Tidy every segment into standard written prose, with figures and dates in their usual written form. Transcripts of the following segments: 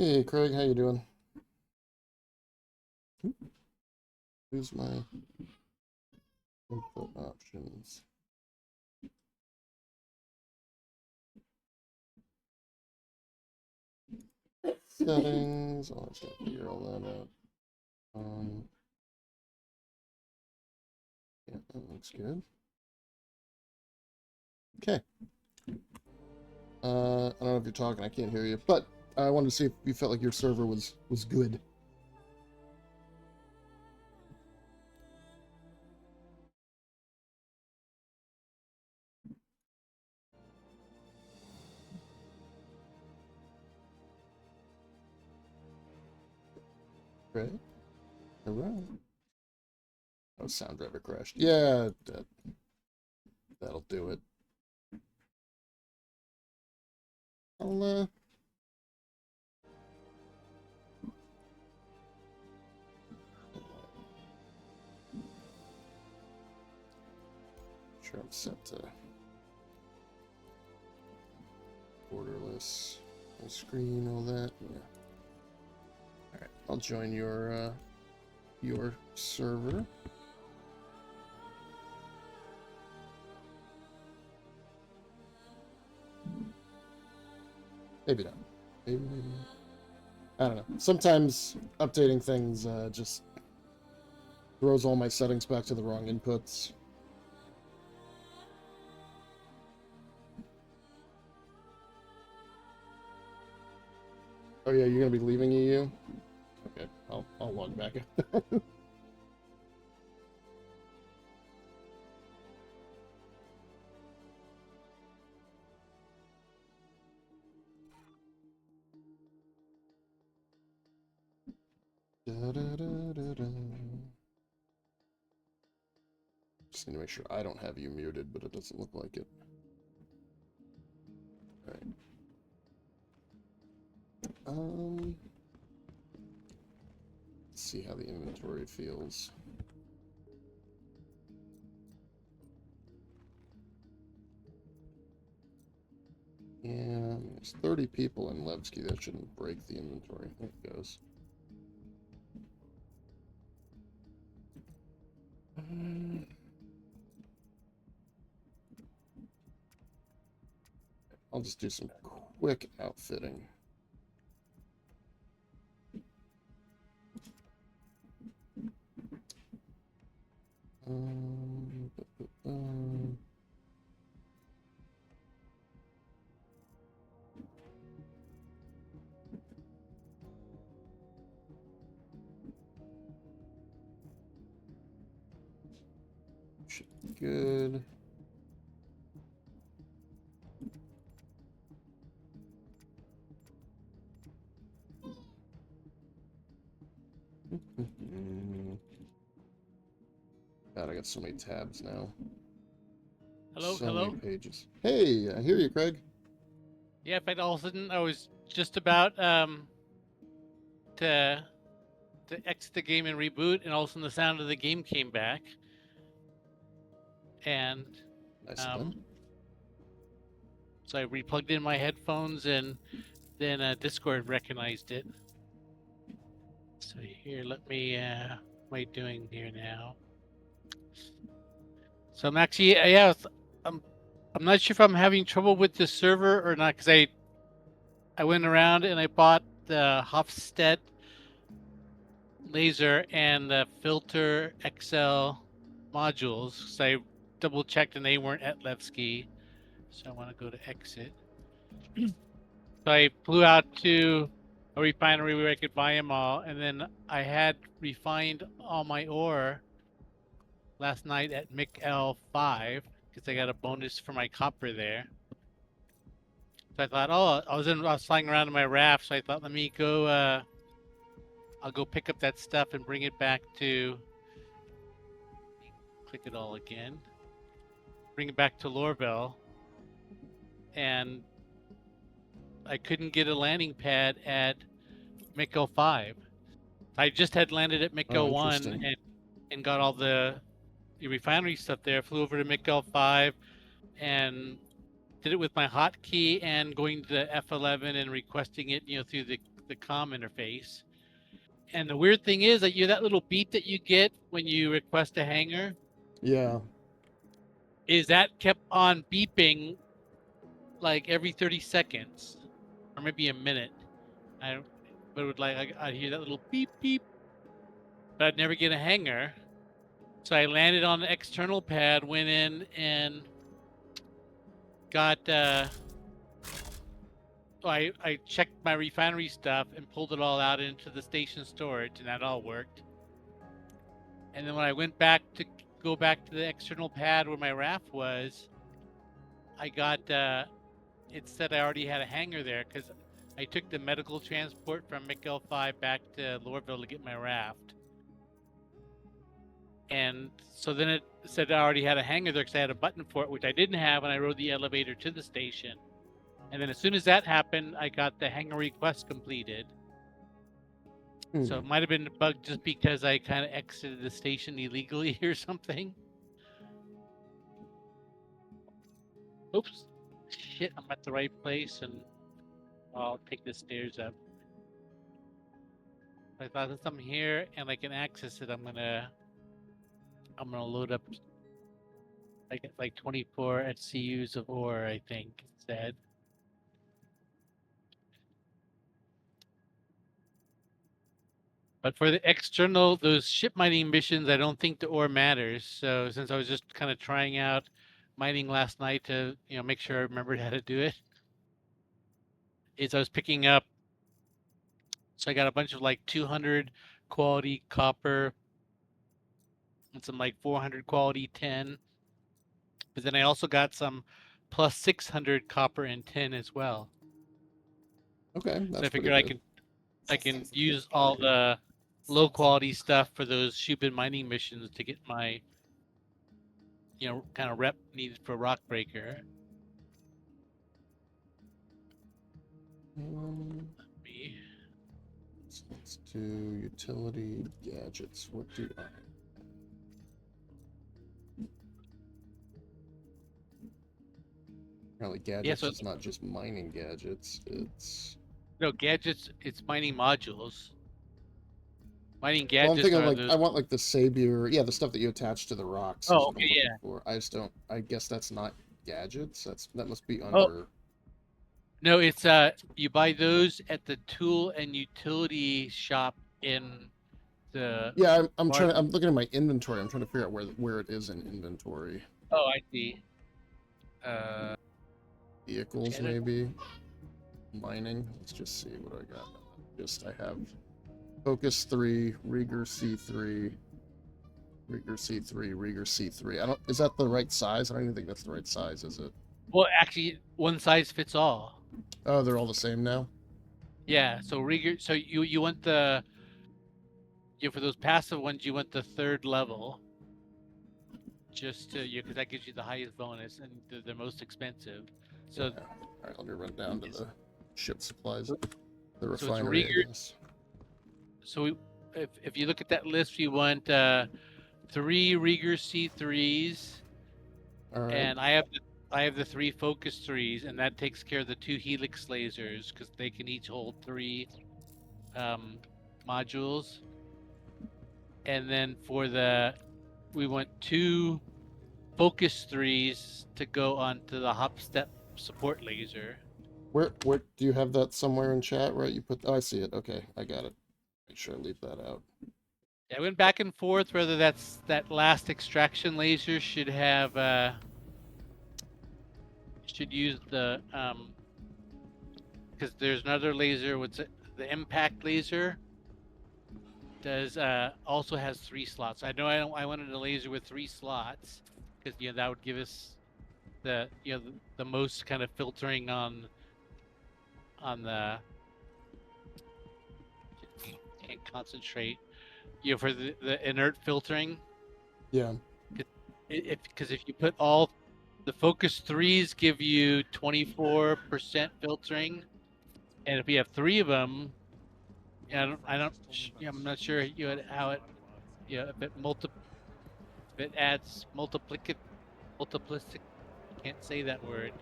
Hey Craig, how you doing? Here's my input options. Settings. Oh, I just gotta figure all that out. Yeah, that looks good. Okay. I don't know if you're talking. I can't hear you, but I wanted to see if you felt like your server was good. Right? All right. Oh, sound driver crashed. Yeah, that'll do it. I'll sure I'm set to borderless full screen, all that. Yeah. All right. I'll join your server. Maybe not. Maybe not. I don't know. Sometimes updating things just throws all my settings back to the wrong inputs. Oh yeah, you're gonna be leaving EU? Okay, I'll log back in. Da, da, da, da, da. Just need to make sure I don't have you muted, but it doesn't look like it. Alright. Let's see how the inventory feels. Yeah, I mean, there's 30 people in Levski. That shouldn't break the inventory. There it goes. I'll just do some quick outfitting. Um, Should be good. God, I got so many tabs now. Hello, So hello. many pages. Hey, I hear you, Craig. Yeah, in fact, all of a sudden I was just about to exit the game and reboot, and all of a sudden the sound of the game came back, and Nice done. so I replugged in my headphones, and then Discord recognized it. So here, let me. What am I doing here now? So I'm actually, yeah, I'm not sure if I'm having trouble with the server or not, because I went around and I bought the Hofstede laser and the filter XL modules. So I double checked and they weren't at Levski. So I want to go to exit. So I flew out to a refinery where I could buy them all. And then I had refined all my ore last night at Mick L5 because I got a bonus for my copper there. So I thought, oh, I was flying around in my raft. So I thought, let me go, I'll go pick up that stuff and bring it back to, click it all again. Bring it back to Lorville, and I couldn't get a landing pad at Miko 5. I just had landed at Oh, Miko 1 interesting. and got all the refinery stuff there. Flew over to Miko 5 and did it with my hotkey and going to F11 and requesting it, through the comm interface. And the weird thing is that that little beep that you get when you request a hangar Yeah. is that kept on beeping like every 30 seconds or maybe a minute. But it would I'd hear that little beep beep, but I'd never get a hangar. So I landed on the external pad, went in and got I checked my refinery stuff and pulled it all out into the station storage, and that all worked. And then when I went back to go back to the external pad where my raft was, I got it said I already had a hangar there because I took the medical transport from McL5 back to Lorville to get my raft. And so then it said I already had a hangar there because I had a button for it, which I didn't have when I rode the elevator to the station. And then as soon as that happened, I got the hangar request completed. So it might have been a bug just because I kind of exited the station illegally or something. Oops. Shit, I'm at the right place and I'll take the stairs up. I thought there's something here and I can access it. I'm gonna load up like 24 SCUs of ore, I think it said. But for the external, those ship mining missions, I don't think the ore matters. So since I was just kind of trying out mining last night to, make sure I remembered how to do it, is I was picking up. So I got a bunch of like 200 quality copper and some like 400 quality tin. But then I also got some plus 600 copper and tin as well. Okay, that's so I figured good. I can use all the low quality stuff for those Shubin mining missions to get my, kind of rep needed for Rockbreaker. So let's do utility gadgets. What do I? Apparently gadgets is not just mining gadgets, it's... No, gadgets, it's mining modules. Mining gadgets well, I'm thinking like, those... I want like the Sabier, yeah, the stuff that you attach to the rocks. Oh, okay, yeah. For. I just don't, I guess that's not gadgets. That must be under... Oh. No, it's, you buy those at the tool and utility shop in the... Yeah, I'm looking at my inventory. I'm trying to figure out where it is in inventory. Oh, I see. Vehicles, maybe. Mining. Let's just see what I got. I have Focus 3, Rieger C3, Rieger C3, Rieger C3. Is that the right size? I don't even think that's the right size, is it? Well, actually, one size fits all. Oh, they're all the same now? Yeah, so Rieger, so you want the... for those passive ones, you want the 3rd level. Just to, because that gives you the highest bonus and the most expensive. So, yeah. All right, let me run down to the ship supplies, the refinery. So if you look at that list, we want 3 Rieger C3s, all right. and I have the 3 Focus 3s, and that takes care of the 2 Helix lasers because they can each hold 3 modules. And then we want 2 Focus 3s to go onto the hop step support laser. Where do you have that somewhere in chat? Right, you put... oh, I see it. Okay, I got it. Make sure I leave that out. Yeah, I went back and forth whether that last extraction laser should have should use the because there's another laser. What's it? The impact laser does also has 3 slots. I know I wanted a laser with 3 slots because that would give us the the most kind of filtering on the... can't concentrate. For the inert filtering. Yeah. Because if you put all the Focus 3s give you 24% filtering, and if you have 3 of them, I'm not sure how it if it adds multiplistic, can't say that word.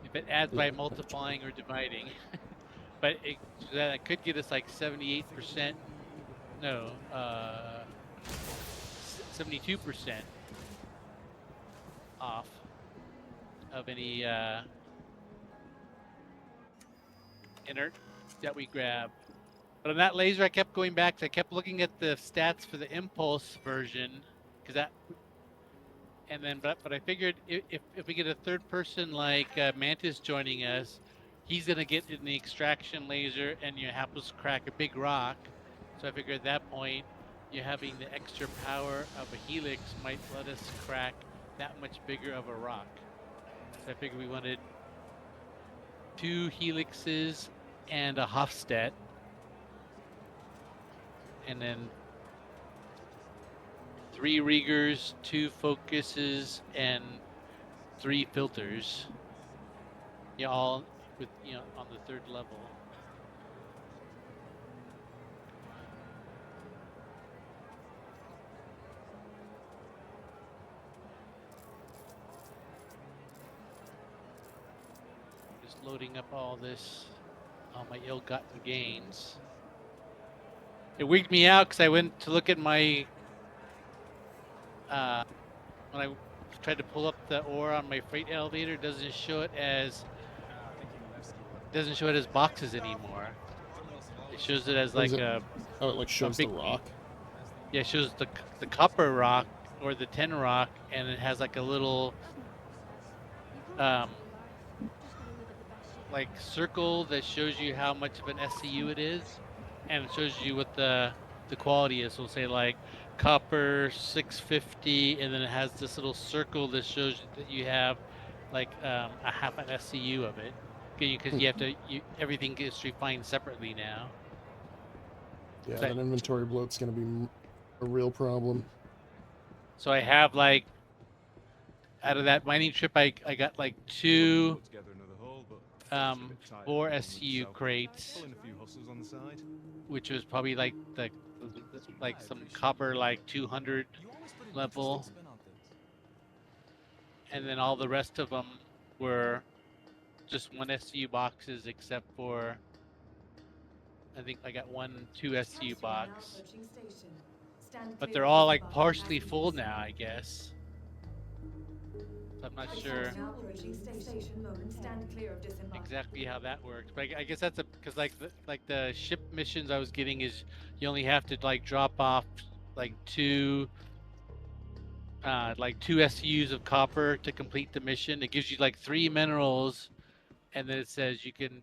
If it adds by multiplying or dividing. but that could get us like 78%. No, 72% off of any inert that we grab. But on that laser, I kept going back. I kept looking at the stats for the impulse version, because that. And then, but I figured if we get a third person like Mantis joining us, he's gonna get in the extraction laser and you help us crack a big rock. So I figured at that point, you having the extra power of a helix might let us crack that much bigger of a rock. So I figured we wanted 2 helixes and a Hofstett, and then 3 Riegers, 2 focuses, and 3 filters. Yeah, all with on the 3rd level. Just loading up all this, all my ill-gotten gains. It wigged me out because I went to look at my when I tried to pull up the ore on my freight elevator, it doesn't show it as boxes anymore. It shows it as like a. Oh, it like shows the rock. Yeah, it shows the copper rock or the tin rock, and it has like a little like circle that shows you how much of an SCU it is, and it shows you what the quality is. So we'll say like copper 650, and then it has this little circle that shows that you have like a half an SCU of it, because you have to everything gets refined separately now. Yeah, that inventory bloat's gonna be a real problem. So I have like out of that mining trip, I got like 2 4 SCU crates, which was probably like like some copper like 200 level, and then all the rest of them were just 1 SCU boxes, except for I think I got 2 SCU box, but they're all like partially full now, I guess. So I'm not sure exactly how that works, but I guess that's because like the ship missions I was getting is you only have to like drop off like 2 SCUs of copper to complete the mission. It gives you like 3 minerals, and then it says you can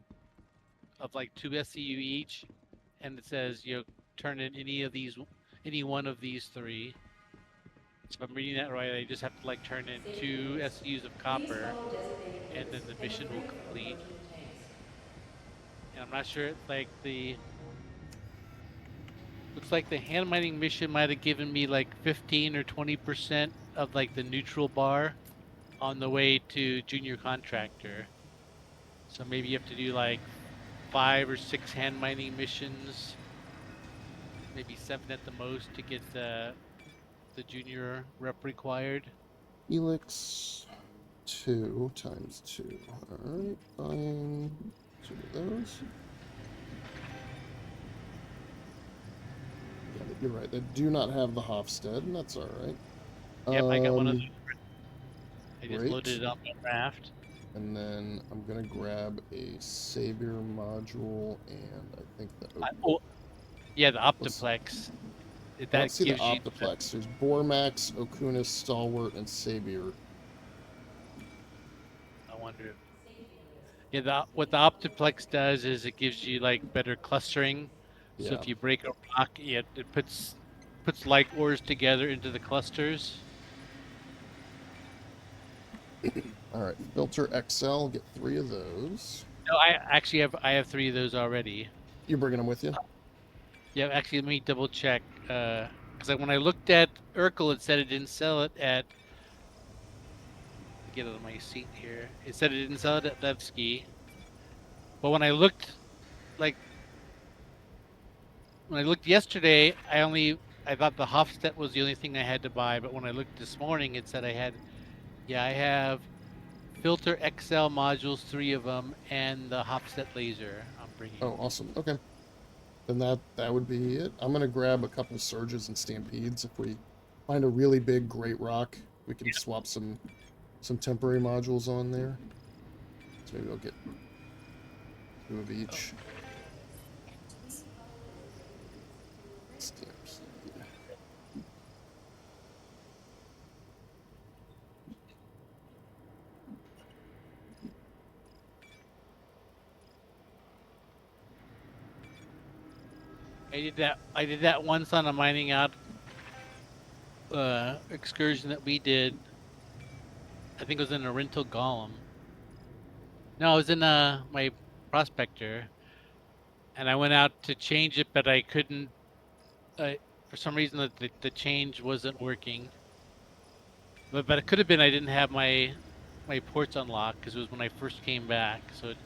of like 2 SCU each, and it says turn in any one of these 3. So if I'm reading that right, I just have to like turn in 2 SCUs of copper, and then the mission will complete. And I'm not sure, like looks like the hand mining mission might have given me like 15 or 20% of like the neutral bar on the way to junior contractor. So maybe you have to do like 5 or 6 hand mining missions, maybe 7 at the most to get the junior rep required. Helix 2 times 2. Alright, buying 2 of those. Yeah, you're right. They do not have the Hofstede, and that's alright. Yep, I got one of those. I just loaded it up on raft. And then I'm gonna grab a Savior module and I think the yeah, the Optiplex. Let's see the Optiplex. There's Bormax, Okunis, Stalwart, and Savior. I wonder. Yeah, what the Optiplex does is it gives you like better clustering. So if you break a rock, it puts like ores together into the clusters. All right, Filter XL, get 3 of those. No, I have 3 of those already. You're bringing them with you? Yeah, actually, let me double check. Because when I looked at Urkel, it said it didn't sell it at. Get out of my seat here. It said it didn't sell it at Levski. But when I looked, yesterday, I thought the Hofstede was the only thing I had to buy. But when I looked this morning, it said I have filter XL modules, 3 of them, and the Hopset laser I'm bringing. Oh, awesome. Okay. Then that would be it. I'm gonna grab a couple surges and stampedes. If we find a really big great rock, we can swap some temporary modules on there. So maybe I'll get 2 of each. Stampede. I did that once on a mining out excursion that we did. I think it was in a rental golem. No, it was in my prospector, and I went out to change it, but I couldn't. For some reason, the change wasn't working. But it could have been I didn't have my ports unlocked because it was when I first came back. So it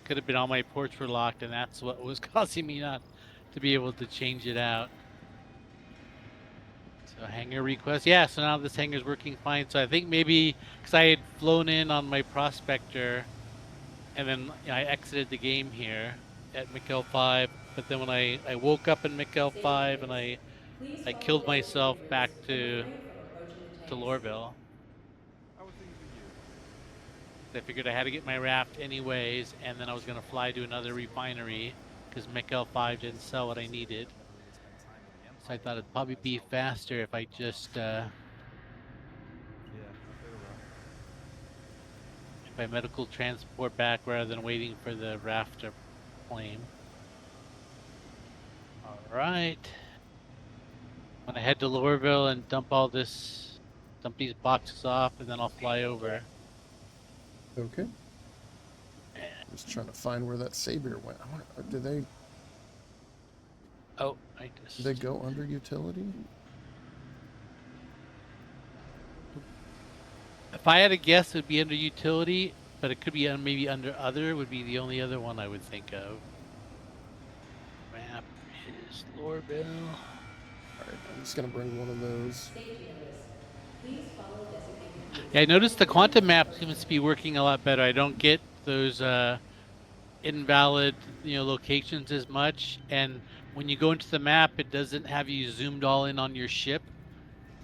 could have been all my ports were locked, and that's what was causing me not to be able to change it out. So hangar request, yeah. So now this hangar's working fine. So I think maybe because I had flown in on my prospector, and then I exited the game here at Mikkel 5. But then when I woke up in Mikkel 5 and I killed myself back to Lorville. I figured I had to get my raft anyways, and then I was gonna fly to another refinery because Mikkel 5 didn't sell what I needed. So I thought it'd probably be faster if I just if I medical transport back rather than waiting for the raft to flame. All right. I'm gonna head to Lorville and dump these boxes off, and then I'll fly over. Okay. Just trying to find where that savior went. Did they? Oh, Did they go under utility? If I had to guess, it would be under utility, but it could be maybe under other. Would be the only other one I would think of. Map is Lorville. All right, I'm just gonna bring one of those. Yeah, I noticed the quantum map seems to be working a lot better. I don't get those invalid, locations as much, and when you go into the map, it doesn't have you zoomed all in on your ship,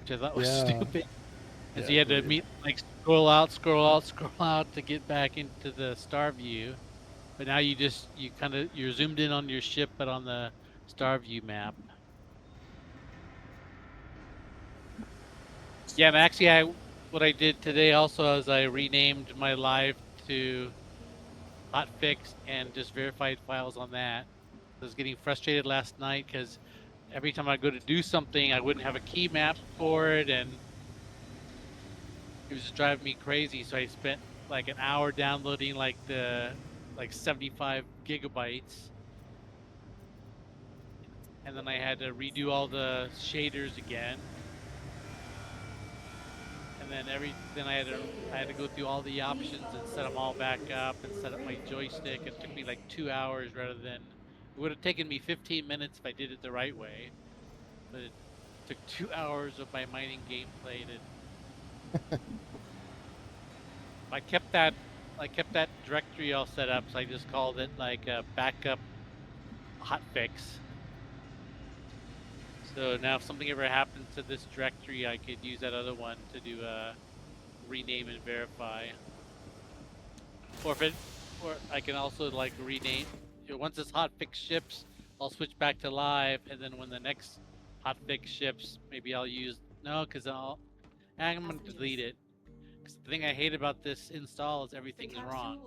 which I thought was stupid. Because you had to scroll out to get back into the star view. But now you're zoomed in on your ship, but on the star view map. Yeah, and actually, what I did today also is I renamed my live to hotfix and just verified files on that. I was getting frustrated last night because every time I go to do something, I wouldn't have a key map for it, and it was just driving me crazy. So I spent like an hour downloading like 75 gigabytes, and then I had to redo all the shaders again. And then I had to go through all the options and set them all back up and set up my joystick. It took me like 2 hours rather than it would have taken me 15 minutes if I did it the right way. But it took 2 hours of my mining gameplay to. I kept that directory all set up, so I just called it like a backup hotfix. So now if something ever happens to this directory, I could use that other one to do a rename and verify. Or I can also like rename, once this hotfix ships, I'll switch back to live, and then when the next hotfix ships, maybe I'll use, because I'm going to delete it. Because the thing I hate about this install is everything is wrong.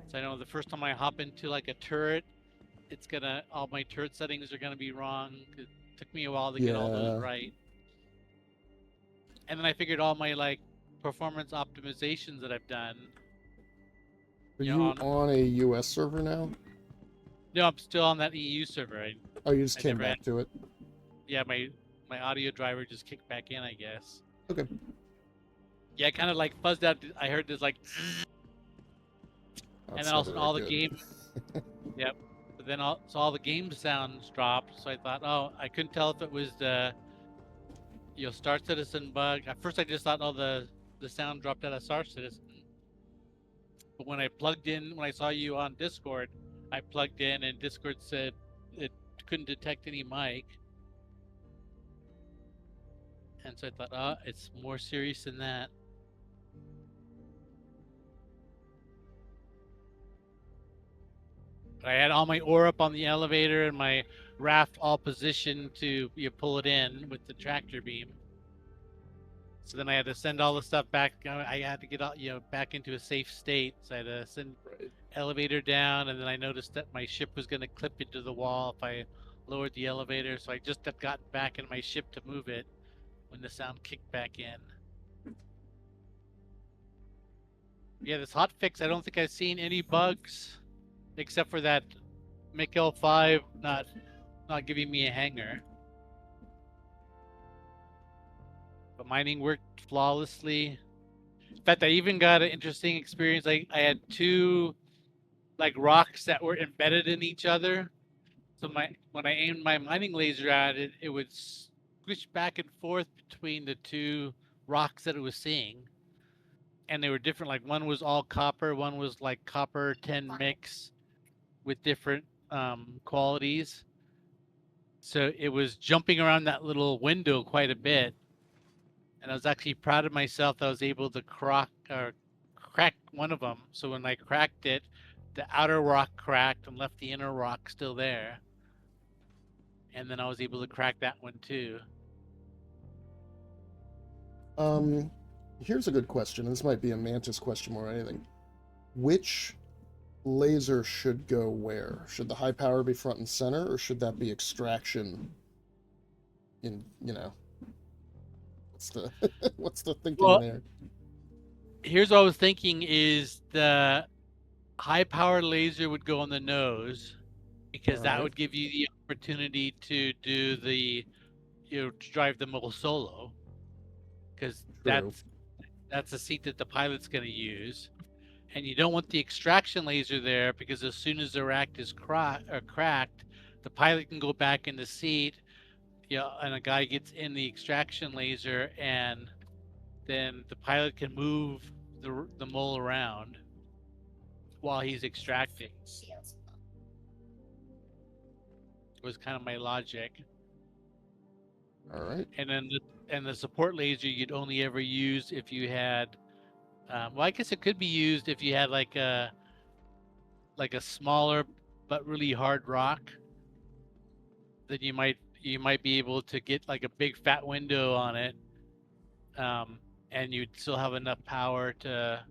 So I know the first time I hop into like a turret, all my turret settings are gonna be wrong. It took me a while to get all those right. And then I figured all my like performance optimizations that I've done. Are you on a US server now? No, I'm still on that EU server. You just came back to it? Yeah, my audio driver just kicked back in, I guess. Okay. Yeah, I kind of like fuzzed out. I heard this like, and then also all the game. Yep. But then all the game sounds dropped, so I thought, I couldn't tell if it was the Star Citizen bug. At first I just thought, the the sound dropped out of Star Citizen. But when I saw you on Discord, I plugged in and Discord said it couldn't detect any mic. And so I thought, oh, it's more serious than that. I had all my ore up on the elevator and my raft all positioned to pull it in with the tractor beam. So then I had to send all the stuff back. I had to get all, back into a safe state. So I had to send elevator down, and then I noticed that my ship was going to clip into the wall if I lowered the elevator. So I just had gotten back in my ship to move it when the sound kicked back in. Yeah, this hotfix, I don't think I've seen any bugs except for that Mikkel 5 not giving me a hanger. But mining worked flawlessly. In fact, I even got an interesting experience. I had two like rocks that were embedded in each other. So when I aimed my mining laser at it, it would squish back and forth between the two rocks that it was seeing. And they were different. Like one was all copper, one was like copper tin mix with different qualities. So it was jumping around that little window quite a bit. And I was actually proud of myself that I was able to crack one of them. So when I cracked it, the outer rock cracked and left the inner rock still there. And then I was able to crack that one too. Here's a good question. This might be a Mantis question more than anything. Which laser should go where? Should the high power be front and center, or should that be extraction in, what's the thinking there? Here's what I was thinking is the high power laser would go on the nose because that would give you the opportunity to do the, to drive the mole solo, because that's a seat that the pilot's going to use. And you don't want the extraction laser there because as soon as the rack is cracked, the pilot can go back in the seat, and a guy gets in the extraction laser, and then the pilot can move the mole around while he's extracting. It was kind of my logic. All right. And then the support laser you'd only ever use if you had, well, I guess it could be used if you had like a smaller but really hard rock. Then you might be able to get like a big fat window on it, and you'd still have enough power to,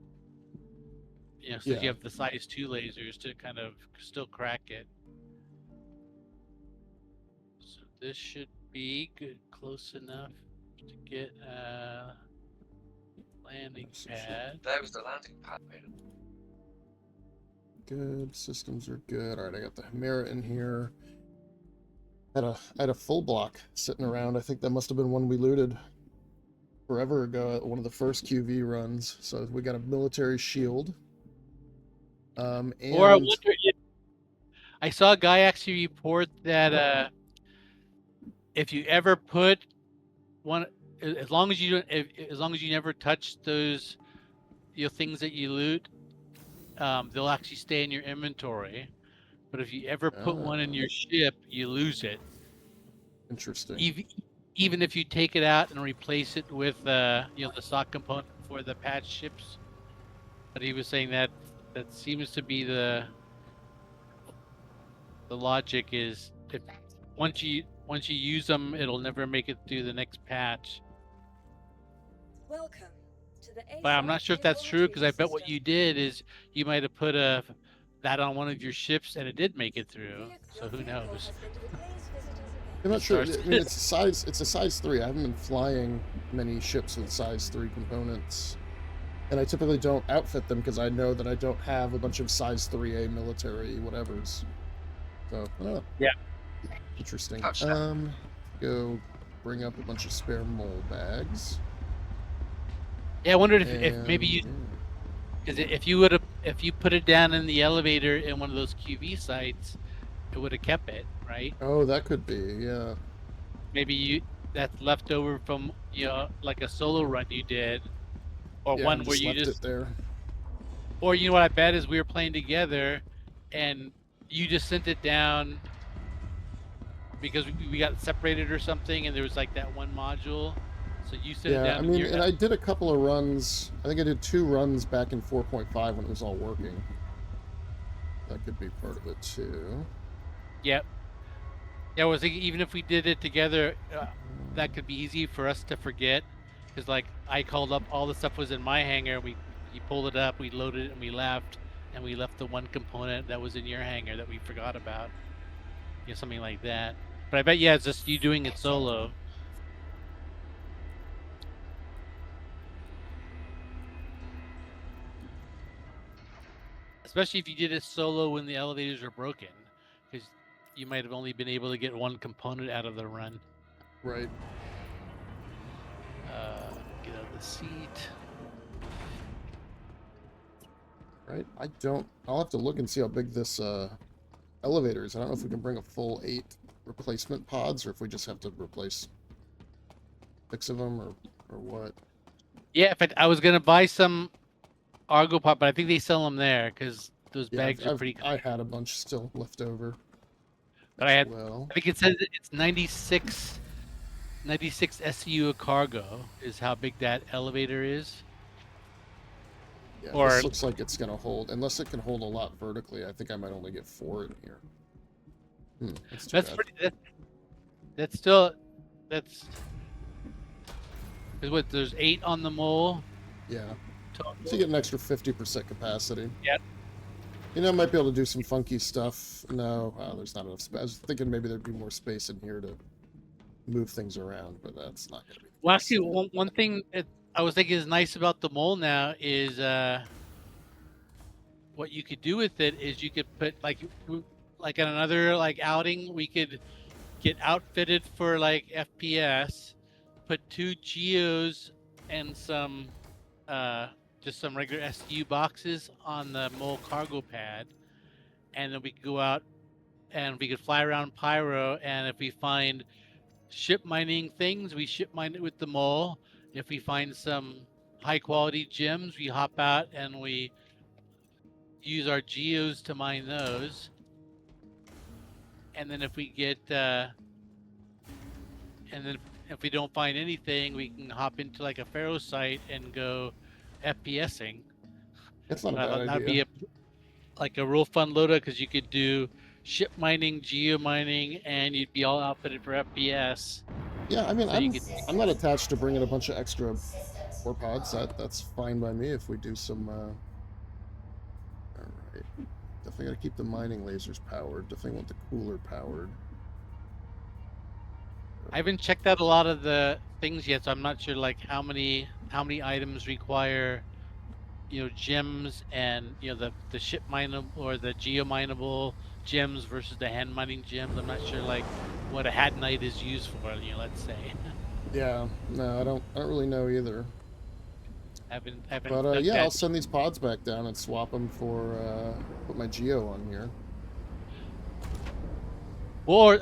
since you have the size 2 lasers to kind of still crack it. So this should be good, close enough to get a landing pad. There was the landing pad. Good, systems are good. All right, I got the Chimera in here. I had a full block sitting around. I think that must have been one we looted forever ago at one of the first QV runs. So we got a military shield. And or I wonder if I saw a guy actually report that if you ever put one, as long as you never touch those things that you loot, they'll actually stay in your inventory. But if you ever put one in your ship, you lose it. Interesting. Even if you take it out and replace it with the stock component for the patch ships. But he was saying that seems to be the logic is if once you use them, it'll never make it through the next patch. Welcome to the But I'm not sure if that's true, because I bet what you did is you might have put that on one of your ships and it did make it through. So who knows? I'm not sure. I mean, it's a size 3. I haven't been flying many ships with size 3 components, and I typically don't outfit them because I know that I don't have a bunch of size 3A military whatevers. So, yeah, interesting. Go bring up a bunch of spare mole bags. Yeah, I wondered if maybe you, because if you put it down in the elevator in one of those QV sites, it would have kept it, right? Oh, that could be, yeah. Maybe that's left over from like a solo run you did, or Yeah, one I where just you left just, it there. or you know what I bet is we were playing together, and you just sent it down because we got separated or something, and there was like that one module, so you sent it Yeah, I down to mean, your. and I did a couple of runs. I think I did 2 runs back in 4.5 when it was all working. That could be part of it too. Yep. Yeah, I was thinking even if we did it together, that could be easy for us to forget, because like I called up all the stuff was in my hangar. We you pulled it up, we loaded it, and we left the one component that was in your hangar that we forgot about. Something like that. But I bet yeah, it's just you doing it solo. Especially if you did it solo when the elevators were broken, because you might have only been able to get one component out of the run. Right. Get out of the seat. Right. I'll have to look and see how big this elevator is. I don't know if we can bring a full 8 replacement pods or if we just have to replace 6 of them or what. Yeah, in fact, I was gonna buy some Argo Pop, but I think they sell them there because those Yeah, bags are pretty. I had a bunch still left over But as well. I think it says it's 96 SU a cargo is how big that elevator is. Yeah, Or this looks like it's gonna hold. Unless it can hold a lot vertically, I think I might only get 4 in here. That's too bad. that's still that's is what there's 8 on the mole. Yeah. Total. So you get an extra 50% capacity. Yep. You know, I might be able to do some funky stuff. No, there's not enough space. I was thinking maybe there'd be more space in here to move things around, but that's not going to be the Well, case. actually, one thing that I was thinking is nice about the mole now is what you could do with it is you could put like on another like outing we could get outfitted for like FPS, put 2 geos and some just some regular SU boxes on the mole cargo pad, and then we could go out and we could fly around Pyro, and if we find ship mining things, we ship mine it with the mole. If we find some high quality gems, we hop out and we use our geos to mine those. And then if we get and then if we don't find anything, we can hop into like a Pharaoh site and go FPSing. That's not a I bad thought that'd idea. be like a real fun loadout because you could do ship mining, geo mining, and you'd be all outfitted for FPS. Yeah, I mean, So I'm not attached to bringing a bunch of extra ore pods. That's fine by me if we do some. All right, definitely got to keep the mining lasers powered. Definitely want the cooler powered. I haven't checked out a lot of the things yet, so I'm not sure like how many items require gems and the ship mineable or the geo mineable gems versus the hand mining gems. I'm not sure like what a hadnite is used for. Let's say. Yeah, no, I don't really know either. haven't But dug yeah, that. I'll send these pods back down and swap them for put my geo on here. Or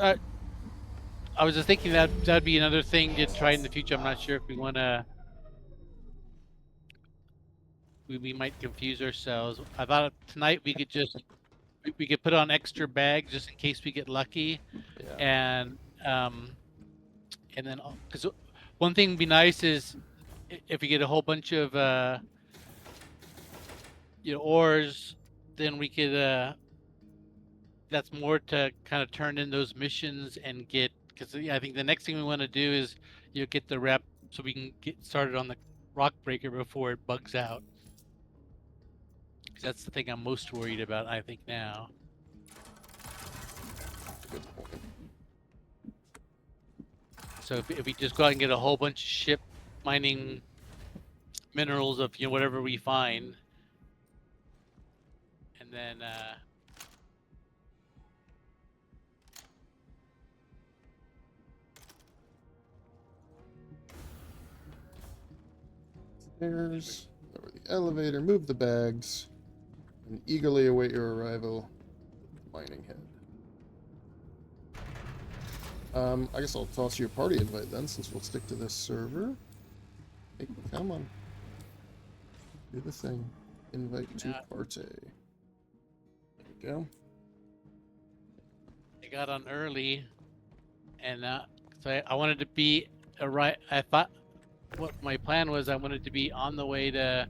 I was just thinking that that'd be another thing to try in the future. I'm not sure if we want to. We might confuse ourselves. I thought tonight we could put on extra bags just in case we get lucky, Yeah. and then because one thing would be nice is if we get a whole bunch of ores, then we could that's more to kind of turn in those missions and get, because I think the next thing we want to do is get the rep so we can get started on the rock breaker before it bugs out. That's the thing I'm most worried about, I think, now. Good point. So if we just go out and get a whole bunch of ship mining minerals of whatever we find, and then Stairs, lower the elevator, move the bags, and eagerly await your arrival. Mining head. I guess I'll toss you a party invite then, since we'll stick to this server. Hey, come on. Do the thing. Invite to Now- party. There we go. I got on early, and so I wanted to be right. I thought what my plan was. I wanted to be on the way to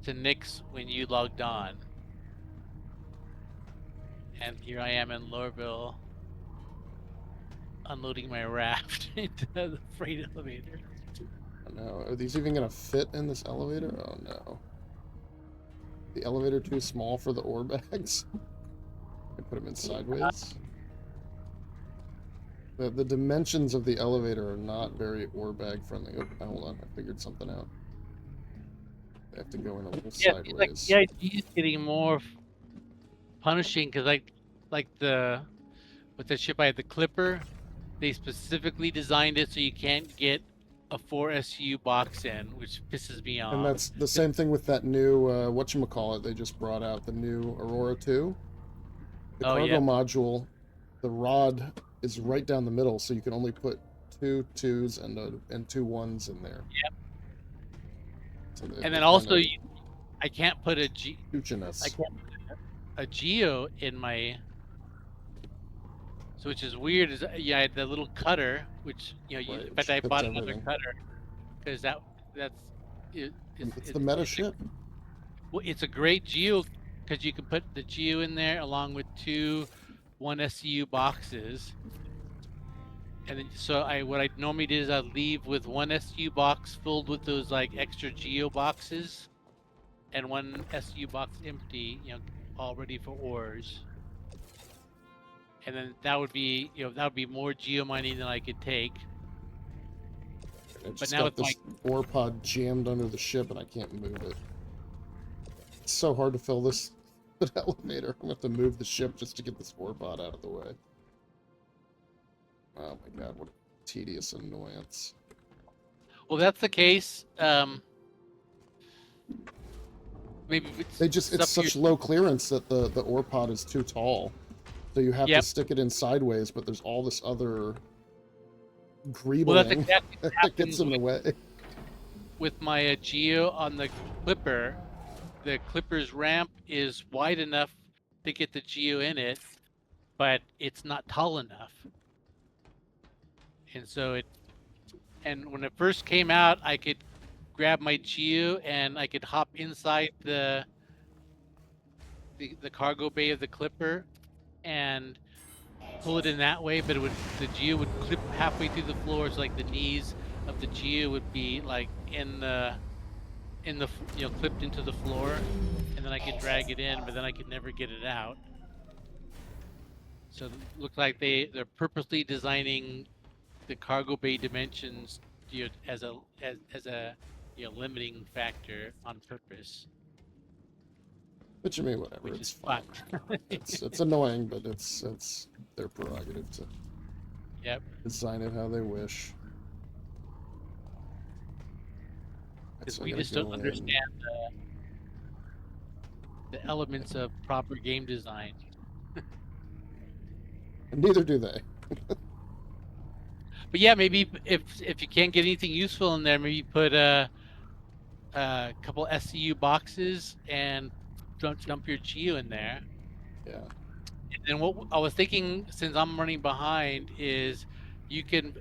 Nick's when you logged on, and here I am in Lorville, unloading my raft into the freight elevator. Oh no, are these even gonna fit in this elevator? Oh no. The elevator too small for the ore bags? I put them in sideways. The dimensions of the elevator are not very ore bag friendly. Oh, hold on, I figured something out. They have to go in a little Yeah, sideways. like the idea is getting more punishing because like with the ship I had, the Clipper, they specifically designed it so you can't get a 4 SU box in, which pisses me off. And that's the same thing with that new, whatchamacallit they just brought out, the new Aurora 2. The cargo module, the rod is right down the middle, so you can only put 2 2s and 2 1s in there. Yep. So And then also, I can't put I us. can't put a Geo in my. So which is weird. Is I had the little cutter, which Right, in fact I fits bought another everything. cutter because that's It's the meta ship. Well, it's a great Geo because you can put the Geo in there along with 2 1 SCU boxes. And then, so what I normally do is I leave with 1 SU box filled with those like extra Geo boxes, and 1 SU box empty, all ready for ores. And then that would be, that would be more Geo mining than I could take. I just But now got with this ore pod jammed under the ship and I can't move it. It's so hard to fill this elevator. I'm gonna have to move the ship just to get this ore pod out of the way. Oh my god, what a tedious annoyance. Well, that's the case. Maybe it's such low clearance that the ore pod is too tall. So you have to stick it in sideways, but there's all this other greebling that gets in the way. With my Geo on the Clipper, the Clipper's ramp is wide enough to get the Geo in it, but it's not tall enough. And so and when it first came out, I could grab my Geo and I could hop inside the cargo bay of the Clipper and pull it in that way, but the Geo would clip halfway through the floor, so like the knees of the Geo would be like in the clipped into the floor, and then I could drag it in, but then I could never get it out. So it looks like they're purposely designing the cargo bay dimensions as a limiting factor on purpose. But you mean whatever, Which it's is fine. It's annoying, but it's their prerogative to design it how they wish. Because we just don't understand the elements of proper game design. And neither do they. But yeah, maybe if you can't get anything useful in there, maybe put a couple SCU boxes and dump your Geo in there. Yeah. And then what I was thinking, since I'm running behind, is you can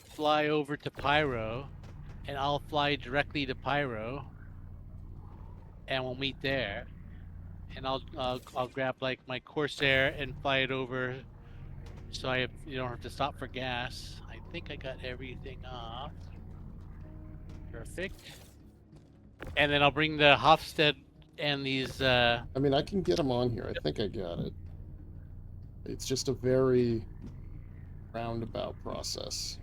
fly over to Pyro, and I'll fly directly to Pyro, and we'll meet there. And I'll grab like my Corsair and fly it over, so you don't have to stop for gas. I think I got everything off. Perfect. And then I'll bring the Hofstede and these. I mean, I can get them on here. I think I got it. It's just a very roundabout process.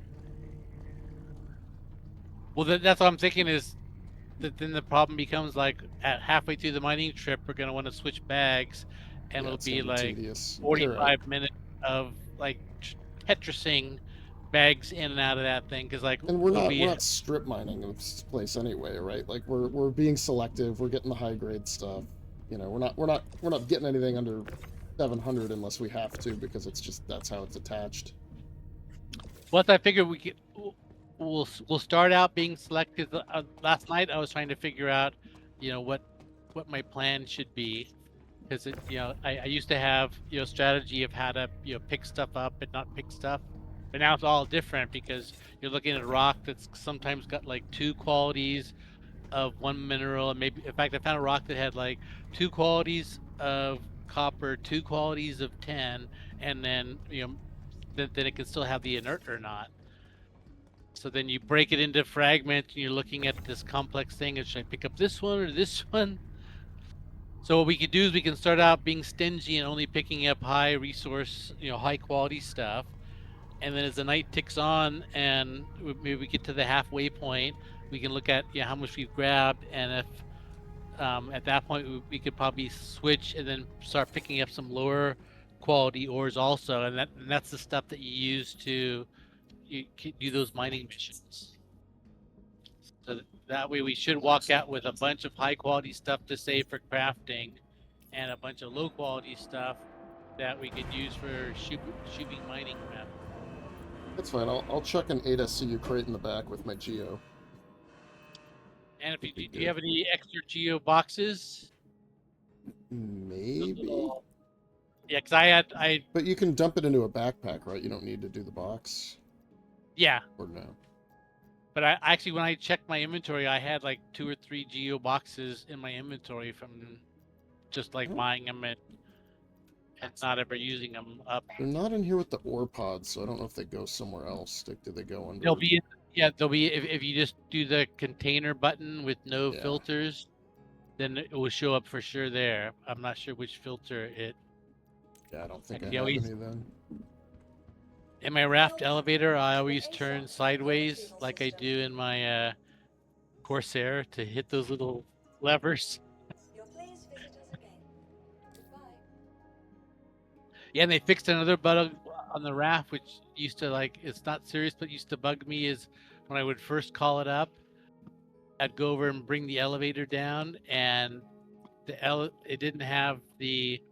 Well, that's what I'm thinking is that then the problem becomes like at halfway through the mining trip, we're gonna want to switch bags, and it'll be like tedious. 45 minutes of like Tetrising bags in and out of that thing, because like and we're not strip mining this place anyway, right? Like we're being selective. We're getting the high grade stuff. We're not getting anything under 700 unless we have to, because it's just that's how it's attached. What I figured we'll start out being selective. Last night I was trying to figure out what my plan should be, because I used to have strategy of how to pick stuff up and not pick stuff, but now it's all different because you're looking at a rock that's sometimes got like 2 qualities of one mineral, and maybe in fact I found a rock that had like 2 qualities of copper, 2 qualities of tin, and then then it can still have the inert or not. So then you break it into fragments and you're looking at this complex thing, and should I pick up this one or this one? So what we could do is we can start out being stingy and only picking up high resource, high quality stuff. And then as the night ticks on and maybe we get to the halfway point, we can look at how much we've grabbed, and if at that point we could probably switch and then start picking up some lower quality ores also, and that's the stuff that you use to do those mining missions. So that way we should walk out with a bunch of high quality stuff to save for crafting, and a bunch of low quality stuff that we could use for shooting mining map. That's fine. I'll chuck an 8 SCU crate in the back with my geo. And if do you have any extra geo boxes? Maybe. Yeah, because I. But you can dump it into a backpack, right? You don't need to do the box. Yeah. Or no. But I actually, when I checked my inventory, I had like 2 or 3 geo boxes in my inventory from just like buying them and not ever using them up. They're not in here with the ore pods, so I don't know if they go somewhere else. Do they go under? They'll be they'll be if you just do the container button with no filters, then it will show up for sure there. I'm not sure which filter it. Yeah, I don't think I have any then. In my raft elevator, I always turn sideways like I do in my Corsair to hit those little levers. Yeah, and they fixed another bug on the raft, which used to it's not serious, but used to bug me, is when I would first call it up, I'd go over and bring the elevator down, and it didn't have the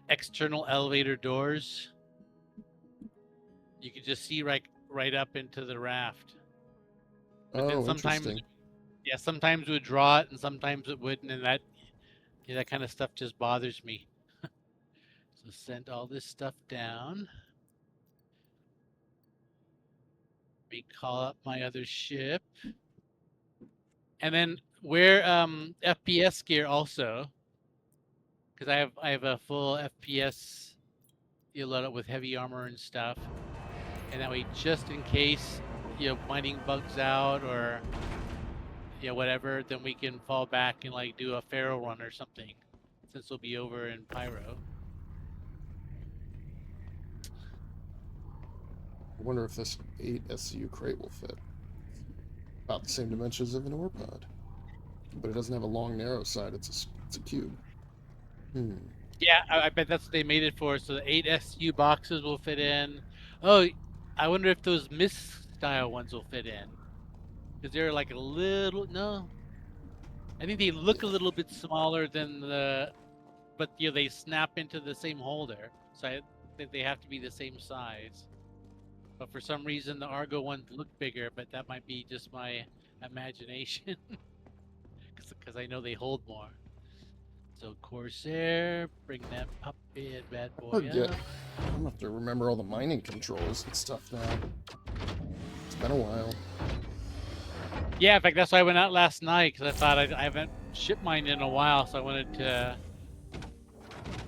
external elevator doors. You could just see right up into the raft. But then sometimes, interesting. Yeah, sometimes it would draw it, and sometimes it wouldn't, and that kind of stuff just bothers me. So send all this stuff down. Me call up my other ship, and then wear FPS gear also, because I have a full FPS. You load up with heavy armor and stuff, and that way, just in case mining bugs out or whatever, then we can fall back and do a Pharaoh run or something, since we'll be over in Pyro. I wonder if this 8 SCU crate will fit. About the same dimensions of an ore pod. But it doesn't have a long, narrow side. It's a cube. Yeah, I bet that's what they made it for. So the 8 SU boxes will fit in. Oh, I wonder if those Mist style ones will fit in. Because they're like a little... No. I think they look a little bit smaller than the... But they snap into the same holder. So I think they have to be the same size. But for some reason, the Argo ones look bigger, but that might be just my imagination. Because I know they hold more. So Corsair, bring that puppy bad boy up. I'm gonna have to remember all the mining controls and stuff now. It's been a while. Yeah, in fact, that's why I went out last night, because I thought I haven't ship mined in a while, so I wanted to,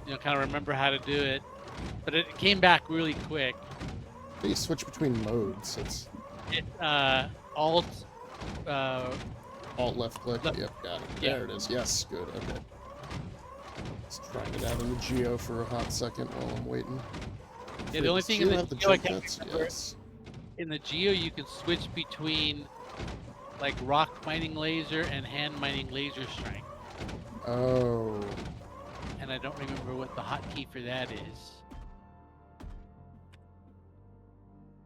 kind of remember how to do it. But it came back really quick. You switch between modes. It's alt left click. Yep, got it. Yeah. There it is. Yes, good. Okay. Let's try it out in the geo for a hot second while I'm waiting. Yeah, the only thing in the geo I can't remember, yes. In the geo you can switch between rock mining laser and hand mining laser strength. Oh. And I don't remember what the hotkey for that is.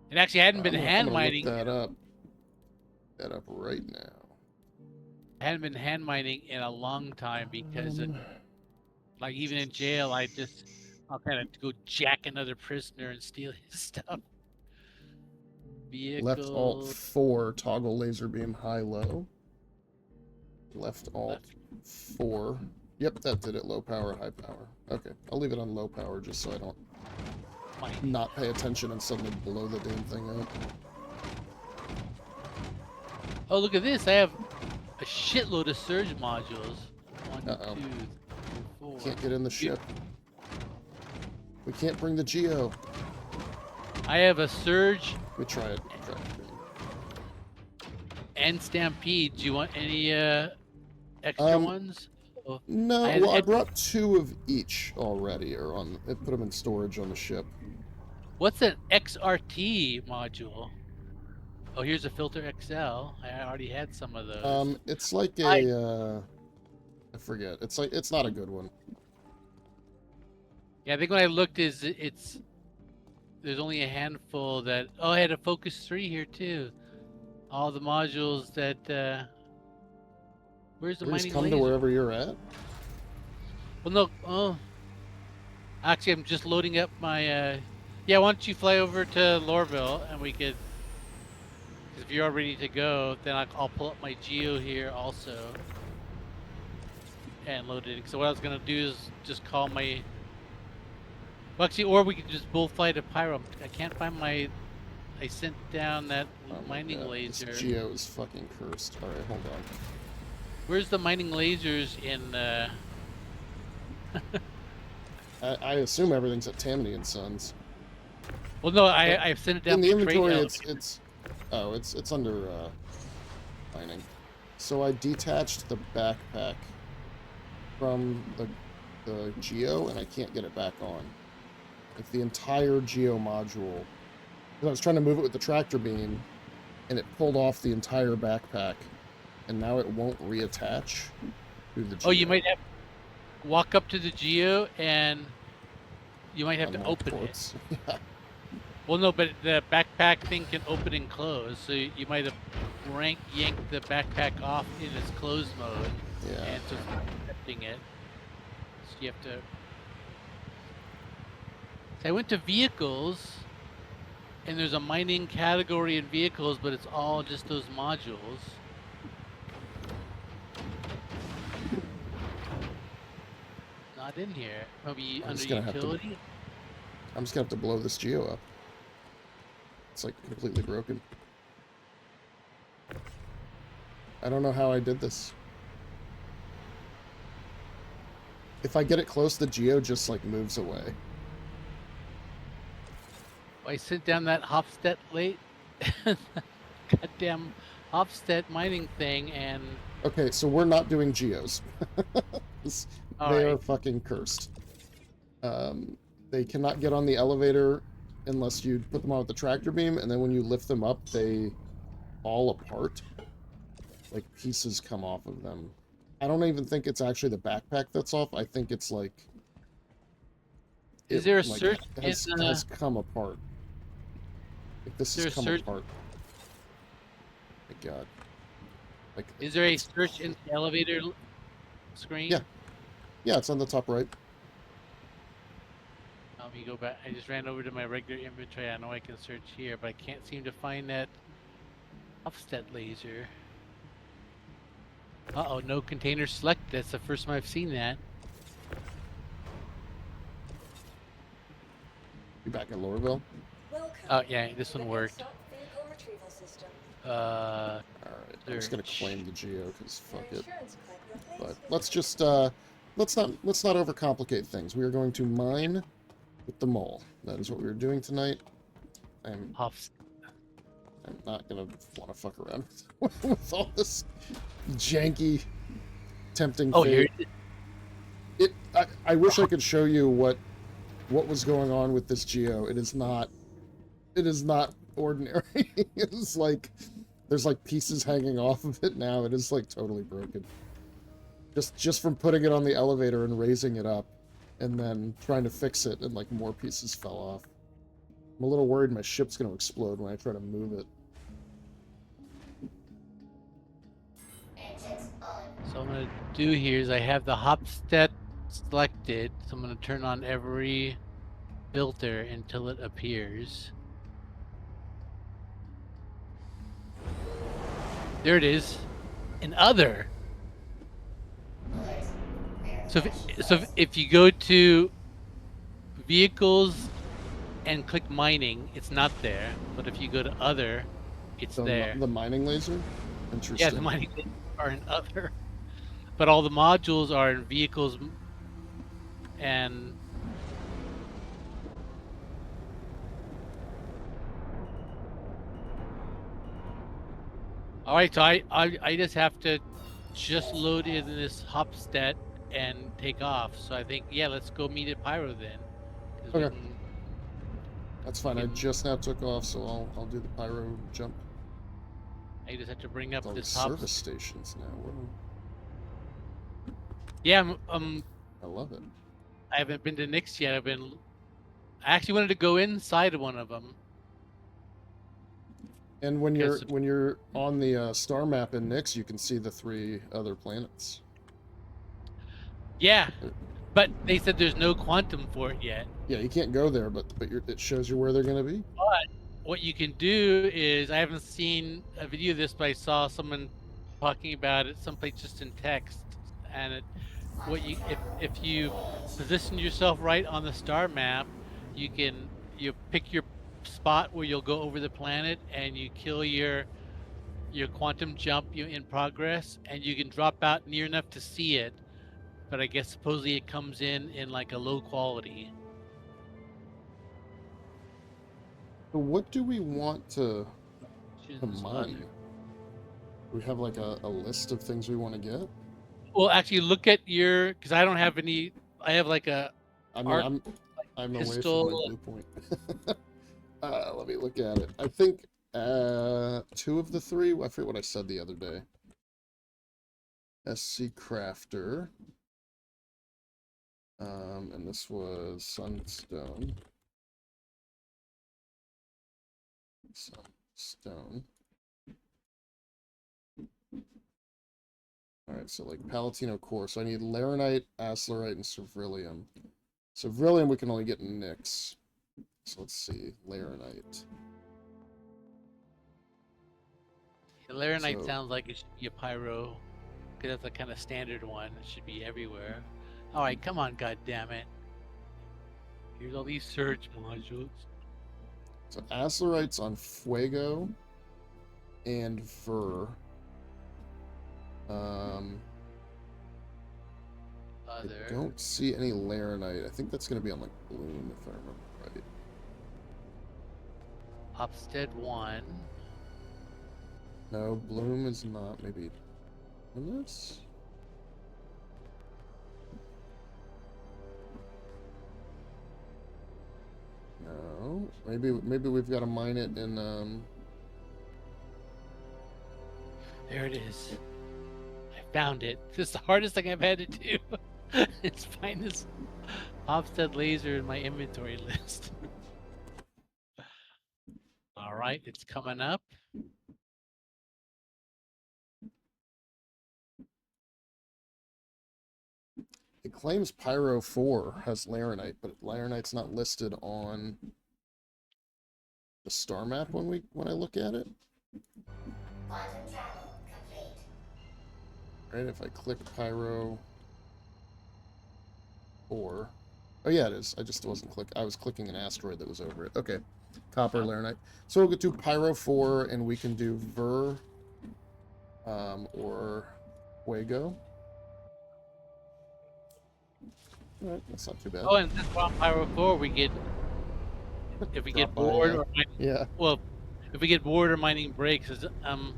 It actually hadn't been hand mining. Look that up. That up right now. I hadn't been hand mining in a long time because, even in jail, I'll kind of go jack another prisoner and steal his stuff. Vehicle. Left Alt 4, toggle laser beam high low. Left alt 4. Yep, that did it. Low power, high power. Okay, I'll leave it on low power just so I don't not pay attention and suddenly blow the damn thing up. Oh, look at this. I have a shitload of surge modules. 1, Uh-oh. 2, 3, 4. Can't get in the ship. We can't bring the Geo. I have a surge We try it. Try it. and stampede. Do you want any extra ones? Oh, No, I had well, I Ed- brought 2 of each already, or on. I put them in storage on the ship. what's an XRT module? Oh, here's a filter XL. I already had some of those. It's like a. I forget. It's not a good one. Yeah, I think when I looked, it's there's only a handful that. Oh, I had a Focus 3 here too. All the modules that. Where's the Or just mining come laser? to wherever you're at. Well, no. Oh, actually, I'm just loading up my. Yeah, why don't you fly over to Lorville and we could. Because if you're all ready to go, then I'll pull up my Geo here also. And load it. So what I was gonna do is just call my. Well, actually, or we could just both fly to Pyro. I can't find my. I sent down that Oh my mining God, laser. This Geo is fucking cursed. All right, hold on. Where's the mining lasers in? I assume everything's at Tammany and Sons. Well, no, I sent it down In the to trade inventory, elevator. it's under mining. So I detached the backpack from the Geo, and I can't get it back on. Like the entire Geo module. 'Cause I was trying to move it with the tractor beam, and it pulled off the entire backpack, and now it won't reattach to the Geo. Oh, you might have to walk up to the Geo and you might have to Unlock open ports. it. Yeah. Well, no, but the backpack thing can open and close, so you might have yanked the backpack off in its closed mode, Yeah. and so it's accepting it. So you have to. So I went to vehicles, and there's a mining category in vehicles, but it's all just those modules. Not in here. Maybe I'm under just gonna have to- utility. I'm just gonna have to blow this Geo up. It's like completely broken. I don't know how I did this. If I get it close, the Geo just like moves away. I sent down that Hofstedt late. Goddamn Hofstedt mining thing, and Okay, so we're not doing Geos. All They right. are fucking cursed. They cannot get on the elevator unless you put them on with the tractor beam, and then when you lift them up, they fall apart. Like pieces come off of them. I don't even think it's actually the backpack that's off. I think it's like. Is there a like, search has, in, has come apart. Like this Is there has a come search- apart. My God. Like. is there a it's- search in the elevator screen? Yeah. Yeah, it's on the top right. Let me go back. I just ran over to my regular inventory. I know I can search here, but I can't seem to find that Hofstedt laser. Uh-oh, no container select. That's the first time I've seen that. You back in Lorville? Oh, yeah, this one worked. Alright, I'm just gonna Search. claim the Geo, because fuck it. But let's just, let's not overcomplicate things. We are going to mine with the mole. That is what we are doing tonight. I'm not gonna want to fuck around with all this janky, tempting Oh, fate. here. I wish I could show you what was going on with this Geo. It is not ordinary. It is like there's like pieces hanging off of it now. It is like totally broken. Just from putting it on the elevator and raising it up and then trying to fix it, and like more pieces fell off. I'm a little worried my ship's going to explode when I try to move it. So what I'm gonna do here is I have the Hofstedt selected, so I'm gonna turn on every filter until it appears. There it is. In other. if you go to vehicles and click mining, it's not there. But if you go to other, it's there. The mining laser? Yeah, Interesting. the mining are in other, but all the modules are in vehicles and. All right, so I just have to just load in this Hopstead and take off. So I think, yeah, let's go meet at Pyro then. 'Cause we Okay. can- That's fine. I just now took off, so I'll do the pyro jump. I just have to bring up All the this service stations now. Whoa. Yeah, I love it. I haven't been to Nick's yet. I actually wanted to go inside of one of them. And when you're on the star map in Nyx, you can see the 3 other planets. Yeah, but they said there's no quantum for it yet. Yeah, you can't go there, but it shows you where they're going to be. But what you can do is, I haven't seen a video of this, but I saw someone talking about it someplace just in text, and if you position yourself right on the star map, you pick your spot where you'll go over the planet, and you kill your quantum jump in progress, and you can drop out near enough to see it. But I guess supposedly it comes in like a low quality. So what do we want to mine? Do we have like a list of things we want to get? Well, actually, look at your, because I don't have any. I have like a. I mean, I'm away from my blue point. Let me look at it. I think 2 of the 3. I forget what I said the other day. SC Crafter. And this was Sunstone. Sunstone. Alright, so like Palatino core. So I need laranite, aslorite, and ceruleum. Ceruleum we can only get in Nyx. So let's see. Laranite. Laranite sounds like it should be a pyro, because that's a kind of standard one. It should be everywhere. All right, come on, goddammit. Here's all these surge modules. So aslorite's on Fuego and Ver. I don't see any laranite. I think that's going to be on like Bloom, if I remember right. Hopstead 1. No, Bloom is not. Maybe in this? No. Maybe we've got to mine it in There it is. I found it. This is the hardest thing I've had to do. It's find this Hopstead laser in my inventory list. All right, it's coming up. It claims Pyro 4 has laranite, but laranite's not listed on the star map when I look at it. Right, if I click Pyro 4. Oh yeah, it is. I just wasn't I was clicking an asteroid that was over it. Okay. Copper, laranite. So we'll get to Pyro 4 and we can do Ver or Fuego. Alright, that's not too bad. Oh, and that's on Pyro 4 we get, if we get bored or well, if we get bored or mining breaks, I'm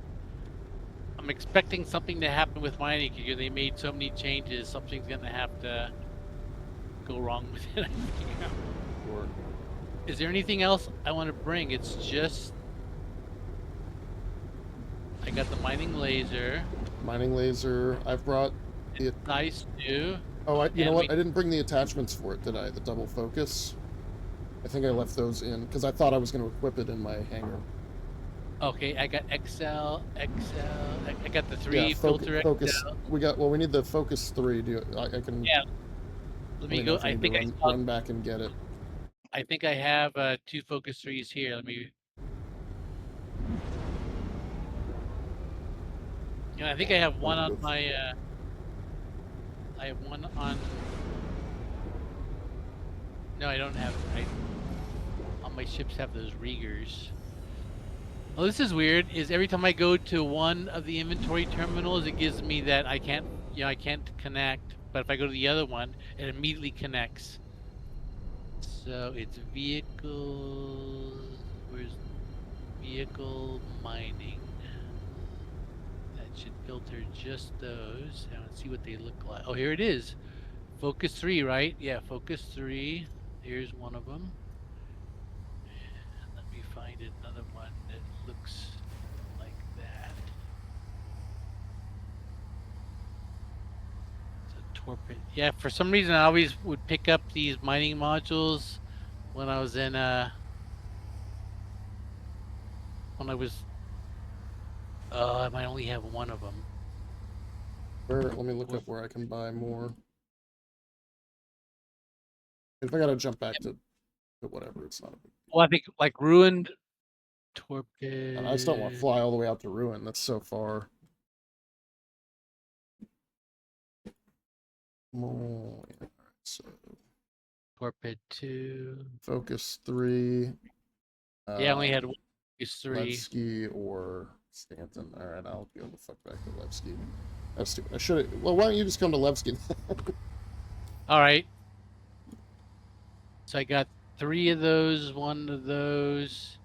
expecting something to happen with mining because they made so many changes. Something's gonna have to go wrong with it. Sure. Is there anything else I want to bring? It's just I got the mining laser. Mining laser. I've brought the nice too. Oh, you know what? I didn't bring the attachments for it, did I? The double focus. I think I left those in because I thought I was going to equip it in my hangar. Okay, I got XL. I got the 3 filter focus. XL. We need the focus 3. I can. Yeah. Let me go. I think I run back and get it. I think I have 2 focus 3s here. Let me. I think I have one on my. I have one on. No, I don't have. All my ships have those riggers. Oh, this is weird. Is every time I go to one of the inventory terminals, it gives me that I can't connect. But if I go to the other one, it immediately connects. So it's vehicles. Where's vehicle mining? That should filter just those. And let's see what they look like. Oh, here it is. Focus 3, right? Yeah, Focus 3. Here's one of them. Let me find another one that looks like that. It's a torpid. Yeah, for some reason I always would pick up these mining modules when I was in I might only have one of them. Let me look up where I can buy more. If I gotta jump back to whatever, it's not a big deal. Well, I think like ruined torpid. And I just don't want to fly all the way out to Ruin. That's so far. Oh, yeah. So Torpid 2. Focus 3. Yeah, I only had one. Focus 3. Levski or Stanton. All right, I'll go the fuck back to Levski. That's stupid. I should have. Well, why don't you just come to Levski? All right. So I got 3 of those, 1 of those,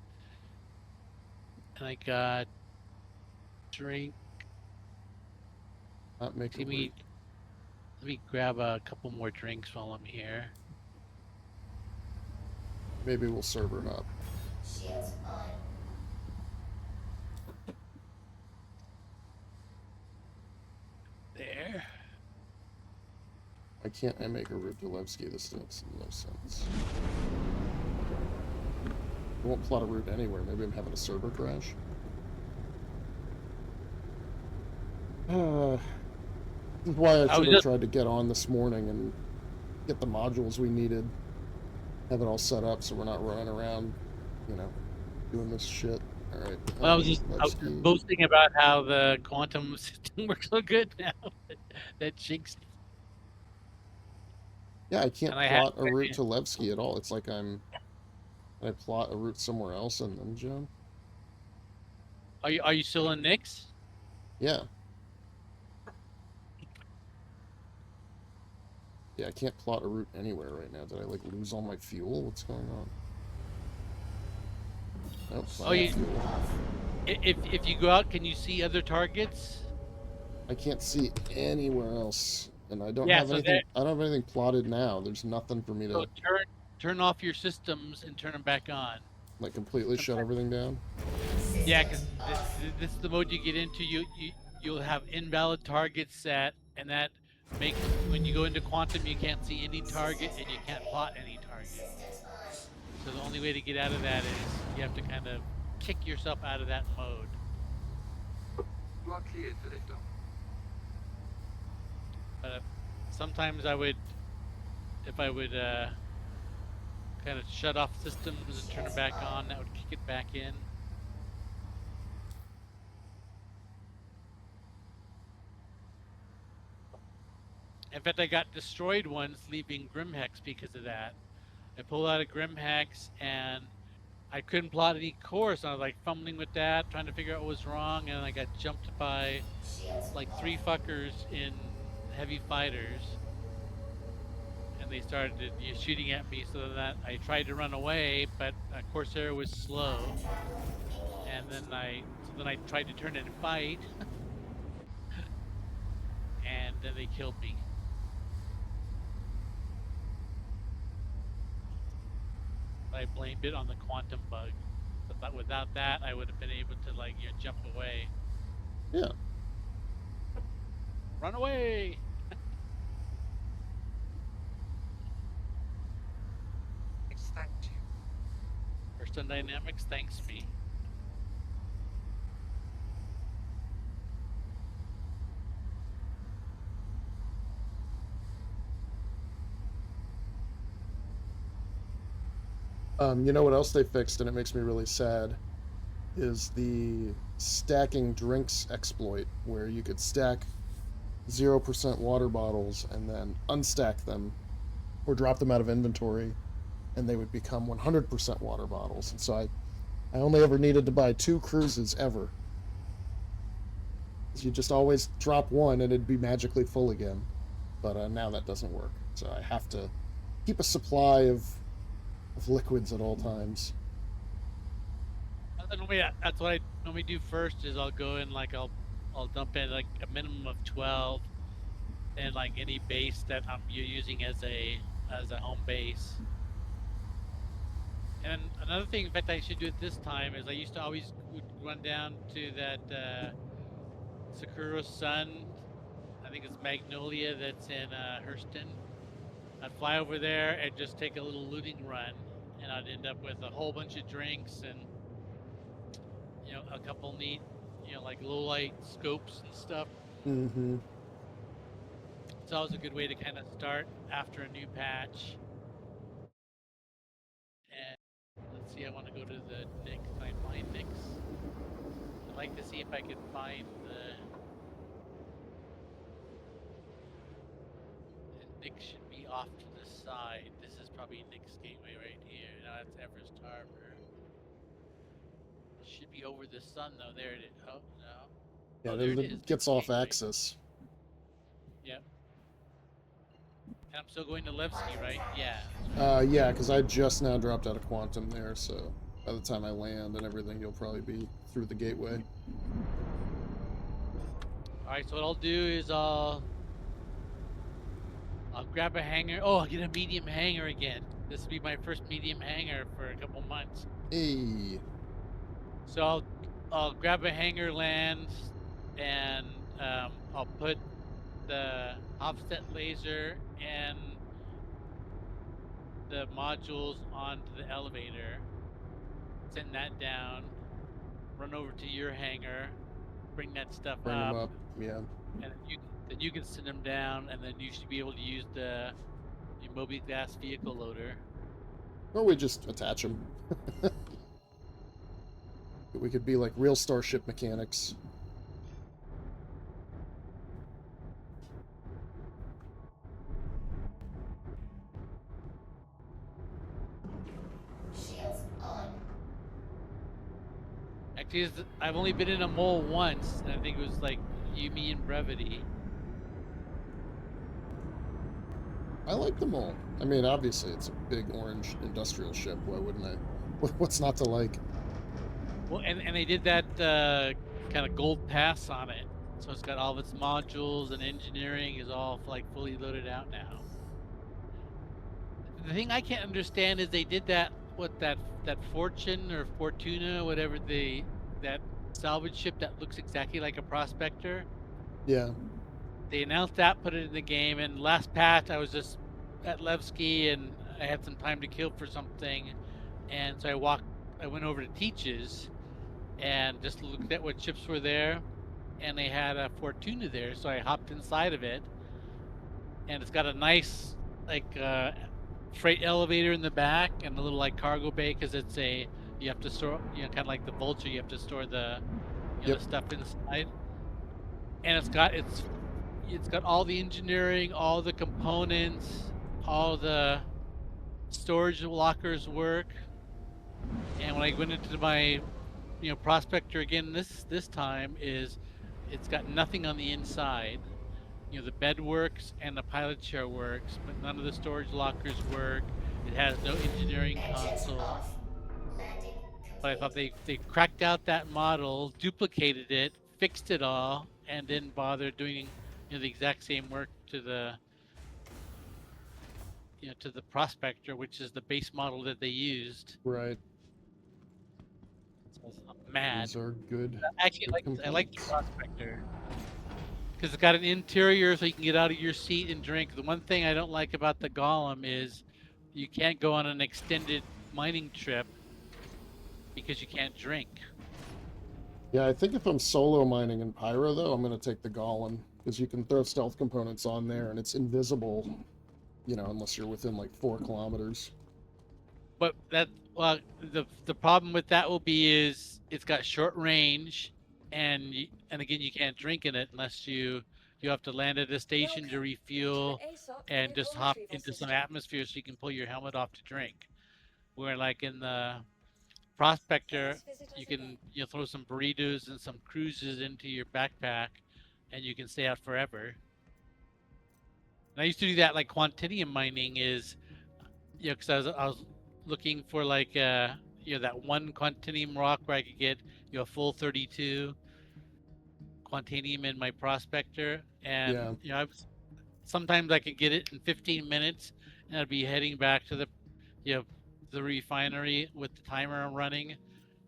and I got drink. Not make Let me grab a couple more drinks while I'm here. Maybe we'll server hop. Shields on. There. Why can't I make a route to Levski? This makes no sense. I won't plot a route anywhere. Maybe I'm having a server crash. This is why I should have tried to get on this morning and get the modules we needed. Have it all set up so we're not running around, you know, doing this shit. All right. Well, I was boasting about how the quantum system works so good now. That jinxed. Yeah, I can't plot a route to Levski at all. It's like I plot a route somewhere else and then jump. Are you still in Nyx? Yeah. Yeah, I can't plot a route anywhere right now. Did I like lose all my fuel? What's going on? Nope. If you go out, can you see other targets? I can't see anywhere else, and I don't have anything. I don't have anything plotted now. There's nothing for me to. So turn off your systems and turn them back on. Like completely shut everything down. Yeah, because this is the mode you get into. You'll have invalid targets set, and that makes when you go into quantum, you can't see any target and you can't plot any target. So the only way to get out of that is you have to kind of kick yourself out of that mode. You are cleared, Director. But sometimes if I would kind of shut off systems and turn it back on, that would kick it back in. In fact, I got destroyed once leaving Grimhex because of that. I pulled out of Grimhex and I couldn't plot any course. I was like fumbling with that, trying to figure out what was wrong, and I got jumped by like 3 fuckers in heavy fighters. And they started shooting at me, so that I tried to run away, but Corsair was slow. And then I tried to turn and fight. And then they killed me. I blamed it on the quantum bug. But without that, I would have been able to jump away. Yeah. Run away! Thank you. First on Dynamics thanks me. You know what else they fixed, and it makes me really sad, is the stacking drinks exploit, where you could stack 0% water bottles and then unstack them or drop them out of inventory, and they would become 100% water bottles. And so I only ever needed to buy 2 cruises ever. You just always drop one and it'd be magically full again. But now that doesn't work. So I have to keep a supply of liquids at all times. That's what I normally do first. Is I'll go in I'll dump in like a minimum of 12, and like any base that you're using as a home base. And another thing, in fact, I should do it this time is I used to always would run down to that Sakura Sun. I think it's Magnolia that's in Hurston. I'd fly over there and just take a little looting run, and I'd end up with a whole bunch of drinks and a couple neat, like low light scopes and stuff. Mm-hmm. It's always a good way to kind of start after a new patch. And let's see, I want to go to the Nyx. Can I find Nyx? I'd like to see if I can find the. And Nyx should be off to the side. This is probably Nyx Gateway right here. No, that's Everest Harbor. Should be over the sun though. There it is. Oh no. Yeah, oh, there it is. it gets off Gateway. axis. Yep. And I'm still going to Levski, right? Yeah. Yeah, because I just now dropped out of Quantum there, so by the time I land and everything, you'll probably be through the gateway. Alright, so what I'll do is I'll grab a hanger. Oh, I'll get a medium hanger again. This will be my first medium hanger for a couple months. Hey. So I'll grab a hanger land, and I'll put the offset laser and the modules onto the elevator, send that down, run over to your hangar, bring that stuff Bring them up, yeah. and then you can send them down, and then you should be able to use the Mobigas vehicle loader. Or we just attach them. We could be like real Starship mechanics. Shields on. Actually, I've only been in a mole once, and I think it was like Yumi and Brevity. I like them all. I mean, obviously, it's a big orange industrial ship. Why wouldn't I? What's not to like? Well, and they did that kind of gold pass on it, so it's got all of its modules and engineering is all like fully loaded out now. The thing I can't understand is they did that with that Fortune or Fortuna, whatever that salvage ship that looks exactly like a prospector. Yeah. They announced that, put it in the game, and last patch I was just at Levski and I had some time to kill for something, and so I went over to Teach's and just looked at what ships were there, and they had a Fortuna there, so I hopped inside of it, and it's got a nice like freight elevator in the back and a little like cargo bay, because you have to store, kind of like the Vulture, you have to store the the stuff inside, and it's got all the engineering, all the components, all the storage lockers work. And when I went into my prospector again this time, it's got nothing on the inside. The bed works and the pilot chair works, but none of the storage lockers work. It has no engineering console. But I thought they cracked out that model, duplicated it, fixed it all, and didn't bother doing the exact same work to the to the prospector, which is the base model that they used. Right. So I'm mad. These are good. Actually, good I like the prospector because it's got an interior so you can get out of your seat and drink. The one thing I don't like about the Golem is you can't go on an extended mining trip because you can't drink. Yeah, I think if I'm solo mining in Pyro, though, I'm going to take the Golem, because you can throw stealth components on there, and it's invisible, unless you're within, like, 4 kilometers. But the problem with that will be is it's got short range, and again, you can't drink in it unless you you have to land at a station to refuel and just hop into some atmosphere so you can pull your helmet off to drink. Where like in the Prospector, you can throw some burritos and some cruises into your backpack, and you can stay out forever. And I used to do that like quantinium mining is, because I was looking for like that one quantinium rock where I could get a full 32 quantinium in my Prospector, and Yeah. I was sometimes I could get it in 15 minutes, and I'd be heading back to the refinery with the timer running,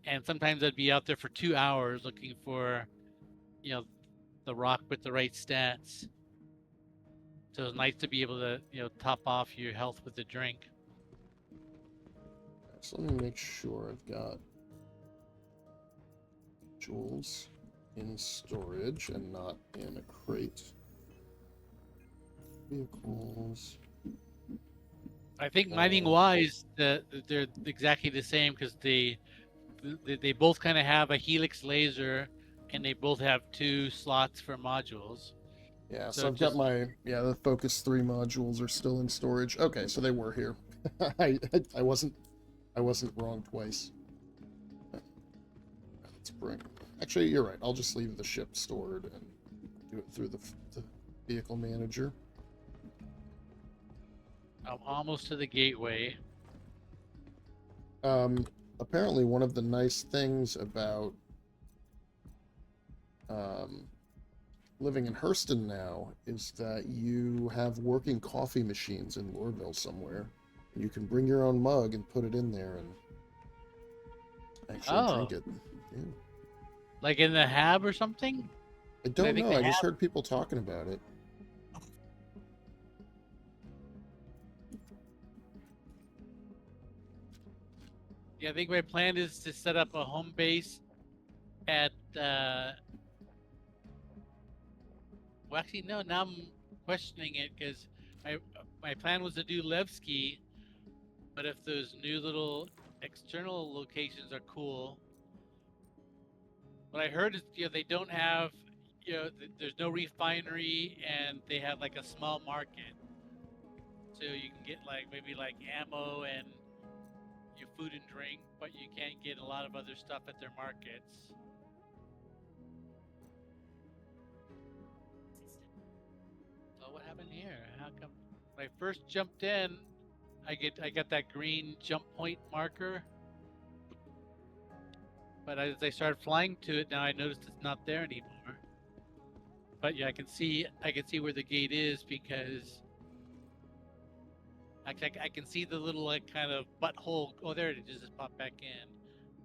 and sometimes I'd be out there for 2 hours looking for the rock with the right stats. So it's nice to be able to top off your health with a drink. So let me make sure I've got jewels in storage and not in a crate. Vehicles. I think mining wise, they're exactly the same because they both kind of have a helix laser, and they both have 2 slots for modules. Yeah, so I've got the Focus 3 modules are still in storage. Okay, so they were here. I wasn't wrong twice. Let's bring. Actually, you're right. I'll just leave the ship stored and do it through the vehicle manager. I'm almost to the gateway. Apparently one of the nice things about living in Hurston now is that you have working coffee machines in Lorville somewhere. You can bring your own mug and put it in there and actually drink it. Yeah. Like in the hab or something? I don't know. I just heard people talking about it. Yeah, I think my plan is to set up a home base at. Well, actually, no. Now I'm questioning it because my plan was to do Levski, but if those new little external locations are cool, what I heard is they don't have there's no refinery and they have like a small market, so you can get like maybe like ammo and your food and drink, but you can't get a lot of other stuff at their markets. So what happened here? How come when I first jumped in, I got that green jump point marker, but as I started flying to it, now I noticed it's not there anymore. But yeah, I can see where the gate is because I can see the little like kind of butthole. Oh, there it is. Just popped back in.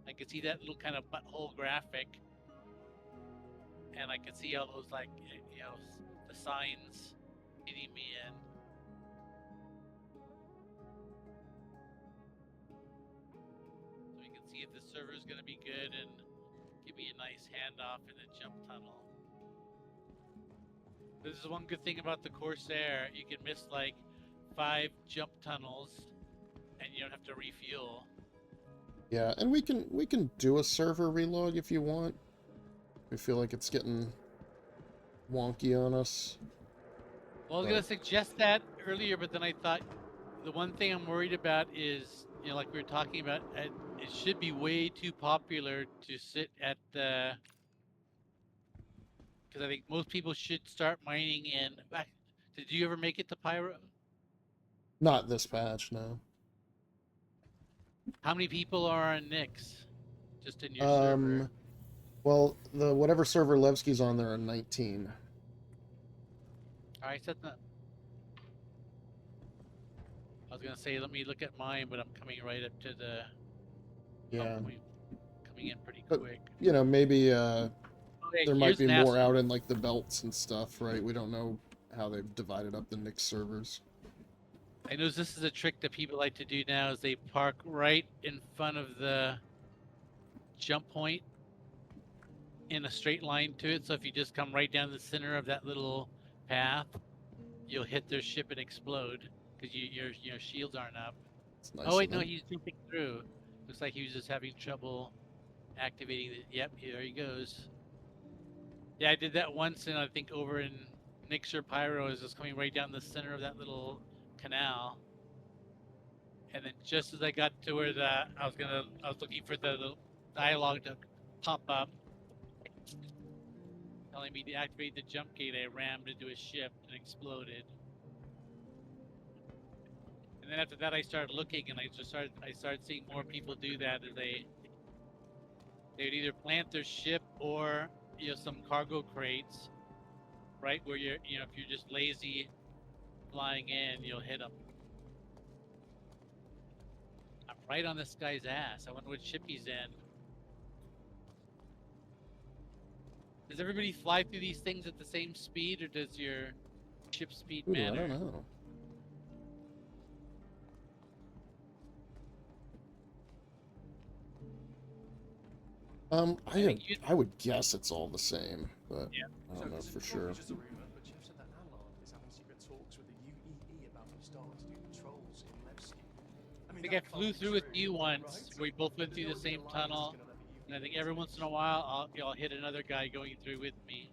I can see that little kind of butthole graphic, and I can see all those like the signs hitting me in. So we can see if the server is going to be good and give me a nice handoff in the jump tunnel. This is one good thing about the Corsair. You can miss like 5 jump tunnels and you don't have to refuel. Yeah, and we can do a server relog if you want. We feel like it's getting wonky on us. Well, I was gonna suggest that earlier, but then I thought the one thing I'm worried about is, like we were talking about, it should be way too popular to sit at the. Because I think most people should start mining in. Did you ever make it to Pyro? Not this patch, no. How many people are on Nyx? Just in your server? Well, the whatever server Levski's on there are 19. Alright, set that. I was gonna say let me look at mine, but I'm coming right up to the. Yeah. Coming in pretty quick. Maybe there might be more NASA. out in like the belts and stuff, right? We don't know how they've divided up the Nyx servers. I know this is a trick that people like to do now is they park right in front of the jump point in a straight line to it. So if you just come right down the center of that little path, you'll hit their ship and explode because your shields aren't up. Nice. Oh wait, no, he's jumping through. Looks like he was just having trouble activating it. Yep, here he goes. Yeah, I did that once, and I think over in Nyx or Pyro is just coming right down the center of that little canal. And then just as I got to where I was looking for the dialogue to pop up, telling me to activate the jump gate, I rammed into a ship and exploded. And then after that, I started looking, and I started seeing more people do that. As they would either plant their ship or some cargo crates, right where if you're just lazy flying in, you'll hit them. I'm right on this guy's ass. I wonder what ship he's in. Does everybody fly through these things at the same speed, or does your ship speed Ooh, matter? I don't know. I would guess it's all the same, but Yeah. I don't know for sure. Just a rumor, but Jeff said that Landlord is having secret talks with the UEE about starting to do patrols in Levski. I think I flew through with you once. We both went through the same tunnel, and I think every once in a while I'll hit another guy going through with me.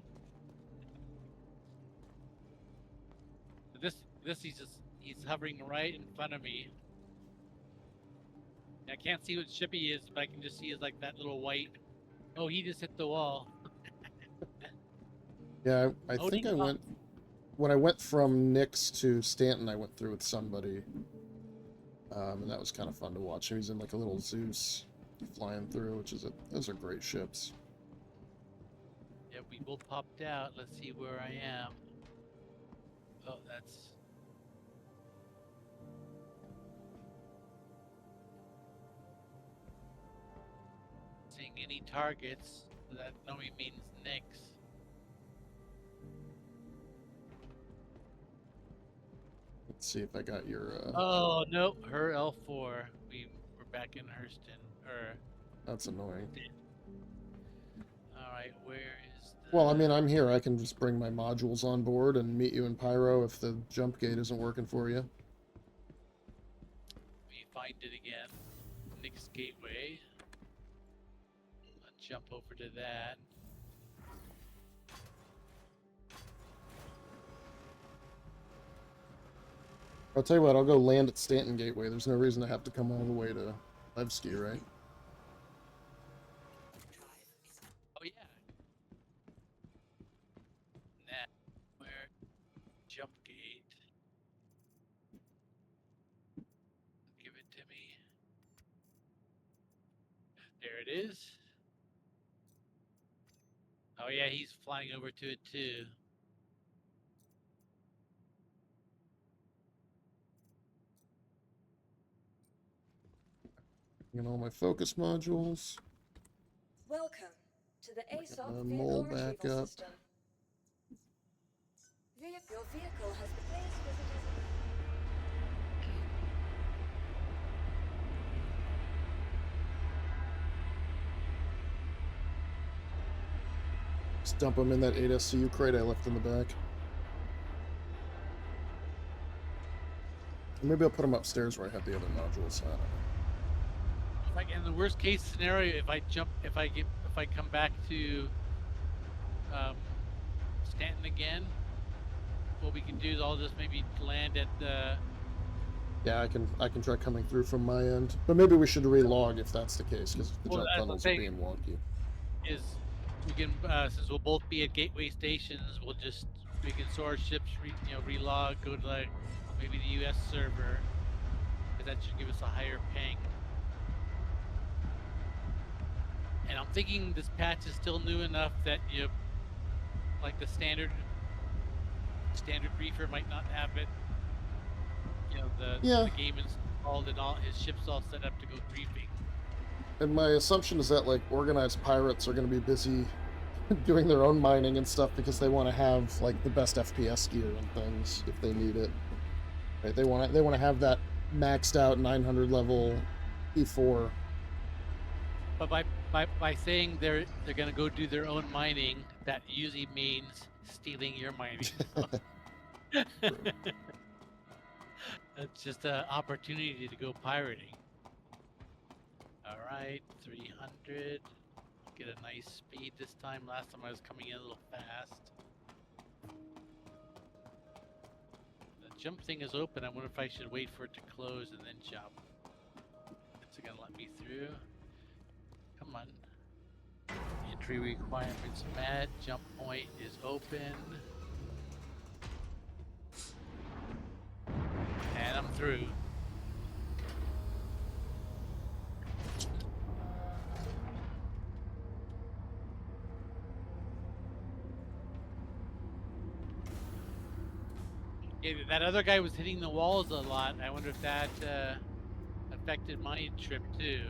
But this he's hovering right in front of me. I can't see what ship he is, but I can just see is like that little white. Oh, he just hit the wall. Yeah, I think I went when I went from Nyx to Stanton. I went through with somebody, and that was kind of fun to watch. He was in like a little Zeus flying through, those are great ships. Yeah, we both popped out. Let's see where I am. Oh, that's. Seeing any targets, that normally means Nyx. Let's see if I got your. Oh no, her L4. We're back in Hurston. That's annoying. All right, where is? Well, I mean, I'm here. I can just bring my modules on board and meet you in Pyro if the jump gate isn't working for you. Let me find it again. Nyx Gateway. I'll jump over to that. I'll tell you what, I'll go land at Stanton Gateway. There's no reason to have to come all the way to Levski, right? Oh yeah. Nah. Where? Jump gate. Give it to me. There it is. Oh yeah, he's flying over to it too. You know, my focus modules. Welcome to the ASOP mole vehicle back retrieval up. system. Your vehicle has please visited. Just dump them in that 8 SCU crate I left in the back. Maybe I'll put them upstairs where I have the other modules. I don't know. Like in the worst case scenario, if I come back to Stanton again, what we can do is I'll just maybe land at the. Yeah, I can try coming through from my end, but maybe we should relog if that's the case because the jump tunnels are being wonky. Is we can since we'll both be at gateway stations, we can store our ships, relog, go to like maybe the U.S. server, because that should give us a higher ping. And I'm thinking this patch is still new enough that like the standard briefer might not have it. The game is installed and all his ships all set up to go briefing. And my assumption is that like organized pirates are going to be busy doing their own mining and stuff because they want to have like the best FPS gear and things if they need it. Right? They want to have that maxed out 900 level E4. But by saying they're gonna go do their own mining, that usually means stealing your mining. That's just an opportunity to go pirating. All right, 300. Get a nice speed this time. Last time I was coming in a little fast. jump thing is open. I wonder if I should wait for it to close and then jump. Is it gonna let me through? Come on. Entry requirements met. Jump point is open. And I'm through. Yeah, that other guy was hitting the walls a lot. I wonder if that affected my trip too.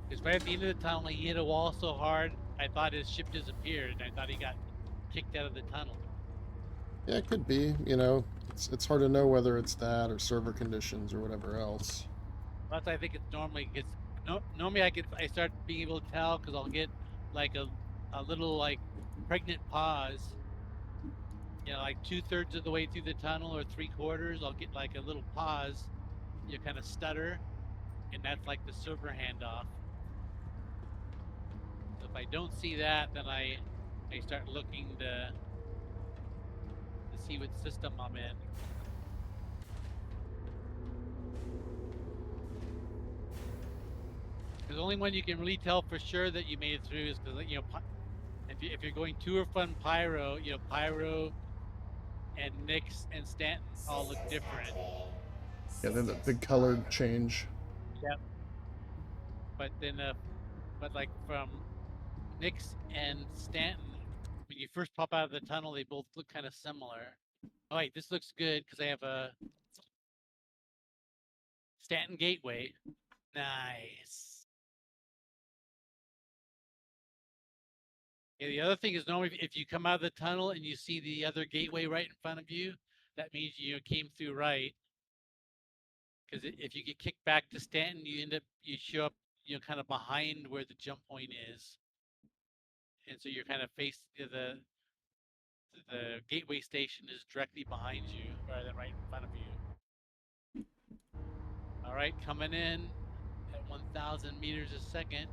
Because right at the end of the tunnel, he hit a wall so hard, I thought his ship disappeared. I thought he got kicked out of the tunnel. Yeah, it could be. You know, it's hard to know whether it's that or server conditions or whatever else. Plus, I think it's normally gets. Normally, I start being able to tell because I'll get like a little like pregnant pause. You know, like 2/3 of the way through the tunnel or 3/4, I'll get like a little pause. You kind of stutter, and that's like the server handoff. So if I don't see that, then I start looking to see what system I'm in. Because the only one you can really tell for sure that you made it through is because, you know, if you're going to or from Pyro, you know, Pyro and Nyx and Stanton all look different. Yeah, then the big colored change. Yep. But then, but like from Nyx and Stanton, when you first pop out of the tunnel, they both look kind of similar. Oh wait, this looks good because I have a Stanton Gateway. Nice. Yeah, the other thing is normally if you come out of the tunnel and you see the other gateway right in front of you, that means you came through right. Because if you get kicked back to Stanton, you show up, you know, kind of behind where the jump point is, and so you're kind of faced the gateway station is directly behind you rather than right in front of you. All right, coming in at 1,000 meters a second.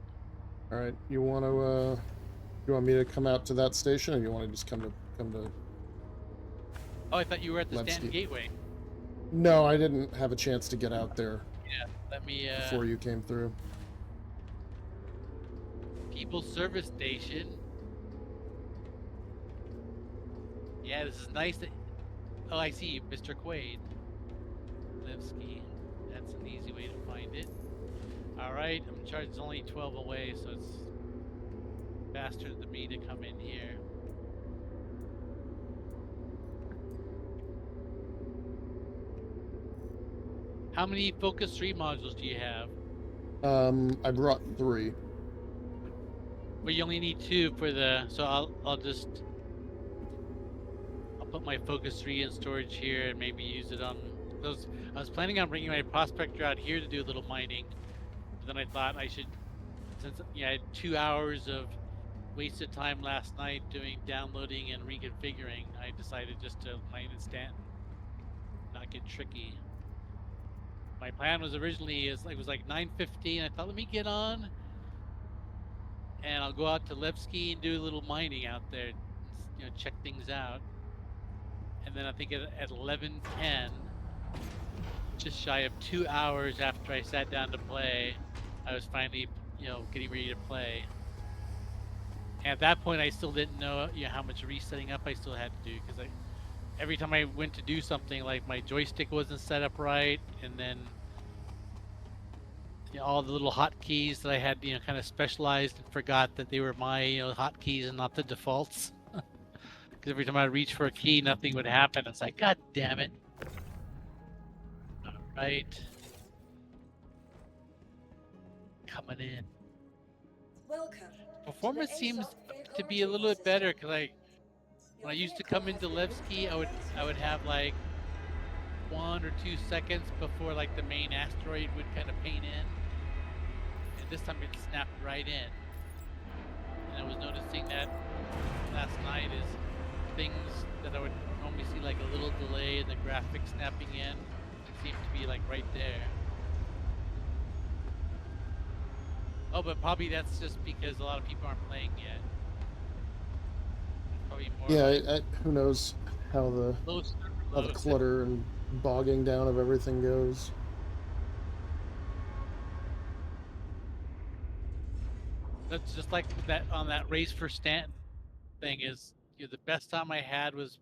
All right, you want me to come out to that station, or you want to just come to? Oh, I thought you were at the Levski. Stanton Gateway. No, I didn't have a chance to get out there Yeah, let me. before you came through. People's Service Station. Yeah, this is nice. Oh, I see you, Mr. Quade. Levski. That's an easy way to find it. All right, I'm charged. It's only 12 away, so it's faster than me to come in here. How many Focus 3 modules do you have? I brought 3. Well, you only need 2 for the. So I'll put my Focus 3 in storage here and maybe use it on those. I was planning on bringing my prospector out here to do a little mining, but then I thought I should, since I had 2 hours of wasted time last night doing downloading and reconfiguring, I decided just to mine in Stanton, not get tricky. My plan was originally it was like 9:15. I thought, let me get on, and I'll go out to Levski and do a little mining out there, you know, check things out. And then I think at 11:10, just shy of 2 hours after I sat down to play, I was finally, you know, getting ready to play. And at that point, I still didn't know, you know, how much resetting up I still had to do, because every time I went to do something, like my joystick wasn't set up right, and then, you know, all the little hotkeys that I had, you know, kind of specialized and forgot that they were my, you know, hotkeys and not the defaults. Because every time I reach for a key, nothing would happen. It's like, God damn it. All right. Coming in. Welcome. Performance seems to be a little bit better because when I used to come into Levski, I would have like 1 or 2 seconds before like the main asteroid would kind of paint in, and this time it snapped right in. And I was noticing that last night is things that I would normally see like a little delay in the graphics snapping in, it seemed to be like right there. Oh, but probably that's just because a lot of people aren't playing yet. Probably more. Yeah, who knows how the Low how the Low. clutter and bogging down of everything goes. That's just like that on that race for Stanton thing. Is the best time I had was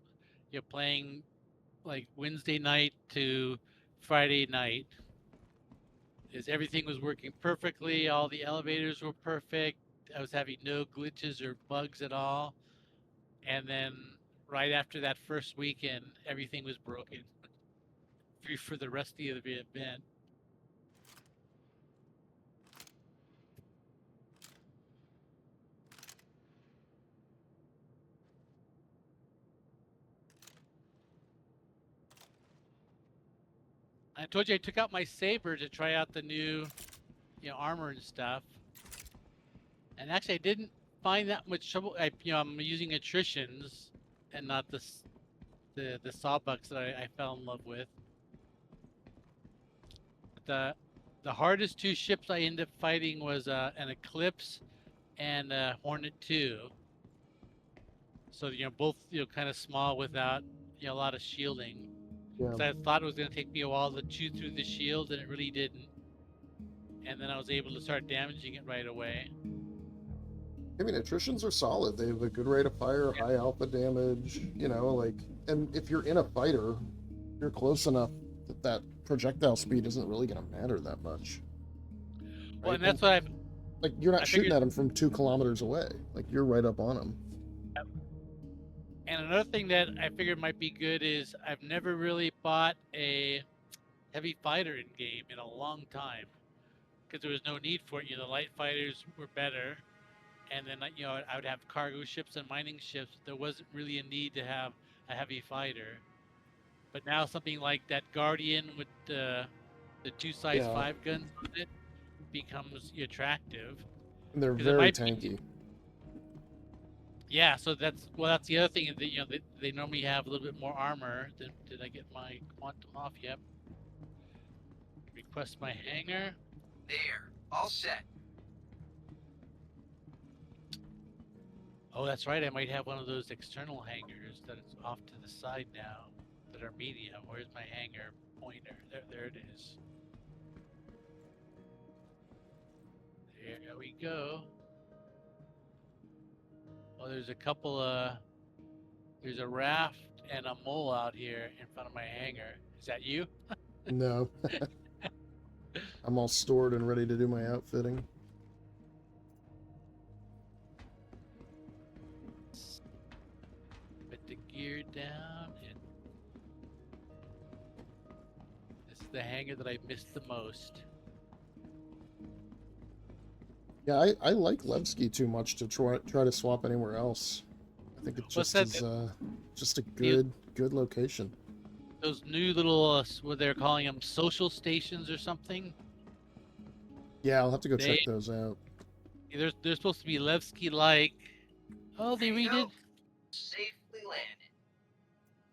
playing like Wednesday night to Friday night. Is everything was working perfectly. All the elevators were perfect. I was having no glitches or bugs at all. And then right after that first weekend, everything was broken for the rest of the event. I told you I took out my saber to try out the new, armor and stuff. And actually, I didn't find that much trouble. I'm using attritions and not the sawbucks that I fell in love with. But the hardest two ships I ended up fighting was an Eclipse and Hornet 2. So both kind of small without a lot of shielding. Yeah. So I thought it was going to take me a while to chew through the shield, and it really didn't. And then I was able to start damaging it right away. I mean, attritions are solid. They have a good rate of fire, high alpha damage, and if you're in a fighter, you're close enough that projectile speed isn't really going to matter that much. Well, right? and that's what I've. Like, you're not I shooting figured- at them from 2 kilometers away. Like, you're right up on them. And another thing that I figured might be good is I've never really bought a heavy fighter in game in a long time because there was no need for it. The light fighters were better, and then I would have cargo ships and mining ships. There wasn't really a need to have a heavy fighter. But now something like that Guardian with the 2 size Yeah. 5 guns with it becomes attractive. And they're 'Cause it very might be- tanky. Yeah, so that's the other thing is that they normally have a little bit more armor. Did I get my quantum off? Yep. Request my hangar. There, all set. Oh, that's right. I might have one of those external hangars that is off to the side now that are medium. Where's my hangar pointer? There it is. There we go. Well, there's a couple there's a raft and a mole out here in front of my hangar. Is that you? No. I'm all stored and ready to do my outfitting. Put the gear down and this is the hangar that I missed the most. Yeah, I like Levski too much to try to swap anywhere else. I think it What's just that? is just a good location. Those new little what they're calling them social stations or something. Yeah, I'll have to go check They- those out. They're supposed to be Levski like. Oh, There you go. Safely landed.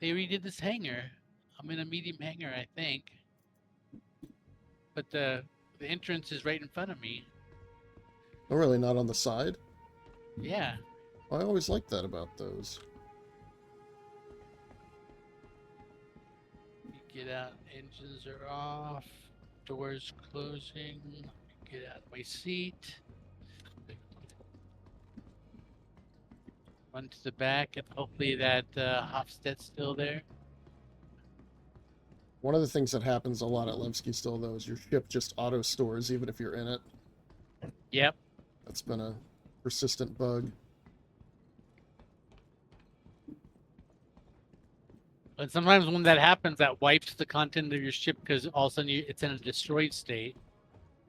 They redid this hangar. I'm in a medium hangar, I think. But the entrance is right in front of me. Oh, really? Not on the side? Yeah. I always like that about those. Get out. Engines are off. Doors closing. Get out of my seat. Run to the back, and hopefully that Hofstad's still there. One of the things that happens a lot at Levski still, though, is your ship just auto stores even if you're in it. Yep. That's been a persistent bug. And sometimes when that happens, that wipes the content of your ship because all of a sudden it's in a destroyed state.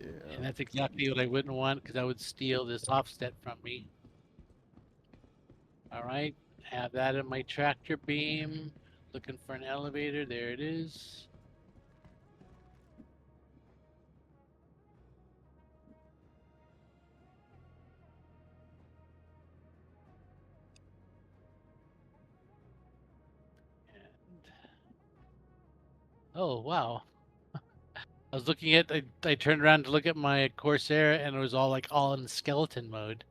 Yeah. And that's exactly what I wouldn't want because I would steal this Hofstad from me. All right, have that in my tractor beam. Looking for an elevator. There it is. And... Oh, wow. I was looking at, I turned around to look at my Corsair and it was all in skeleton mode.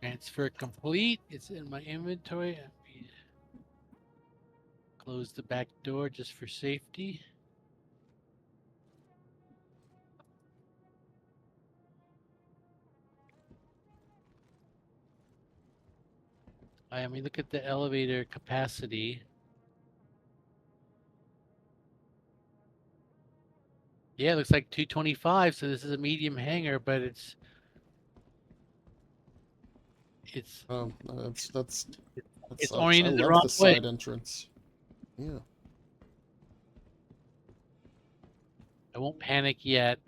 Transfer complete. It's in my inventory. Let me close the back door just for safety. I mean, look at the elevator capacity. Yeah, it looks like 225. So this is a medium hangar, but it's That's it's sucks. oriented I the love wrong the way. side entrance. Yeah. I won't panic yet,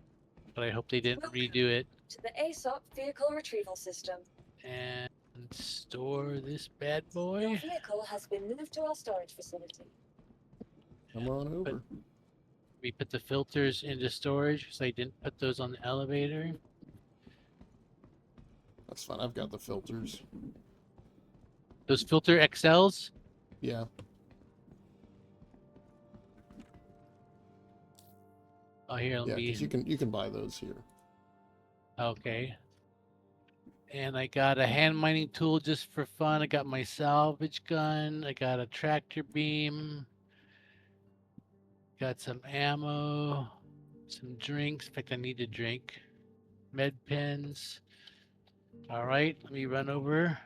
but I hope they didn't redo it. To the ASOP vehicle retrieval system. And store this bad Your boy. vehicle has been moved to our storage facility. Come on over. We put the filters into storage because I didn't put those on the elevator. That's fine. I've got the filters. Those filter XLs? Yeah. Oh, here, let Yeah, me. because you can buy those here. Okay. And I got a hand mining tool just for fun. I got my salvage gun. I got a tractor beam. Got some ammo. Some drinks. In fact, I need a drink. Med pens. All right, let me run over.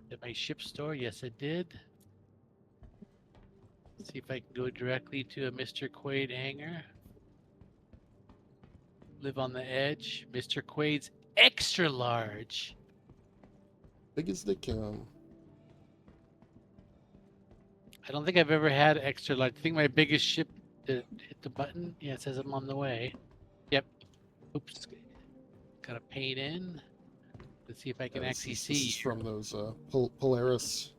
Did my ship store? Yes, I did. See if I can go directly to a Mr. Quade hangar. Live on the edge. Mr. Quade's extra large. Big as they come. I don't think I've ever had extra large. I think my biggest ship hit the button. Yeah, it says I'm on the way. Yep. Oops. Gotta paint in. Let's see if I can actually see. This is from those Polaris.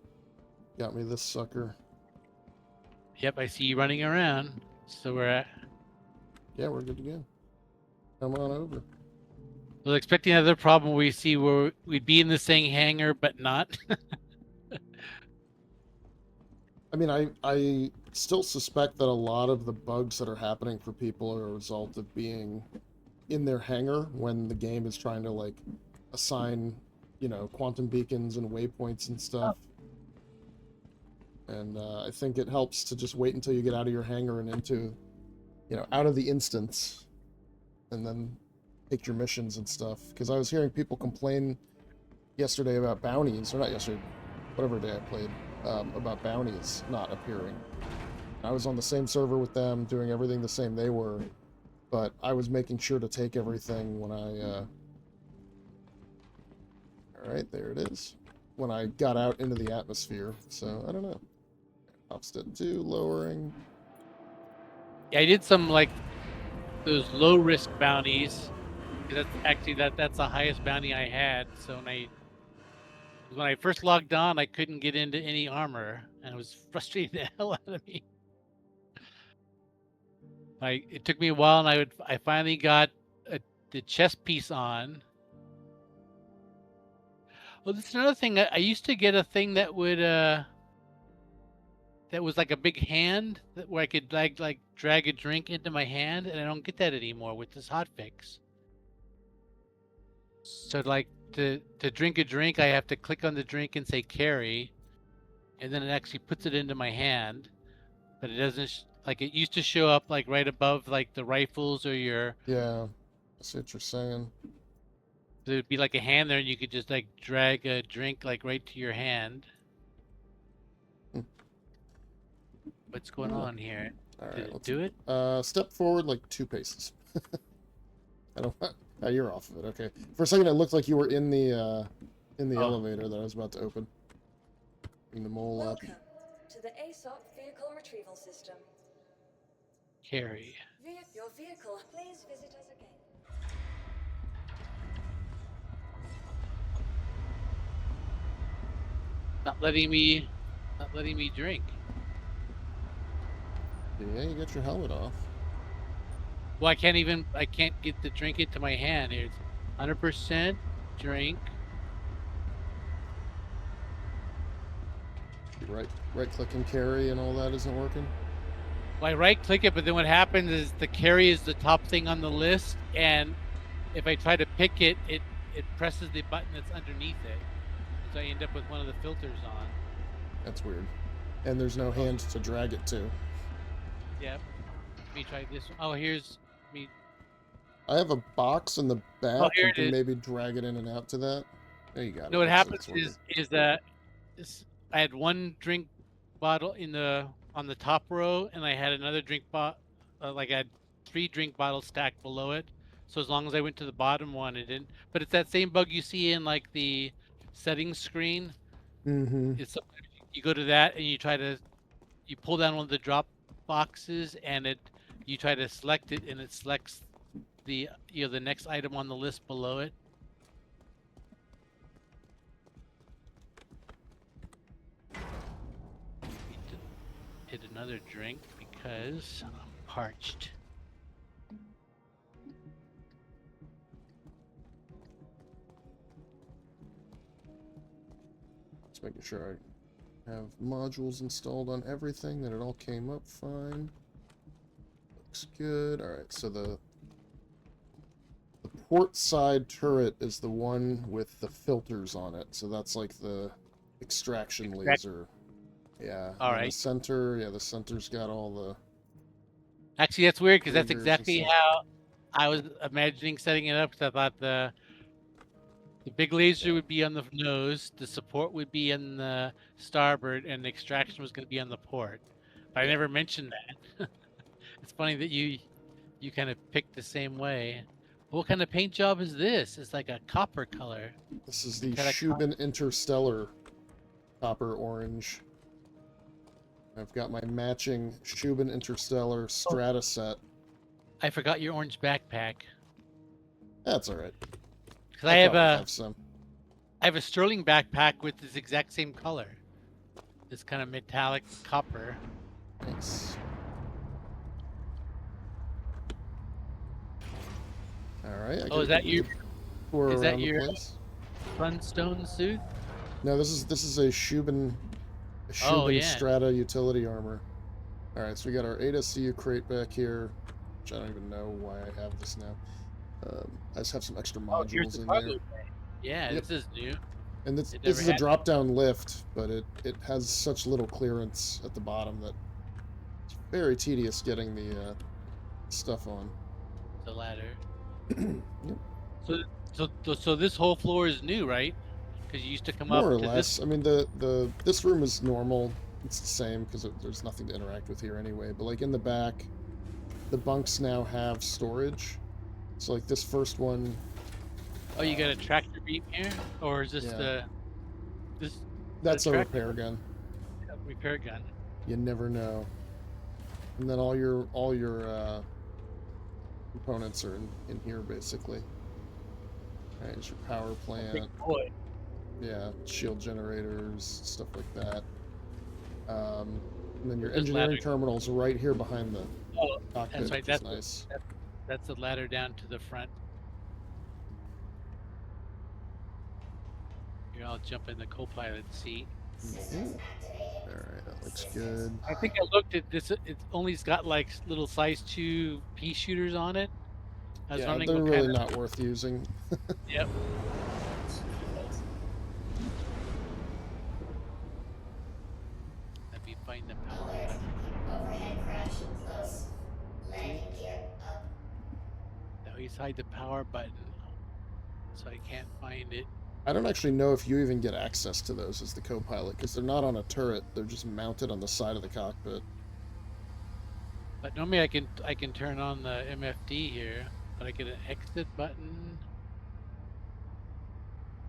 Got me this sucker. Yep, I see you running around. So we're at. Yeah, we're good to go. Come on over. I was expecting another problem we see where we'd be in the same hangar but not. I mean, I still suspect that a lot of the bugs that are happening for people are a result of being in their hangar when the game is trying to, like, assign, you know, quantum beacons and waypoints and stuff. And I think it helps to just wait until you get out of your hangar and into, you know, out of the instance, and then take your missions and stuff. Because I was hearing people complain yesterday about bounties, or not yesterday, whatever day I played, about bounties not appearing. I was on the same server with them, doing everything the same they were, but I was making sure to take everything when I, Alright, there it is. When I got out into the atmosphere, so I don't know. Offset 2, lowering. Yeah, I did some like those low risk bounties. That's actually that's the highest bounty I had. So when I first logged on, I couldn't get into any armor, and it was frustrating the hell out of me. It took me a while, and I finally got the chest piece on. Well, that's another thing. I used to get a thing that would that was like a big hand where I could like drag a drink into my hand, and I don't get that anymore with this hotfix. So like to drink a drink, I have to click on the drink and say carry, and then it actually puts it into my hand, but it doesn't like it used to show up like right above like the rifles or your. Yeah, I see what you're saying. There'd be like a hand there, and you could just like drag a drink like right to your hand. What's going on here? All Did right, it let's do it? step forward like 2 paces. I don't. Oh, you're off of it. Okay. For a second, it looked like you were in the elevator that I was about to open. Bring the mole up. Welcome to the ASOP vehicle retrieval system. Carry. Your vehicle, please visit us again. Not letting me drink. Yeah, you got your helmet off. Well, I can't get the drink into my hand. It's 100% drink. Right click and carry and all that isn't working. Well, I right click it, but then what happens is the carry is the top thing on the list, and if I try to pick it, it presses the button that's underneath it. So I end up with one of the filters on. That's weird. And there's no hand to drag it to. Yep. Let me try this one. Oh, here's me. I have a box in the back. Oh, here You it can is. maybe drag it in and out to that. There you got it. No, what Looks like happens it's working. is that I had one drink bottle on the top row, and I had another drink like I had 3 drink bottles stacked below it. So as long as I went to the bottom one, it didn't. But it's that same bug you see in like the settings screen. Mm-hmm. It's you go to that and you pull down one of the drop boxes, and you try to select it, and it selects the the next item on the list below it. Need to hit another drink because I'm parched. Just making sure I have modules installed on everything, that it all came up fine. Looks good. Alright, so the port side turret is the one with the filters on it. So that's like the extraction laser. Yeah. All and right. The center, yeah, the center's got all the... Actually, that's weird because that's triggers and exactly stuff. how I was imagining setting it up. Because I thought the big laser would be on the nose, the support would be in the starboard, and the extraction was going to be on the port. But I never mentioned that. It's funny that you kind of picked the same way. What kind of paint job is this? It's like a copper color. This is the Kinda Shubin Interstellar copper orange. I've got my matching Shubin Interstellar Strata set. I forgot your orange backpack. That's alright. Because I probably have some. I have a sterling backpack with this exact same color. This kind of metallic copper. Nice. Alright. Oh, is that your Place. Sunstone suit? No, this is a Shubin Oh, yeah. Strata utility armor. Alright, so we got our 8SCU crate back here, which I don't even know why I have this now. I just have some extra Oh, here's modules the in cargo there. bay. Yeah, Yep. this is new. And this It is never a had- drop-down lift, but it has such little clearance at the bottom that it's very tedious getting the stuff on. The ladder. Yep. So this whole floor is new, right? Because you used to come up More or to less. this. I mean, this room is normal. It's the same because there's nothing to interact with here anyway. But like in the back, the bunks now have storage. So like this first one. Oh, you got a tractor beam here, or is this Yeah. this That's a tractor? repair gun. Repair gun? You never know. And then all your components are in here basically. All right, here's your power plant. Big boy. Yeah, shield generators, stuff like that. And then your This engineering ladder- terminals are right here behind the Oh, cockpit, that's right. which is That's nice. that's the ladder down to the front. Here, I'll jump in the co-pilot seat. Alright, that looks good. I think I looked at this. It's only's got like little size 2 pea shooters on it. I was Yeah, wondering they're what really kind of. not worth using. Yep. Let me find the power button. Overhead crash close. Landing gear up. Now he's hide the power button, so I can't find it. I don't actually know if you even get access to those as the co-pilot, because they're not on a turret, they're just mounted on the side of the cockpit. But normally I can turn on the MFD here, but I get an exit button.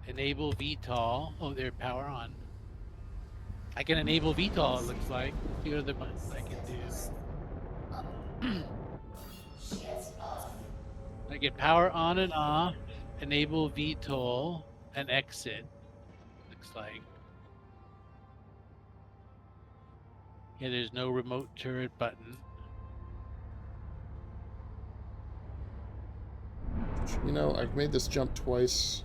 Enable VTOL. Oh, there, power on. I can enable VTOL, it looks like. See what other buttons I can do. Shields off. I get power on and off, enable VTOL, and exit. Looks like. Yeah, there's no remote turret button. You know, I've made this jump twice.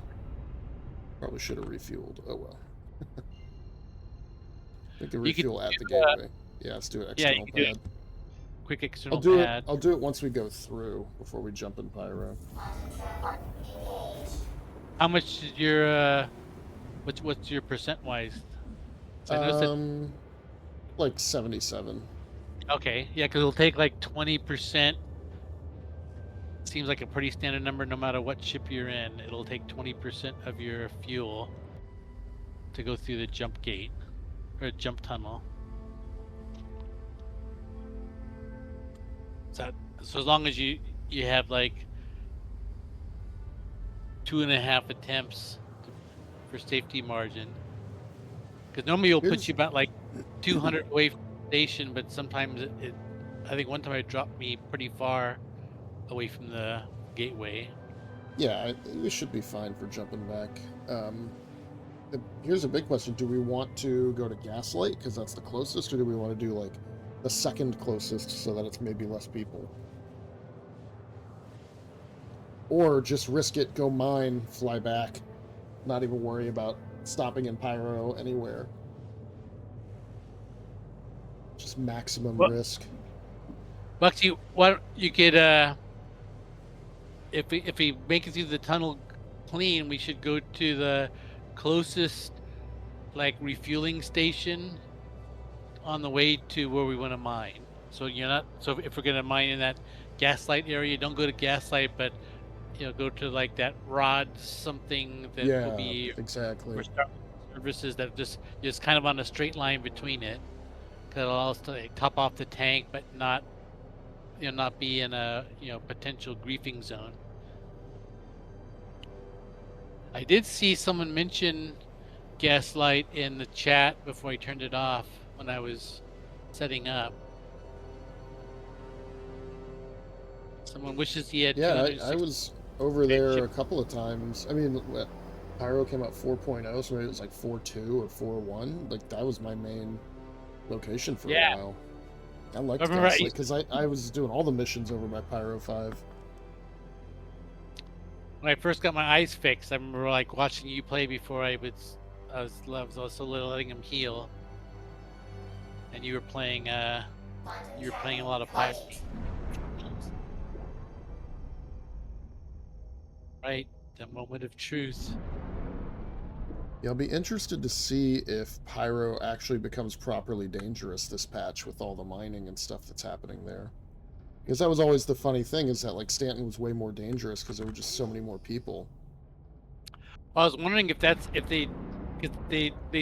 Probably should have refueled. Oh well. We can You could refuel at the do, gateway. Yeah, let's do an yeah, external you can do pad. quick external I'll do it. pad. I'll do it once we go through before we jump in Pyro. How much is your what's your percent wise? So I noticed that, Like 77. okay, yeah, because it'll take like 20%. Seems like a pretty standard number no matter what ship you're in. It'll take 20% of your fuel to go through the jump gate or jump tunnel. So as long as you have like 2.5 attempts for safety margin, because normally it'll put you about like 200 away from the station, but sometimes it I think one time it dropped me pretty far away from the gateway. Yeah, we should be fine for jumping back. Here's a big question: do we want to go to Gaslight because that's the closest, or do we want to do like the second closest so that it's maybe less people? Or just risk it, go mine, fly back, not even worry about stopping in Pyro anywhere. Just maximum risk. Well, actually, what you could, if we make it through the tunnel clean, we should go to the closest, like, refueling station on the way to where we want to mine. So you're not. So if we're gonna mine in that Gaslight area, don't go to Gaslight, but go to like that rod something that will be exactly for services that just kind of on a straight line between it. Cause it'll also like, top off the tank, but not not be in a potential griefing zone. I did see someone mention Gaslight in the chat before I turned it off when I was setting up. Someone wishes he had. Yeah, I was over there a couple of times. I mean, Pyro came out 4.0, so maybe it was like 4.2 or 4.1. Like that was my main location for a while. I liked Gaslight because I was doing all the missions over by Pyro 5. When I first got my eyes fixed, I remember like watching you play before I was also letting him heal, and you were playing a lot of Pyro. Right, the moment of truth. Yeah, I'll be interested to see if Pyro actually becomes properly dangerous this patch with all the mining and stuff that's happening there. Because that was always the funny thing, is that like Stanton was way more dangerous because there were just so many more people. I was wondering if they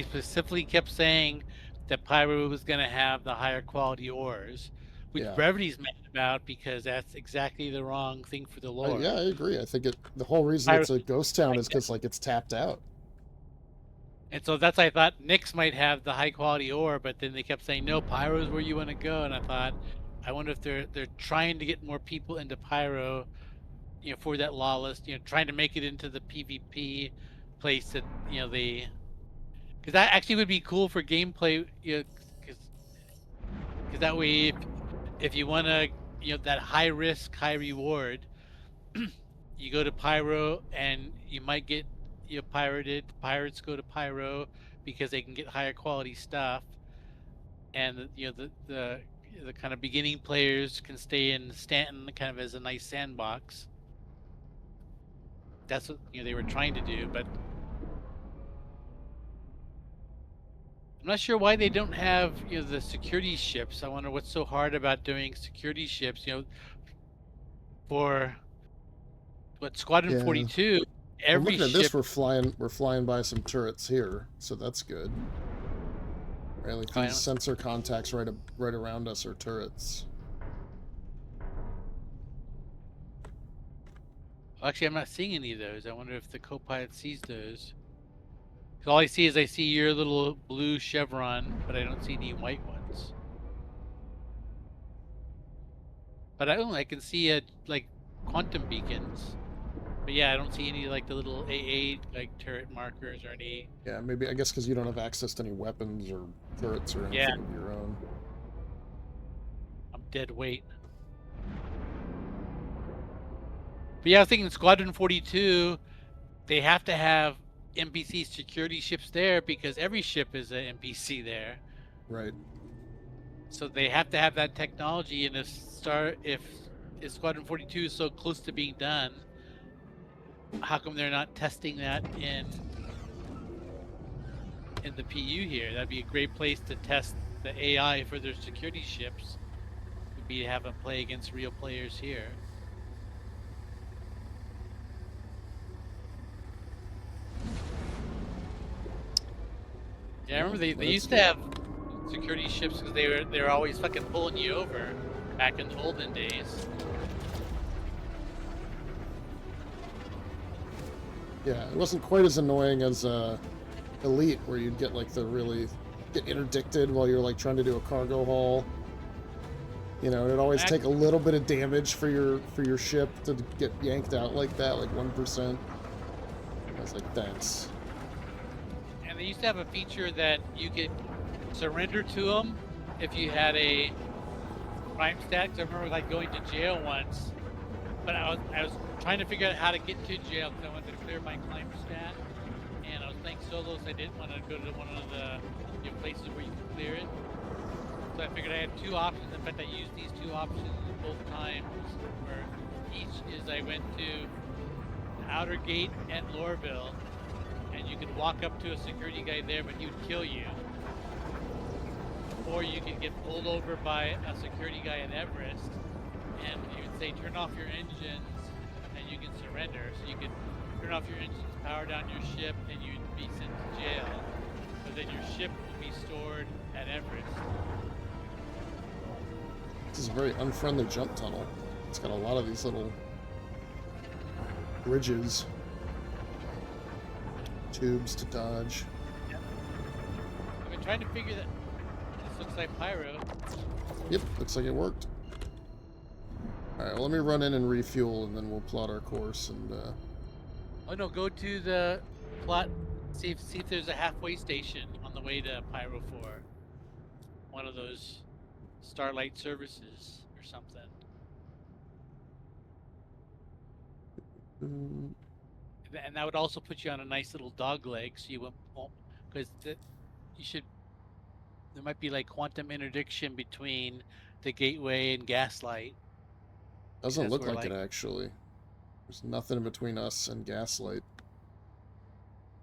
specifically kept saying that Pyro was going to have the higher quality ores, which Brevity's mad about because that's exactly the wrong thing for the lore. Yeah, I agree. I think the whole reason it's a ghost town is because like it's tapped out. And so that's why I thought Nyx might have the high quality ore, but then they kept saying no, Pyro's where you want to go, and I thought, I wonder if they're trying to get more people into Pyro, for that lawless, trying to make it into the PvP place that they, because that actually would be cool for gameplay, because that way if you want to, that high risk, high reward, you go to Pyro and you might get pirated. Pirates go to Pyro because they can get higher quality stuff, and the kind of beginning players can stay in Stanton kind of as a nice sandbox. That's what they were trying to do, but I'm not sure why they don't have the security ships. I wonder what's so hard about doing security ships. For what Squadron 42. Every looking at this, ship... we're flying by some turrets here, so that's good. Right, like these sensor contacts right around us are turrets. Actually, I'm not seeing any of those. I wonder if the co-pilot sees those. Because all I see is your little blue chevron, but I don't see any white ones. But I can see like quantum beacons. But yeah, I don't see any like the little AA like turret markers or any. Yeah, maybe I guess because you don't have access to any weapons or turrets or anything of your own. I'm dead weight. But yeah, I was thinking Squadron 42, they have to have NPC security ships there because every ship is an NPC there. Right. So they have to have that technology, and if Squadron 42 is so close to being done, how come they're not testing that in the PU here? That'd be a great place to test the AI for their security ships. Would be to have them play against real players here. Yeah, I remember they used to have security ships because they were always fucking pulling you over back in the olden days. Yeah, it wasn't quite as annoying as Elite, where you'd get like get interdicted while you're like trying to do a cargo haul. You know, it'd always take a little bit of damage for your ship to get yanked out like that, like 1%. I was like, thanks. And they used to have a feature that you could surrender to them if you had a crime stat. 'Cause I remember like going to jail once, but I was trying to figure out how to get to jail because I wanted to clear my crime stat, and I was playing solo, so I didn't want to go to one of the places where you can clear it. So I figured I had two options. In fact, I used these two options both times. Where each is I went to the Outer Gate at Lorville, and you could walk up to a security guy there, but he would kill you. Or you could get pulled over by a security guy at Everest, and he would say, turn off your engines, and you can surrender. So you could turn off your engines, power down your ship, and you'd be sent to jail. But then your ship would be stored at Everest. This is a very unfriendly jump tunnel. It's got a lot of these little bridges, tubes to dodge. Yep. I've been trying to figure that. This looks like Pyro. Yep, looks like it worked. Alright, well, let me run in and refuel, and then we'll plot our course, and, Oh no, go to the plot, see if there's a halfway station on the way to Pyro 4. One of those Starlight services or something. And that would also put you on a nice little dog leg, so you won't, because you should. There might be like quantum interdiction between the gateway and Gaslight. doesn't look like it, actually. There's nothing in between us and Gaslight.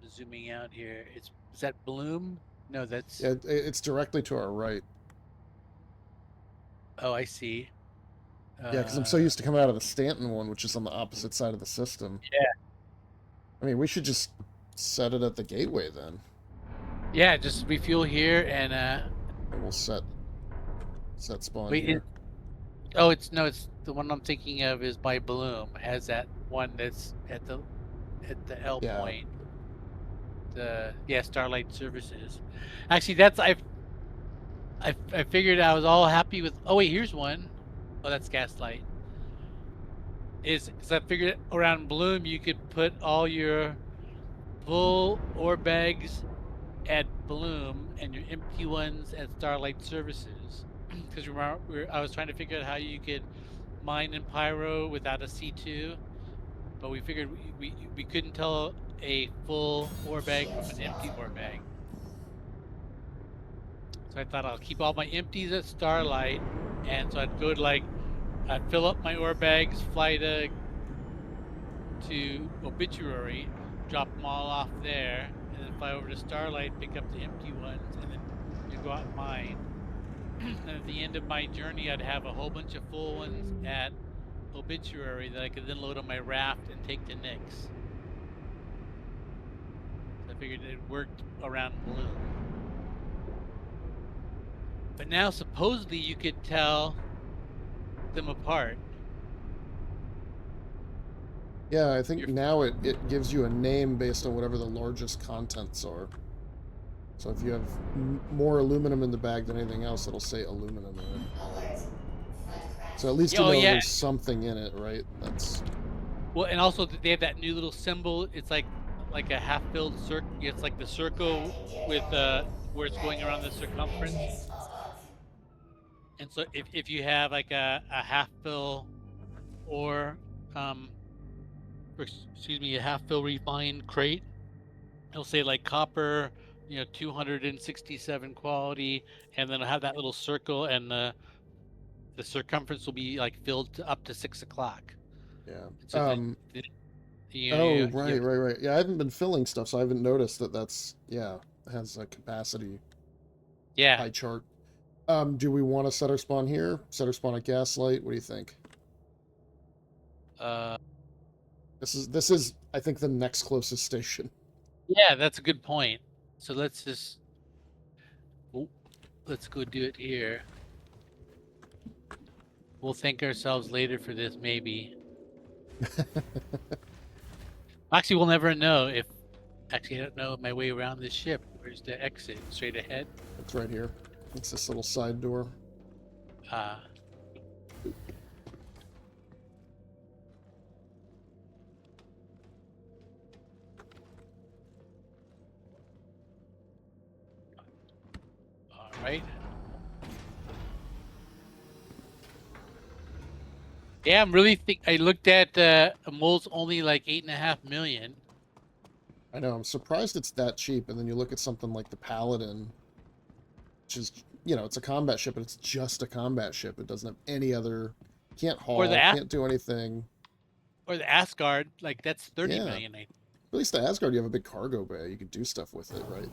Zooming out here, is that Bloom? No, that's. Yeah, it's directly to our right. Oh, I see. Yeah, because I'm so used to coming out of the Stanton one, which is on the opposite side of the system. Yeah. I mean, we should just set it at the gateway then. Yeah, just refuel here and And we'll set spawn wait. here. It's the one I'm thinking of is by Bloom. It has that one that's at the L Yeah. point. Starlight Services. Actually, that's I figured I was all happy with. Oh wait, here's one. Oh, that's Gaslight. Is because I figured around Bloom you could put all your full ore bags at Bloom and your empty ones at Starlight Services. Because remember, I was trying to figure out how you could mine in Pyro without a C2, but we figured we couldn't tell a full ore bag from an empty ore bag. So I thought I'll keep all my empties at Starlight, and so I'd go to I'd fill up my ore bags, fly to Obituary, drop them all off there, and then fly over to Starlight, pick up the empty ones, and then you go out and mine. And at the end of my journey, I'd have a whole bunch of full ones at Obituary that I could then load on my raft and take to Nyx. So I figured it worked around Bloom. But now supposedly you could tell them apart. Yeah, I think now it gives you a name based on whatever the largest contents are. So if you have more aluminum in the bag than anything else, it'll say aluminum in it. Alert. So at least you know there's something in it, right? That's... Well, and also they have that new little symbol. It's like a half-filled circle. It's like the circle with where it's going around the circumference. And so if you have like a half-fill or a half-fill refined crate, it'll say like copper 267 quality, and then I'll have that little circle, and the circumference will be like filled up to 6 o'clock. Yeah. So Oh, right. Yeah, I haven't been filling stuff, so I haven't noticed that yeah, it has a capacity yeah. pie chart. Do we want to set our spawn here? Set our spawn at Gaslight? What do you think? This is I think the next closest station. Yeah, that's a good point. So let's go do it here. We'll thank ourselves later for this, maybe. Actually, we'll never know if. Actually, I don't know my way around this ship. Where's the exit? Straight ahead? It's right here. It's this little side door. All right. Yeah, I'm really I looked at a mole's only like 8.5 million. I know. I'm surprised it's that cheap. And then you look at something like the Paladin, which is, it's a combat ship, but it's just a combat ship. It doesn't have any other. Can't haul. Can't do anything. Or the Asgard, like that's 30 Yeah. million. At least the Asgard, you have a big cargo bay. You can do stuff with it, right?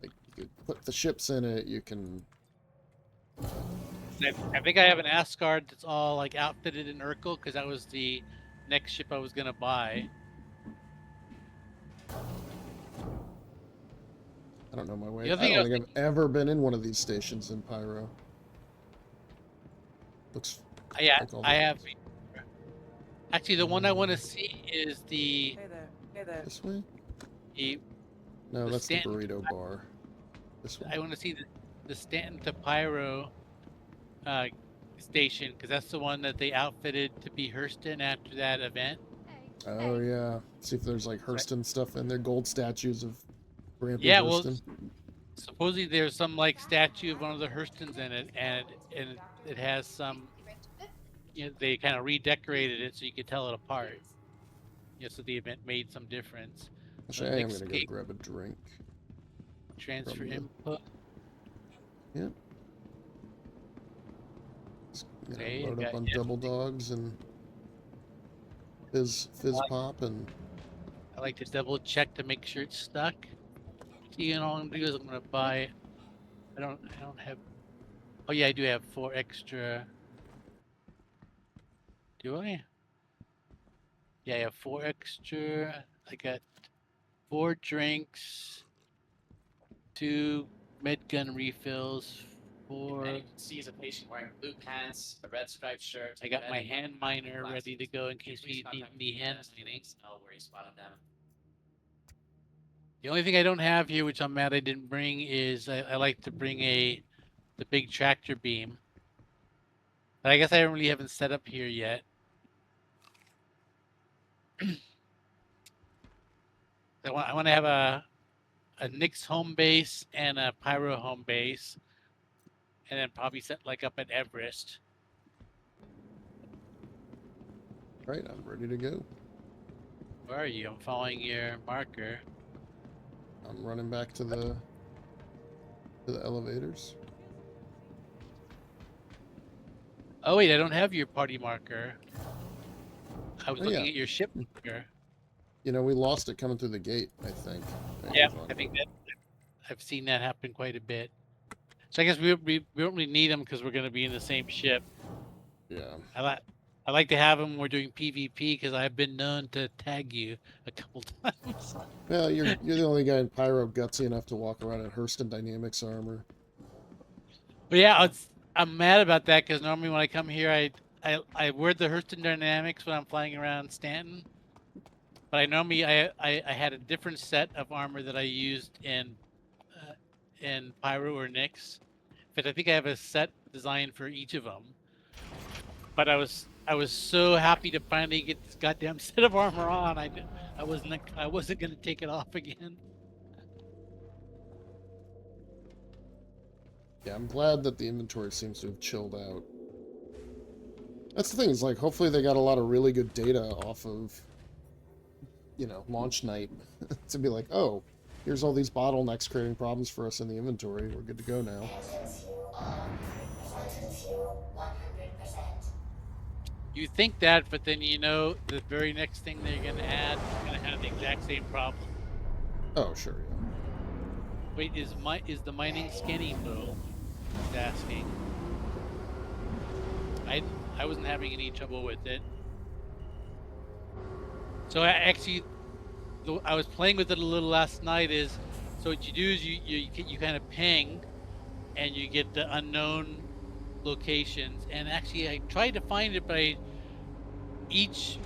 Like you could put the ships in it. You can. I think I have an Asgard that's all like outfitted in Urkel because that was the next ship I was gonna buy. I don't know my way. The I other thing don't think I've ever been in one of these stations in Pyro. Looks. Yeah, like all I the- have. Actually, the one I want to see is the Hey there. Hey there. This way? the. No, The that's the Stanton- burrito bar. This one. I want to see the Stanton to Pyro station because that's the one that they outfitted to be Hurston after that event. Oh yeah. See if there's like Hurston stuff in there. Gold statues of Grandpa Yeah, well, Hurston. supposedly there's some like statue of one of the Hurstons in it, and it has some. They kind of redecorated it so you could tell it apart. So the event made some difference. Actually, I am gonna go escape. grab a drink. Transfer From the- input. Yep. Okay, Load up got on you. double dogs and fizz pop and I like to double check to make sure it's stuck. See, all I'm gonna do is I'm gonna buy. I don't have. Oh yeah, I do have 4 extra. Do I? Yeah, I have 4 extra. I got 4 drinks, 2 med gun refills, 4. And you can see as a patient wearing blue pants, a red striped shirt. I got red my hand miner glasses. ready to go in case we Please need contact the me hand as to mining. know where you spotted them. The only thing I don't have here, which I'm mad I didn't bring, is I like to bring the big tractor beam. But I guess I really haven't set up here yet. I want to have a Nyx home base and a Pyro home base, and then probably set like up at Everest. right, I'm ready to go. Where are you? I'm following your marker. I'm running back to the elevators. Oh wait, I don't have your party marker. I was Oh, looking yeah. at your ship marker. We lost it coming through the gate, I think. Yeah, I think that I've seen that happen quite a bit. So I guess we don't really need them because we're going to be in the same ship. Yeah. I like to have them when we're doing PvP because I've been known to tag you a couple times. Well, you're the only guy in Pyro gutsy enough to walk around in Hurston Dynamics armor. But yeah, I'm mad about that because normally when I come here, I wear the Hurston Dynamics when I'm flying around Stanton. But I had a different set of armor that I used in Pyro or Nyx. But I think I have a set designed for each of them. But I was so happy to finally get this goddamn set of armor on. I wasn't gonna take it off again. Yeah, I'm glad that the inventory seems to have chilled out. That's the thing, is like hopefully they got a lot of really good data off of launch night to be like, oh, Here's all these bottlenecks creating problems for us in the inventory. We're good to go now. Engines fuel on. Engines fuel 100%. You think that, but then you know the very next thing they're gonna add is gonna have the exact same problem. Oh, sure, yeah. Wait, is the mining skinny though? He's asking. I wasn't having any trouble with it. So I was playing with it a little last night. So what you do is you kind of ping, and you get the unknown locations. And actually, I tried to find it, but each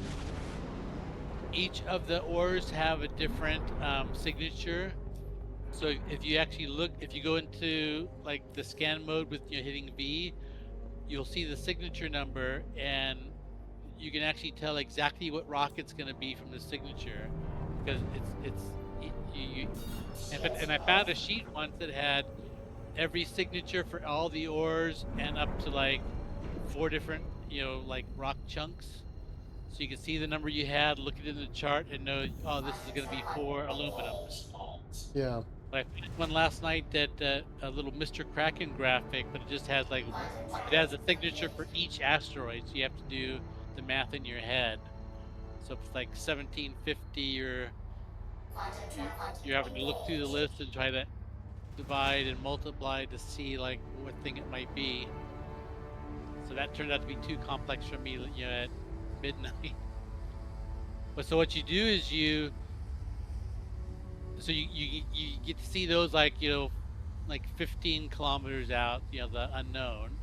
of the ores have a different signature. So if you actually if you go into like the scan mode with hitting V, you'll see the signature number, and you can actually tell exactly what rock it's going to be from the signature, because and I found a sheet once that had every signature for all the ores and up to like 4 different like rock chunks. So you can see the number you had, look it in the chart, and know, oh, this is going to be 4 aluminum. Yeah. But I found one last night that a little Mr. Kraken graphic, but it just has like it has a signature for each asteroid, so you have to do the math in your head. So if it's like 1750, you're having to look through the list and try to divide and multiply to see like what thing it might be. So that turned out to be too complex for me, at midnight. But so what you do is you get to see those like like 15 kilometers out, the unknown.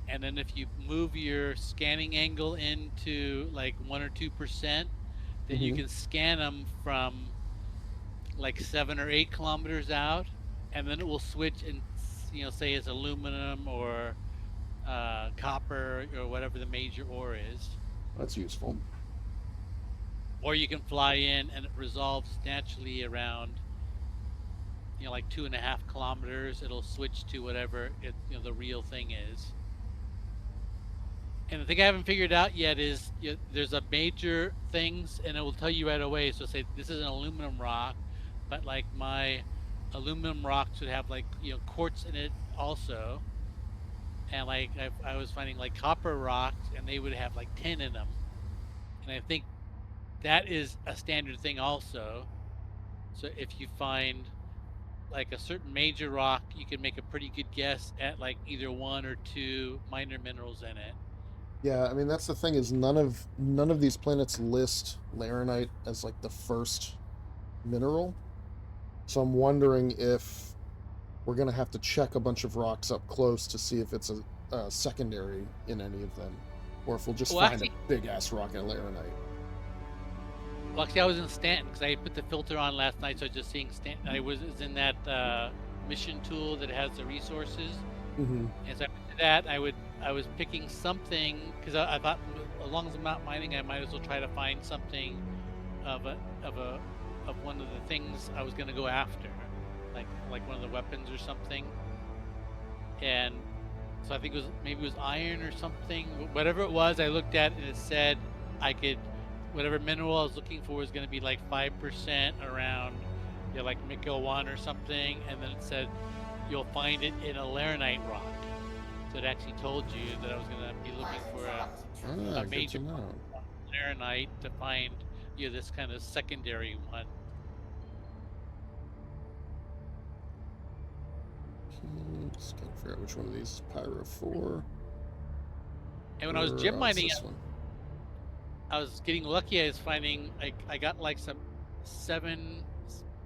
And then if you move your scanning angle into like 1 or 2%, then you can scan them from like 7 or 8 kilometers out, and then it will switch and say it's aluminum or copper or whatever the major ore is. That's useful. Or you can fly in and it resolves naturally around like 2.5 kilometers. It'll switch to whatever the real thing is. And the thing I haven't figured out yet is there's a major things, and it will tell you right away. So say this is an aluminum rock, but like my aluminum rocks would have like quartz in it also. And like I was finding like copper rocks, and they would have like tin in them. And I think that is a standard thing also. So if you find like a certain major rock, you can make a pretty good guess at like either 1 or 2 minor minerals in it. Yeah, I mean that's the thing, is none of these planets list laranite as like the first mineral. So I'm wondering if we're gonna have to check a bunch of rocks up close to see if it's a secondary in any of them, or if we'll just find a big ass rock in laranite. Well, actually, I was in Stanton because I put the filter on last night, so I was just seeing Stanton. I was in that mission tool that has the resources, and so I went to that. I was picking something because I thought, as long as I'm not mining, I might as well try to find something of one of the things I was going to go after, like one of the weapons or something. And so I think maybe it was iron or something. Whatever it was, I looked at it and it said I could. Whatever mineral I was looking for was going to be like 5% around, like Miko 1 or something, and then it said you'll find it in a laranite rock. So it actually told you that I was going to be looking for a major laranite to find this kind of secondary one. Just gotta figure out which one of these is Pyro 4. And when I was gem mining, this one? I was getting lucky. I was finding I got like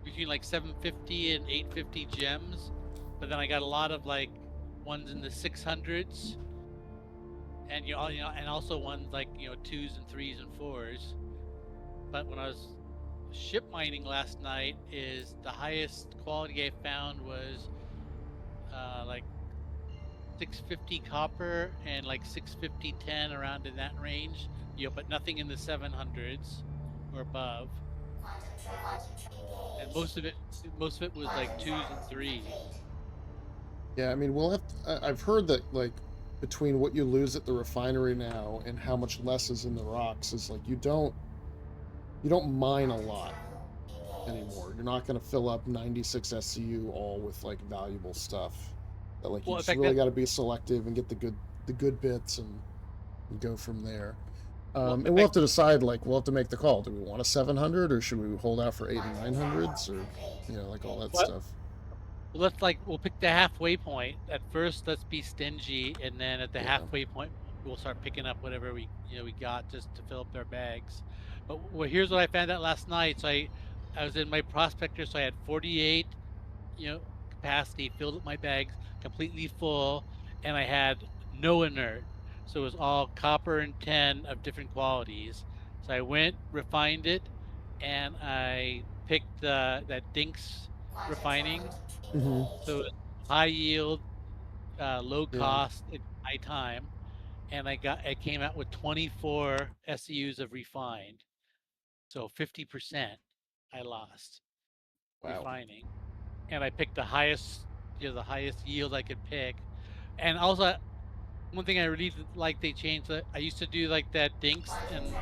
between like 750 and 850 gems, but then I got a lot of like ones in the 600s, and and also ones like 2s and 3s and 4s. But when I was ship mining last night, is the highest quality I found was like 650 copper and like 650 tin, around in that range. But nothing in the 700s or above. And most of it was like 2s and 3s. Yeah, I mean we'll have. I've heard that like between what you lose at the refinery now and how much less is in the rocks is like you don't mine a lot, anymore. You're not going to fill up 96 SCU all with like valuable stuff. That like you Well, in just fact, really that- got to be selective and get the good bits and go from there. Well, in And we'll have fact- to decide. Like we'll have to make the call. Do we want a 700 or should we hold out for 8 and 900s or like all that What? stuff? we'll pick the halfway point. At first, let's be stingy, and then at the Yeah. halfway point, we'll start picking up whatever we got just to fill up their bags. But here's what I found out last night. So I was in my prospector, so I had 48, capacity, filled up my bags completely full, and I had no inert. So it was all copper and tin of different qualities. So I went, refined it, and I picked that Dinks refining. Mm-hmm. So it's high yield, low Yeah. cost, and high time. And it came out with 24 SEUs of refined. So 50% I lost Wow. refining. And I picked the highest yield I could pick. And also, one thing I really like they changed. I used to do like that Dinks, and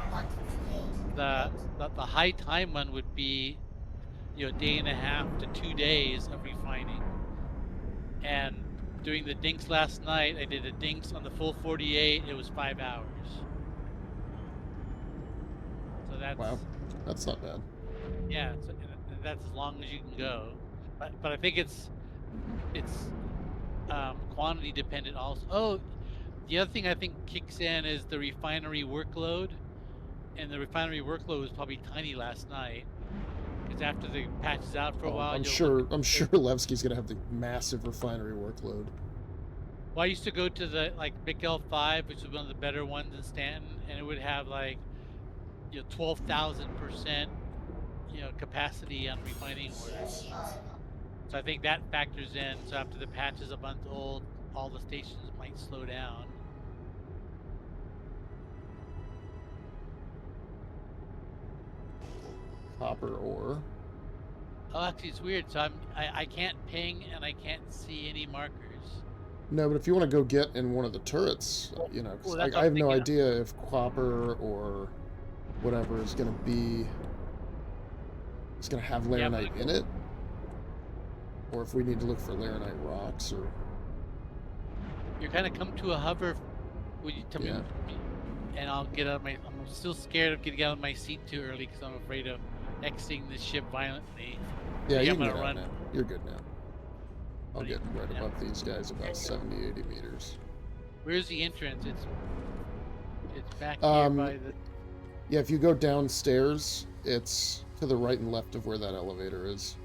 the high time one would be a day and a half to 2 days of refining. And doing the Dinks last night, I did a Dinks on the full 48. It was 5 hours. So That's not bad. Yeah. So, and that's as long as you can go. But I think it's quantity dependent also. Oh, the other thing I think kicks in is the refinery workload, and the refinery workload was probably tiny last night because after the patch is out for a while, I'm sure Levski's gonna have the massive refinery workload. Well, I used to go to the Big L5, which was one of the better ones in Stanton, and it would have 12,000% capacity on refining orders. So I think that factors in. So after the patch is a month old, all the stations might slow down. Copper ore. Oh, actually, it's weird. So I can't ping and I can't see any markers. No, but if you want to go get in one of the turrets, 'cause that's what I I'm have no thinking. idea if copper or whatever is going to be. It's going to have Yeah, laranite in it, or if we need to look for laranite rocks, or You're kind of come to a hover. Would you tell Yeah. me? And I'll get out of my. I'm still scared of getting out of my seat too early because I'm afraid of exiting the ship violently. yeah, you I'm can gonna get out run. now. You're good now. I'll Ready? get right Yeah. above these guys, about 70, 80 meters. Where's the entrance? It's back here Um, by the. Yeah, if you go downstairs, it's to the right and left of where that elevator is,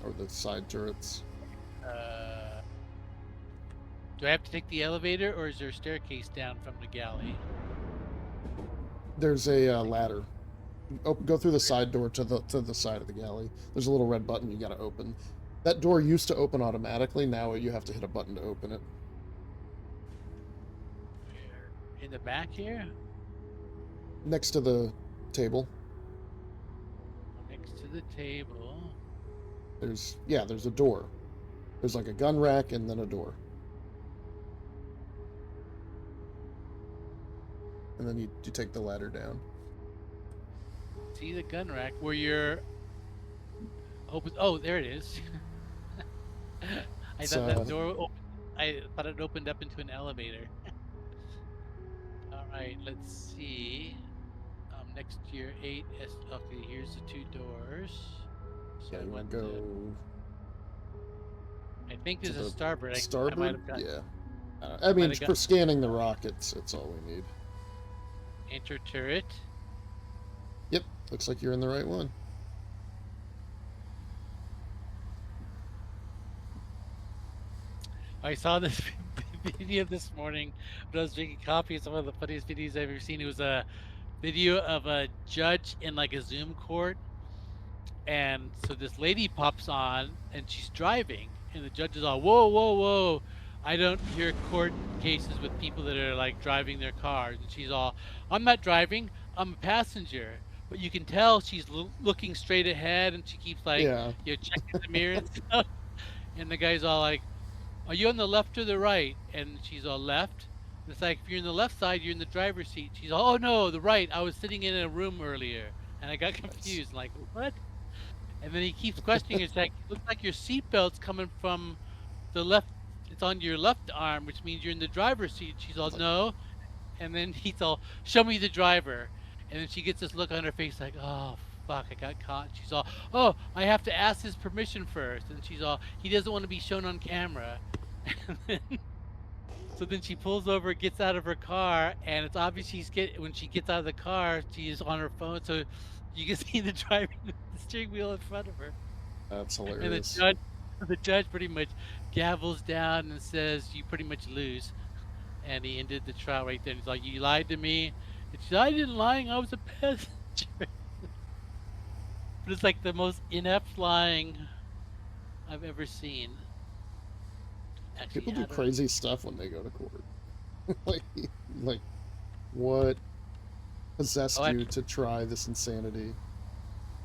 or the side turrets. Do I have to take the elevator, or is there a staircase down from the galley? There's a ladder. Go through the side door to the side of the galley. There's a little red button you gotta open. That door used to open automatically. Now you have to hit a button to open it. In the back here, Next to the table. next to the table. There's a door. There's like a gun rack and then a door. And then you take the ladder down. See the gun rack where you're. Oh, there it is. I thought that door. I thought it opened up into an elevator. All right, let's see. Next to your 8S. Okay, here's the 2 doors. So Yeah, I you want went to go I think to there's a the starboard. I might starboard? have got Yeah. I mean, have got- for scanning the rockets, it's all we need. enter turret. Yep, looks like you're in the right one. I saw this video this morning when I was drinking coffee. It's one of the funniest videos I've ever seen. It was a video of a judge in a Zoom court, and so this lady pops on and she's driving, and the judge is all, "Whoa, whoa, whoa! I don't hear court cases with people that are driving their cars." And she's all, "I'm not driving. I'm a passenger." But you can tell she's looking straight ahead, and she keeps Yeah. checking the mirror and stuff. And the guy's all like, "Are you on the left or the right?" And she's all, "Left." And it's like, if you're in the left side, you're in the driver's seat. She's all, "Oh no, the right. I was sitting in a room earlier," and I got confused. Like, what? And then he keeps questioning. It's like, looks like your seatbelt's coming from the left. It's on your left arm, which means you're in the driver's seat. She's all, Like- no. And then he's all, show me the driver. And then she gets this look on her face like, oh, fuck, I got caught. She's all, oh, I have to ask his permission first. And she's all, he doesn't want to be shown on camera. And then, so then she pulls over, gets out of her car, and it's obvious when she gets out of the car, she's on her phone. So you can see the driving the steering wheel in front of her. That's And hilarious. the judge pretty much gavels down and says, you pretty much lose. And he ended the trial right there. And he's like, you lied to me. And she's like, I didn't lie. I was a passenger. But it's like the most inept lying I've ever seen. Actually, People I do don't know. crazy stuff when they go to court. like, what possessed Oh, you to try this insanity?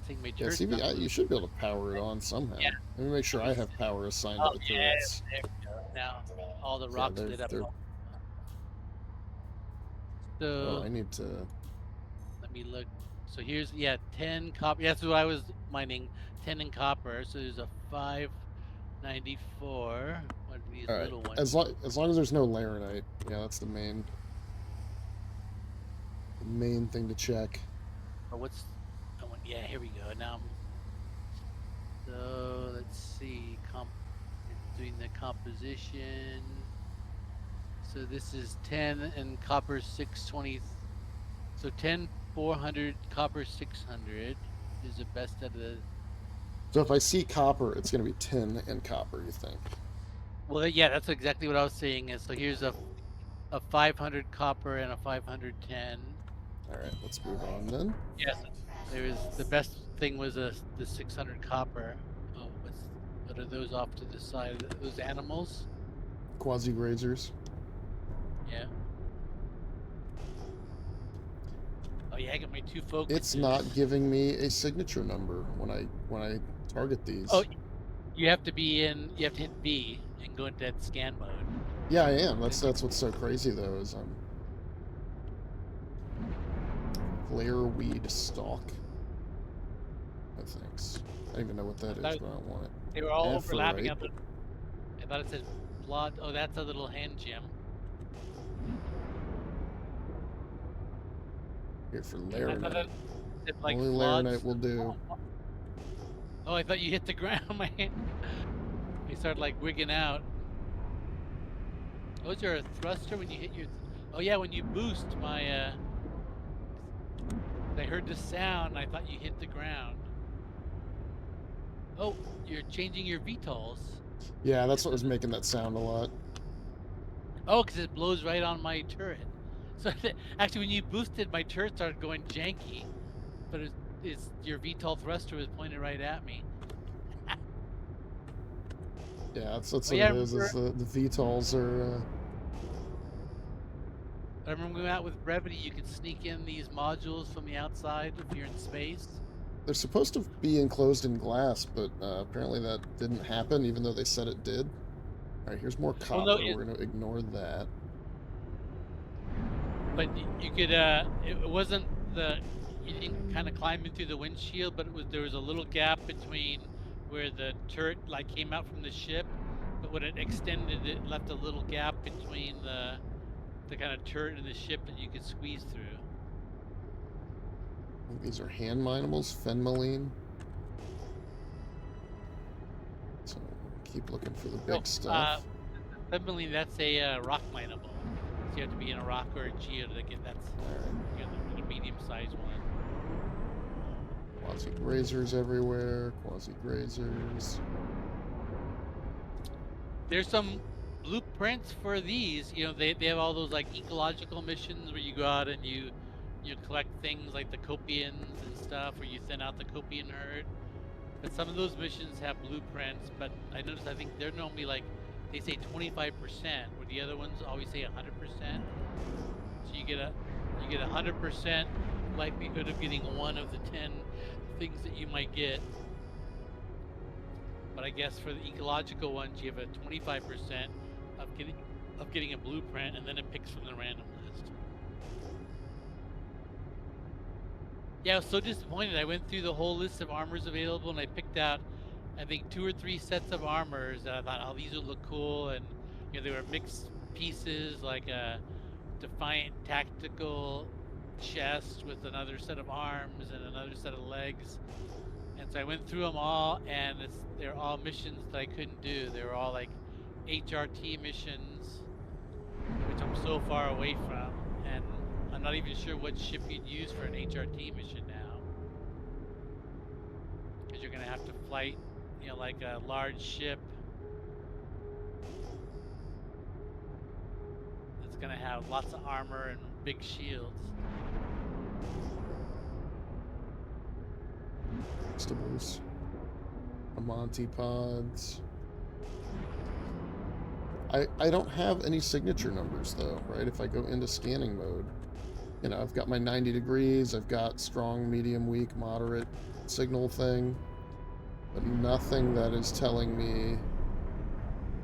I think my Yeah, turret's see, not you moving. should be able to power it on somehow. Yeah. Let me make sure I have power assigned Oh, to the yeah, turrets. there we go. Now all the Yeah, rocks lit up. they're- So Oh, I need to. let me look. So here's 10 copper. That's what I was mining. 10 in copper. So there's a 594. What are these All right. little ones? As long as there's no laranite, yeah, that's the main thing to check. Or what's? Oh, yeah, here we go. Now, so let's see. Doing the composition. So this is 10 and copper 620. So 10 400 copper 600 is the best out of the. So if I see copper, it's going to be tin and copper. You think? Well, yeah, that's exactly what I was saying. So here's a 500 copper and a 510. All right, let's move on then. Yes, the best thing was the 600 copper. Oh, what are those off to the side? Those animals? Quasi grazers. Yeah. Oh yeah, I got my 2 focuses. It's not giving me a signature number when I target these. Oh, you have to hit B and go into that scan mode. Yeah, I am. That's what's so crazy though is flare weed stalk. I think. I don't even know what that is, but I don't want it. They were all F for overlapping. rape. I thought it said blood. Oh, that's a little hand gem. Here for I thought laranite. that said, like, Only floods. laranite will do. Oh, I thought you hit the ground. My hand. They started like wigging out. Oh, is there a thruster when you hit your? Oh yeah, when you boost my. I heard the sound. And I thought you hit the ground. Oh, you're changing your VTOLs. Yeah, that's what was making that sound a lot. Oh, because it blows right on my turret. So actually, when you boosted, my turret started going janky, but it's your VTOL thruster was pointed right at me. Yeah, that's Oh, what yeah, it is. Is the VTOLs are. I remember going out with Brevity, you could sneak in these modules from the outside if you're in space. They're supposed to be enclosed in glass, but apparently that didn't happen, even though they said it did. All right, here's more copper. no, We're going to ignore that. But you could, it wasn't you didn't kind of climb into the windshield, but there was a little gap between where the turret like came out from the ship, but when it extended, it left a little gap between the kind of turret and the ship that you could squeeze through. These are hand minables, fenmaline. So keep looking for the big stuff. Definitely, that's a rock mineable. So you have to be in a rock or a geo to get the medium-sized one. Quasi grazers everywhere. Quasi grazers. There's some blueprints for these. You know, they have all those like ecological missions where you go out and you collect things like the copians and stuff, or you thin out the copian herd. But some of those missions have blueprints. But I noticed I think they're normally like they say 25%, where the other ones always say 100%. So you get a 100% likelihood of getting one of the 10 things that you might get. But I guess for the ecological ones, you have a 25% of getting a blueprint, and then it picks from the random list. Yeah, I was so disappointed. I went through the whole list of armors available, and I picked out, I think, 2 or 3 sets of armors that I thought, oh, these would look cool, and they were mixed pieces, like a Defiant tactical chest with another set of arms and another set of legs. And so I went through them all, and they're all missions that I couldn't do. They were all like HRT missions, which I'm so far away from, and I'm not even sure what ship you'd use for an HRT mission now, because you're gonna have to flight, like a large ship that's gonna have lots of armor and big shields. Vegetables. Amante pods. I don't have any signature numbers though, right? If I go into scanning mode, I've got my 90 degrees, I've got strong, medium, weak, moderate signal thing, but nothing that is telling me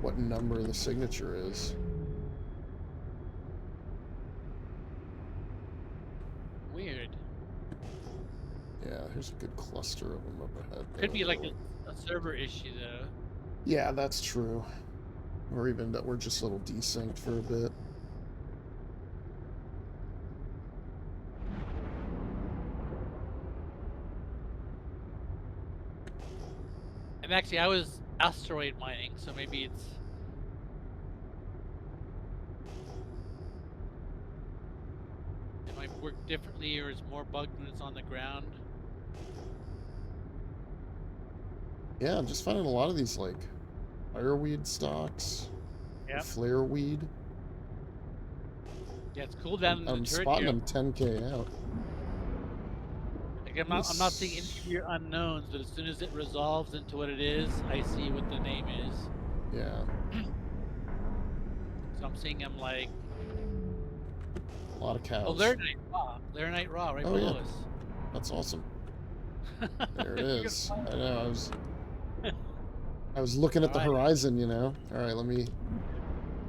what number the signature is. Weird. Yeah, here's a good cluster of them up ahead. Could be like a server issue though. Yeah, that's true. Or even that we're just a little desynced for a bit. And actually, I was asteroid mining, so maybe it might work differently, or is more bugged when it's on the ground. Yeah, I'm just finding a lot of these like fireweed stocks, Yep. flare weed. Yeah, it's cool down in the I'm turret spotting here. them 10k out. Like, I'm not seeing any of your unknowns, but as soon as it resolves into what it is, I see what the name is. Yeah. So I'm seeing them like, A lot of cows. oh, Laranite Raw. Laranite Raw right Oh, below yeah. us. That's awesome. There it is. I know. I was looking at the Alright. horizon, All right, let me.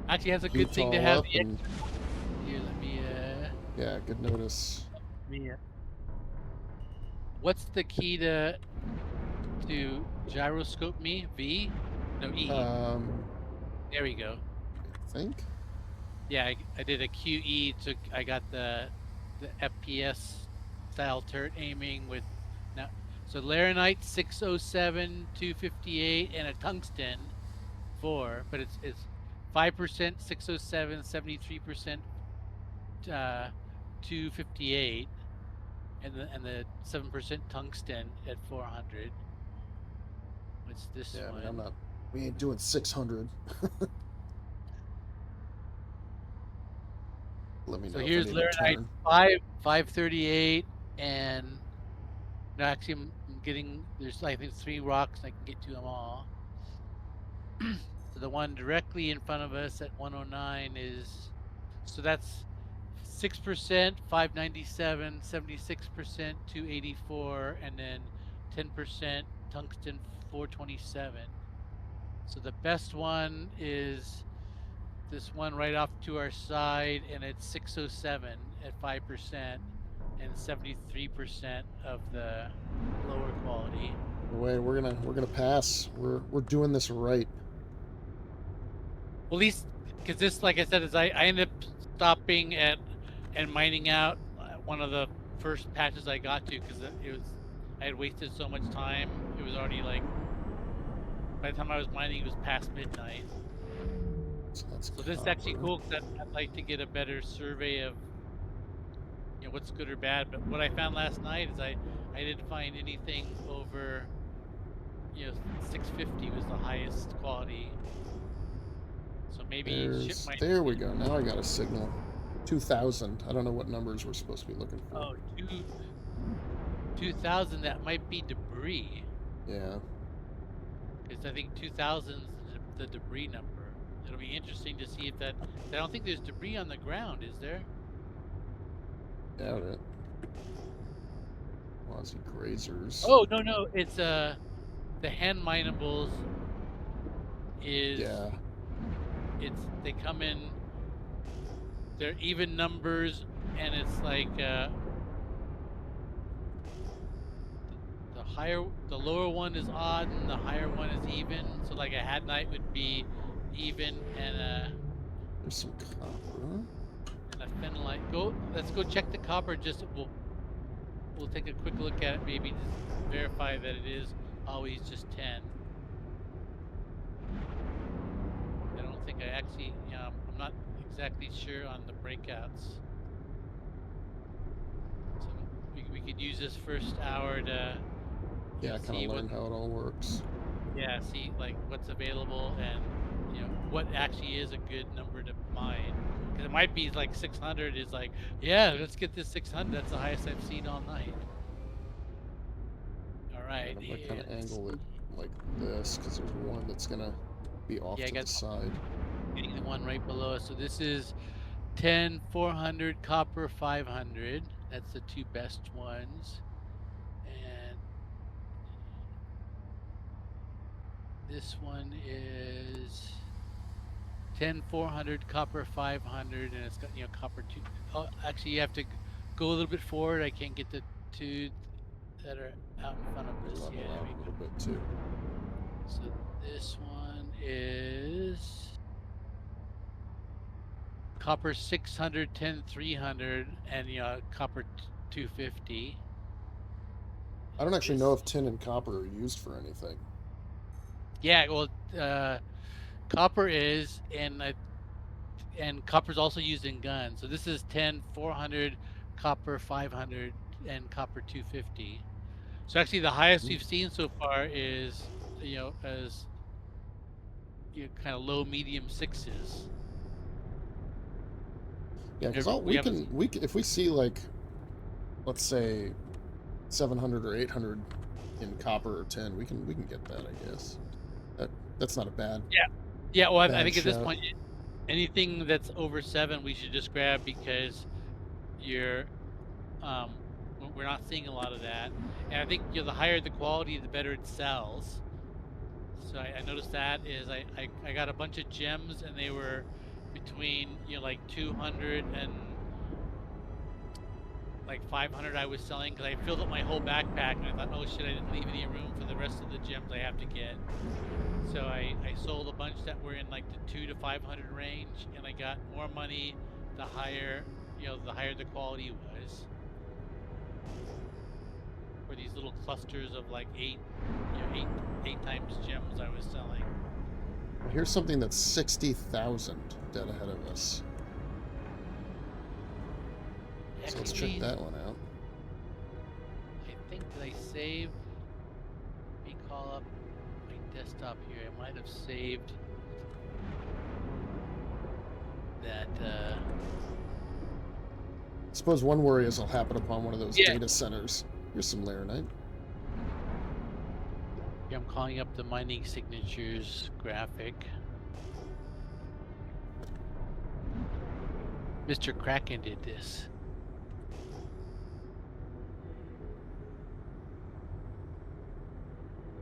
Actually, that's a good thing to all have up the and- Here, let me Yeah, good notice. What's the key to gyroscope me? V? No, E. There we go. I think. Yeah, I did a QE. I got the FPS style turret aiming with now. So laranite 607, 258, and a tungsten 4, but it's 5% 607, 73% 258, and the 7% tungsten at 400. What's this Yeah, I one? mean, I'm not. We ain't doing 600. Let me know. So if here's I need to laranite turn. 538, and no, actually I'm getting, there's I think 3 rocks. I can get to them all. So the one directly in front of us at 109 is, so that's 6%, 597, 76%, 284, and then 10% tungsten 427. So the best one is this one right off to our side, and it's 607 at 5% and 73% of the lower quality. Wait, we're gonna pass. We're doing this right. Well, at least because this, like I said, is I ended up stopping at and mining out one of the first patches I got to, because I had wasted so much time. It was already like, by the time I was mining, it was past midnight. So this is actually cool, because I'd like to get a better survey of what's good or bad. But what I found last night is I didn't find anything over 650 was the highest quality. So maybe ship might. There we go. Now I got a signal. 2,000. I don't know what numbers we're supposed to be looking for. Oh, 2,000. That might be debris. Yeah. Because I think 2,000 is the debris number. It'll be interesting to see if that. I don't think there's debris on the ground, is there? Doubt it. Aussie grazers. Oh no, it's the hand minables is. Yeah. They come in. They're even numbers, and it's like the lower one is odd and the higher one is even. So like a hadnite would be even, and There's some copper. a phenolite. Let's go check the copper. We'll take a quick look at it, maybe to verify that it is always just 10. I don't think I actually, I'm not exactly sure on the breakouts. So we could use this first hour to Yeah, kind of learn how it all works. Yeah, see like what's available and what actually is a good number to mine. Because it might be like 600 is like, yeah, let's get this 600. That's the highest I've seen all night. All right. And if I kind of angle it like this, because there's one that's gonna be off to the side. Getting the one right below us. So this is 10, 400, copper 500. That's the two best ones. And this one is 10, 400, copper 500, and it's got copper 2. Oh, actually, you have to go a little bit forward. I can't get the two that are out in front of us. Level Yeah, out a little bit too. so this one is copper 600, 10, 300, and copper 250. I don't actually know if tin and copper are used for anything. Yeah, well, copper is, and copper's also used in guns. So this is 10, 400, copper 500, and copper 250. So actually, the highest we've seen so far is, as kind of low, medium sixes. Yeah, because if we see like, let's say, 700 or 800 in copper or tin, we can get that, I guess. That's not a bad. Yeah. Well, I think shout. at this point, anything that's over 7, we should just grab because we're not seeing a lot of that, and I think the higher the quality, the better it sells. So I noticed that is I got a bunch of gems and they were between like 200 and like 500 I was selling because I filled up my whole backpack and I thought, oh shit, I didn't leave any room for the rest of the gems I have to get. So I sold a bunch that were in like the 200 to 500 range, and I got more money the higher the quality was. For these little clusters of like 8 times gems I was selling. Well, here's something that's 60,000 dead ahead of us. So let's check that one out. I think that I saved. Let me call up my desktop here. I might have saved that. I suppose one worry is I'll happen upon one of those data centers. Here's some laranite. I'm calling up the mining signatures graphic. Mr. Kraken did this.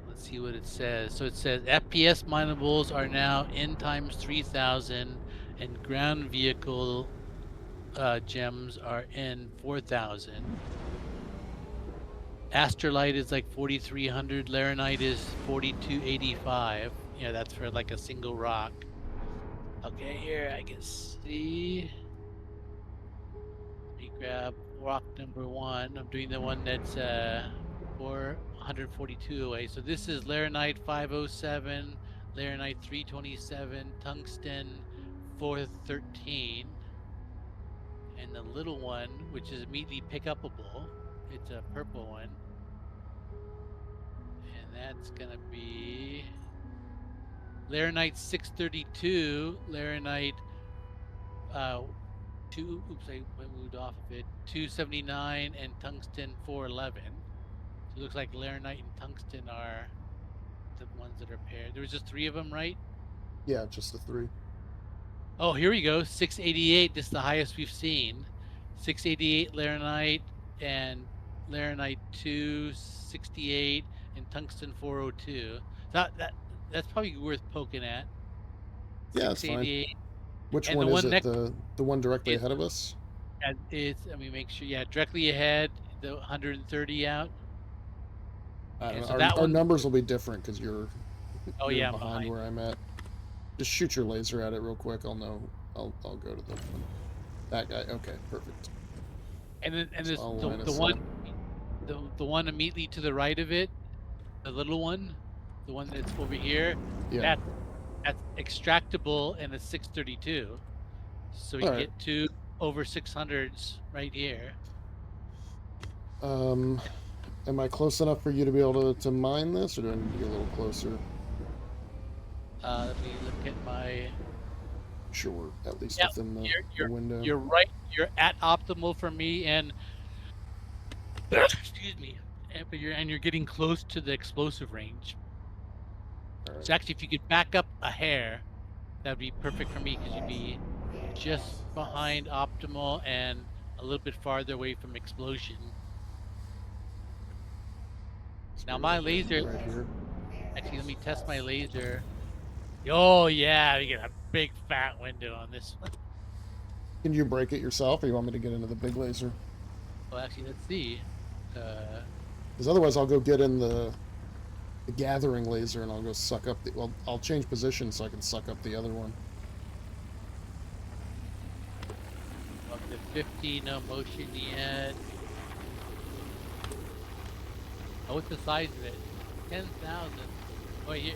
Let's see what it says. So it says FPS minables are now N times 3000 and ground vehicle gems are N 4000. Astrolite is like 4,300. Laranite is 4,285. Yeah, that's for like a single rock. Okay, here I can see. Let me grab rock number 1. I'm doing the one that's 442 away. So this is Laranite 507, Laranite 327, tungsten 413, and the little one, which is immediately pick upable. It's a purple one. And that's gonna be Laranite 632, Laranite I moved off of it, 279, and tungsten 411. So it looks like Laranite and tungsten are the ones that are paired. There was just 3 of them, right? Yeah, just the 3. Oh, here we go. 688. This is the highest we've seen. 688 Laranite and Laranite 268 and tungsten 402. That's probably worth poking at. Yeah, it's fine. Which one is it? The one directly ahead of us? It's, let me make sure. Yeah, directly ahead, the 130 out. I don't And know. so Our, that our one- numbers will be different because you're, Oh you're yeah, I'm behind behind. where I'm at. Just shoot your laser at it real quick. I'll know. I'll go to the one. That guy. Okay, perfect. And then So this I'll the, line the us one up. the one immediately to the right of it, the little one, the one that's over here, Yeah. that's extractable and it's 632. So we All can right. get two over 600s right here. Am I close enough for you to be able to mine this, or do I need to get a little closer? Let me look at my. Sure, at least Yeah, within the you're window. you're right. You're at optimal for me, and excuse me, but you're getting close to the explosive range. All right. So actually, if you could back up a hair, that'd be perfect for me because you'd be just behind optimal and a little bit farther away from explosion. Let's Now be my right laser. right here. Actually, let me test my laser. Oh yeah, we get a big fat window on this one. Can you break it yourself, or you want me to get into the big laser? Well, actually, let's see. Because otherwise, I'll go get in the gathering laser, and I'll go suck up the. Well, I'll change position so I can suck up the other one. Up to 50, no motion yet. Oh, what's the size of it? 10,000. Oh, here.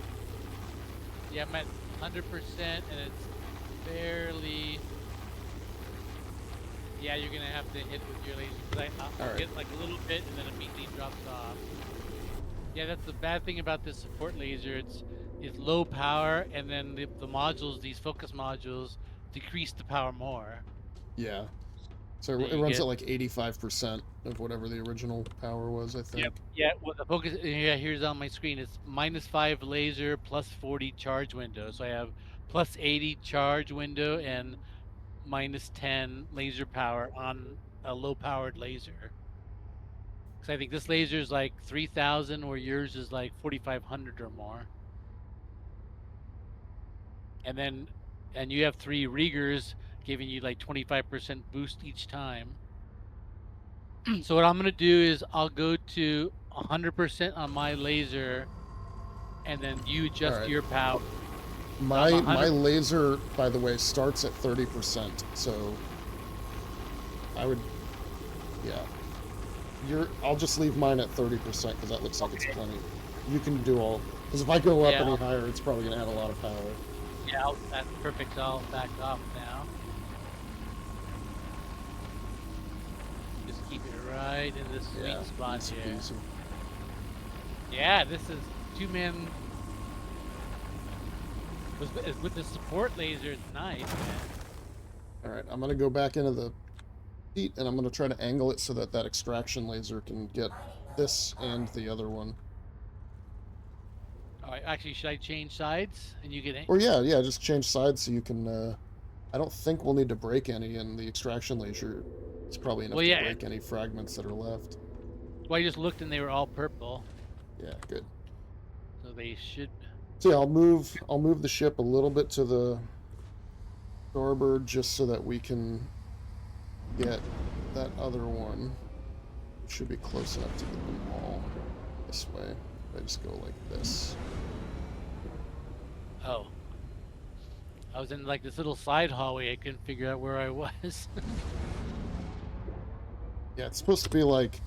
Yeah, I'm at 100%, and it's barely. Yeah, you're gonna have to hit with your laser. I'll Alright. get like a little bit, and then immediately drops off. Yeah, that's the bad thing about this support laser. It's low power, and then the modules, these focus modules, decrease the power more. Yeah. So So it you runs get- at like 85% of whatever the original power was, I think. Yep. Yeah, well, the focus. Yeah, here's on my screen. It's -5 laser, +40 charge window. So I have +80 charge window and -10 laser power on a low-powered laser. Because I think this laser is like 3,000, where yours is like 4,500 or more. And you have 3 Riegers giving you like 25% boost each time. So what I'm gonna do is I'll go to 100% on my laser, and then you adjust Alright. your power. My I'm my 100 laser, by the way, starts at 30%. So I would, yeah. I'll just leave mine at 30% because that looks like it's plenty. You can do all. Because if I go up Yeah. any higher, it's probably gonna add a lot of power. Yeah, that's perfect. I'll back off now. Just keep it right in this sweet Yeah. spot Easy here. peasy. Yeah, this is 2-man. With the support laser, it's nice, man. All right, I'm gonna go back into the seat, and I'm gonna try to angle it so that that extraction laser can get this and the other one. All right, actually, should I change sides and you get? Or yeah, just change sides so you can. I don't think we'll need to break any, and the extraction laser is probably enough Well, to yeah. break any fragments that are left. Well, I just looked and they were all purple, Yeah, good. so they should. So yeah, I'll move the ship a little bit to the starboard just so that we can get that other one. It should be close enough to get them all this way. I just go like this. Oh, I was in like this little side hallway. I couldn't figure out where I was. Yeah, it's supposed to be like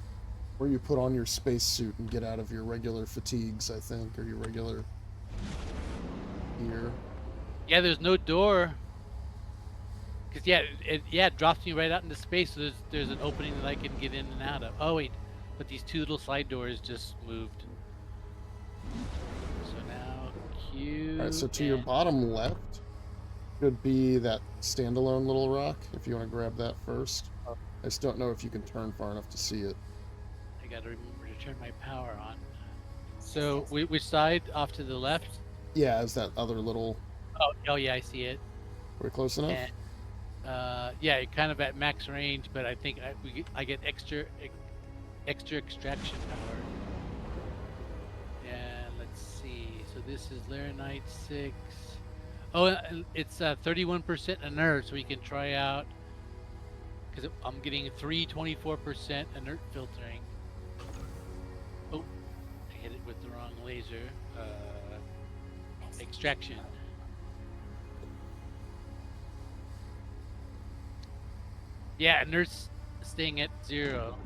where you put on your spacesuit and get out of your regular fatigues, I think, or your regular gear. Yeah, there's no door. Cause it drops me right out into space. So there's an opening that I can get in and out of. Oh wait, but these 2 little side doors just moved. So now Q. Alright, so to your bottom left should be that standalone little rock, if you want to grab that first. I just don't know if you can turn far enough to see it. I gotta remember to turn my power on. So which side? Off to the left? Yeah, as that other little... Oh yeah, I see it. Are we close enough? And, yeah, kind of at max range, but I think I get extra extraction power. And let's see. So this is laranite 6. Oh, it's 31% inert, so we can try out. Because I'm getting 24% inert filtering. Oh, I hit it. with the wrong laser. Extraction. Yeah, inert's staying at 0.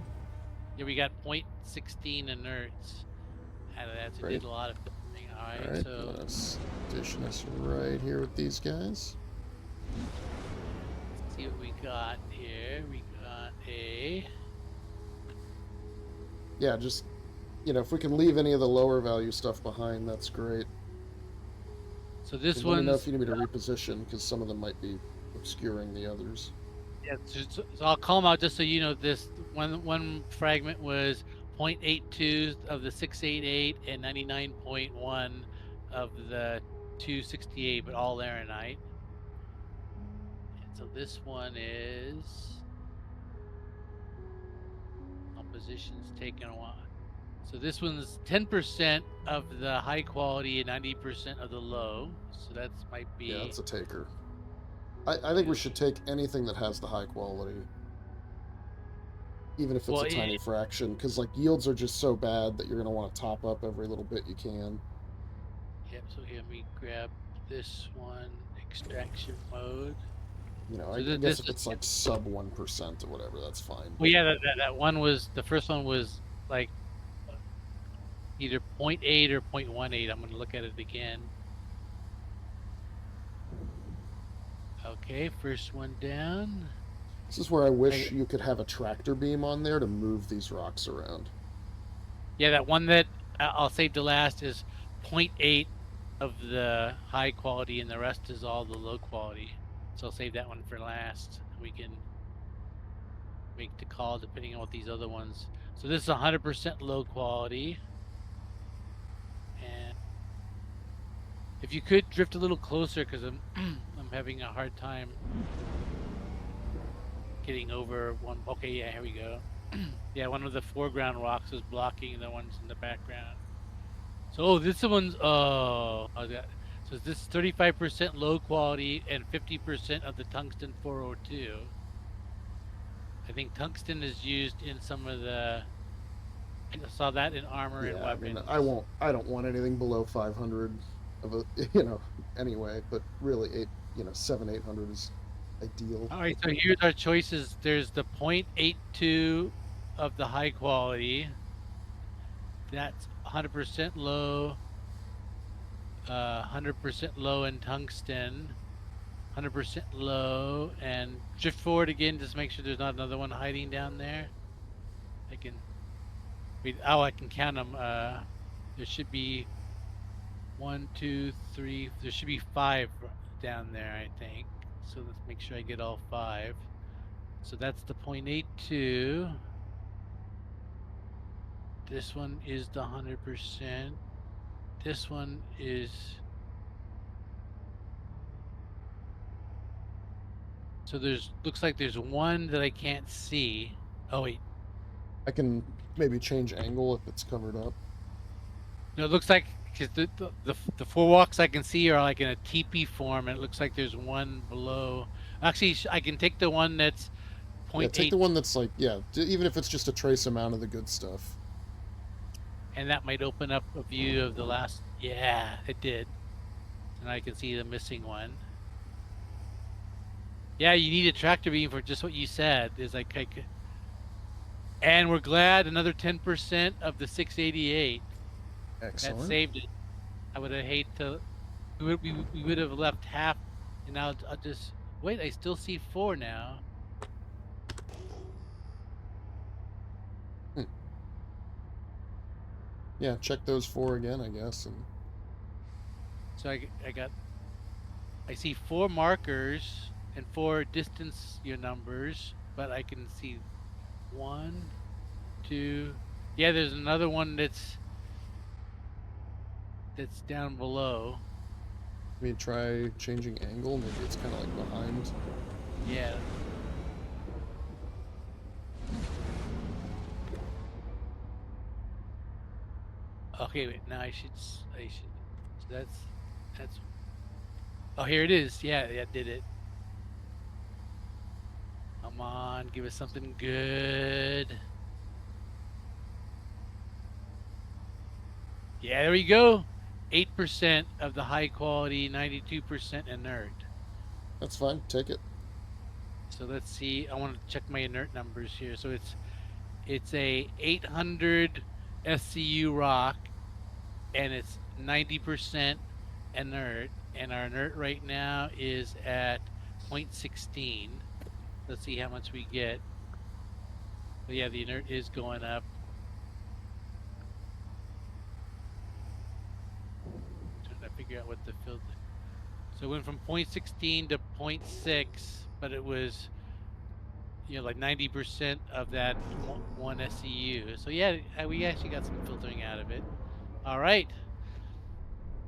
Yeah, we got 0.16 inerts out of that. So it Great. did a lot of filtering. All right, Alright, so let's station us right here with these guys. let's see what we got here. We got a. Yeah, just, if we can leave any of the lower value stuff behind, that's great. So this And let me know one's. if you need me to reposition, because some of them might be obscuring the others. Yeah, so I'll call them out just so you know. This one fragment was 0.82 of the 688 and 99.1 of the 268, but all laranite. And so this one is composition's taken a while. So this one's 10% of the high quality and 90% of the low. So that might be. Yeah, it's a taker. I think we should take anything that has the high quality. Even if it's a tiny fraction, because like yields are just so bad that you're going to want to top up every little bit you can. Yep, so here, let me grab this one, extraction mode. I guess if it's like sub 1% or whatever, that's fine. Well, yeah, that one was, the first one was like either 0.8 or 0.18. I'm going to look at it again. Okay, first one down. This is where I wish you could have a tractor beam on there to move these rocks around. Yeah, that one that I'll save to last is 0.8 of the high quality, and the rest is all the low quality. So I'll save that one for last. We can make the call depending on what these other ones. So this is 100% low quality. And if you could drift a little closer, because I'm having a hard time getting over one. Okay, yeah, here we go. Yeah, one of the foreground rocks is blocking the ones in the background. So this one's so this is 35% low quality and 50% of the tungsten 402. I think tungsten is used in some of the. I saw that in armor and weapons. I mean, I don't want anything below 500 of a, anyway. But really, 700-800 is ideal. All right, so here's our choices. There's the 0.82 of the high quality. That's 100% low. 100% low in tungsten. 100% low, and drift forward again just make sure there's not another one hiding down there. I can count them. There should be 1, 2, 3. There should be 5 down there, I think. So let's make sure I get all 5. So that's the 0.82. This one is the 100%. This one is. So looks like there's one that I can't see. Oh wait. I can maybe change angle if it's covered up. No, it looks like because the 4 walks I can see are like in a teepee form, and it looks like there's one below. Actually, I can take the one that's 0.8. Yeah, take the one that's like, even if it's just a trace amount of the good stuff. And that might open up a view of the last. Yeah, it did. And I can see the missing one. Yeah, you need a tractor beam for just what you said. Is like, and we're glad another 10% of the 688. Excellent. That saved it. I would have hate to. We would have left half, and now I'll just wait. I still see 4 now. Yeah, check those 4 again, I guess. And So I see 4 markers and 4 distance numbers, but I can see 1, 2. Yeah, there's another one that's down below. I mean, try changing angle. Maybe it's kind of like behind. Yeah. Okay, wait. Now I should. So that's. Oh, here it is. Yeah, did it. Come on, give us something good. Yeah, there we go. 8% of the high quality, 92% inert. That's fine. Take it. So let's see. I want to check my inert numbers here. So it's a 800 SCU rock, and it's 90% inert, and our inert right now is at 0.16. Let's see how much we get. But yeah, the inert is going up. Trying to figure out what the filter. So it went from 0.16 to 0.6, but it was, you know, like 90% of that one SCU. So yeah, we actually got some filtering out of it. All right.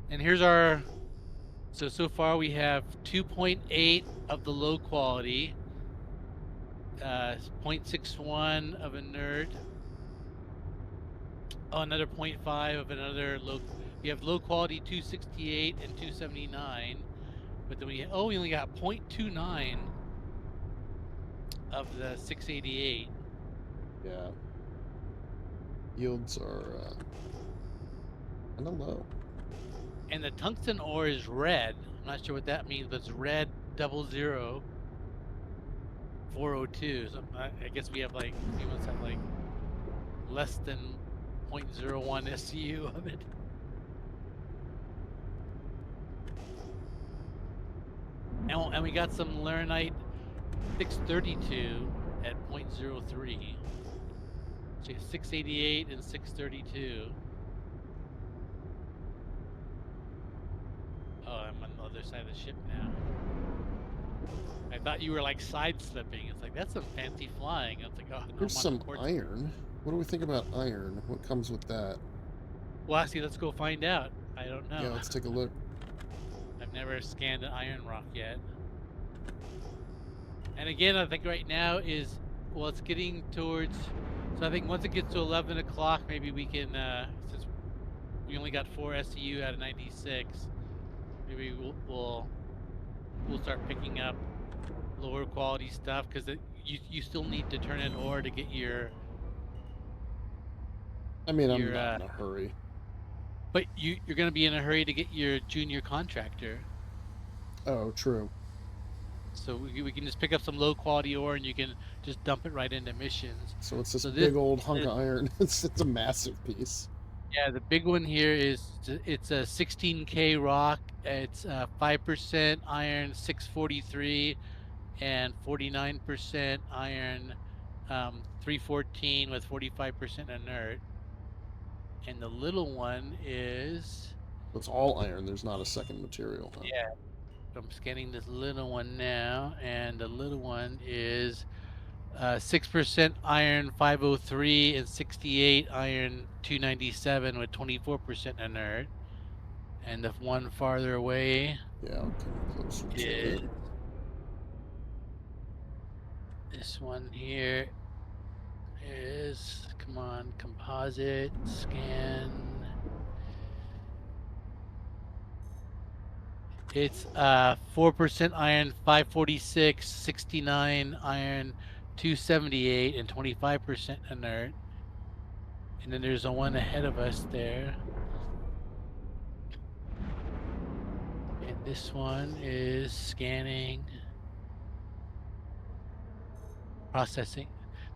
And here's our, so far we have 2.8 of the low quality, 0.61 of inert. Oh, another 0.5 of another low. We have low quality 268 and 279, but then we only got 0.29 of the 688. Yeah. Yields are kind of low. And the tungsten ore is red. I'm not sure what that means, but it's red 00 402. So I guess we have like, we must have like less than 0.01 SCU of it. And we got some laranite 632 at 0.03. So 688 and 632. Oh, I'm on the other side of the ship now. I thought you were like side slipping. It's like, that's some fancy flying. I was like, oh, no, Here's I'm on some the port. iron. What do we think about iron? What comes with that? Well, actually, let's go find out. I don't know. Yeah, let's take a look. I've never scanned an iron rock yet. And again, I think right now is, well, it's getting towards, so I think once it gets to 11 o'clock, maybe we can, since we only got 4 SCU out of 96, maybe we'll start picking up lower quality stuff, because you still need to turn in ore to get your. I mean, I'm not in a hurry. But you're going to be in a hurry to get your junior contractor. Oh, true. So we can just pick up some low quality ore and you can just dump it right into missions. So it's this So big old hunk of iron. It's a massive piece. Yeah, the big one here is it's a 16K rock. It's 5% iron 643 and 49% iron 314 with 45% inert. And the little one is. It's all iron. There's not a second material. Huh? Yeah. I'm scanning this little one now, and the little one is 6% iron 503 and 68 iron 297 with 24% inert. And the one farther away. Yeah, I'll come closer to is it. This one here is, come on, composite, scan. It's 4% iron 546, 69 iron 278, and 25% inert. And then there's a one ahead of us there. And this one is scanning. Processing.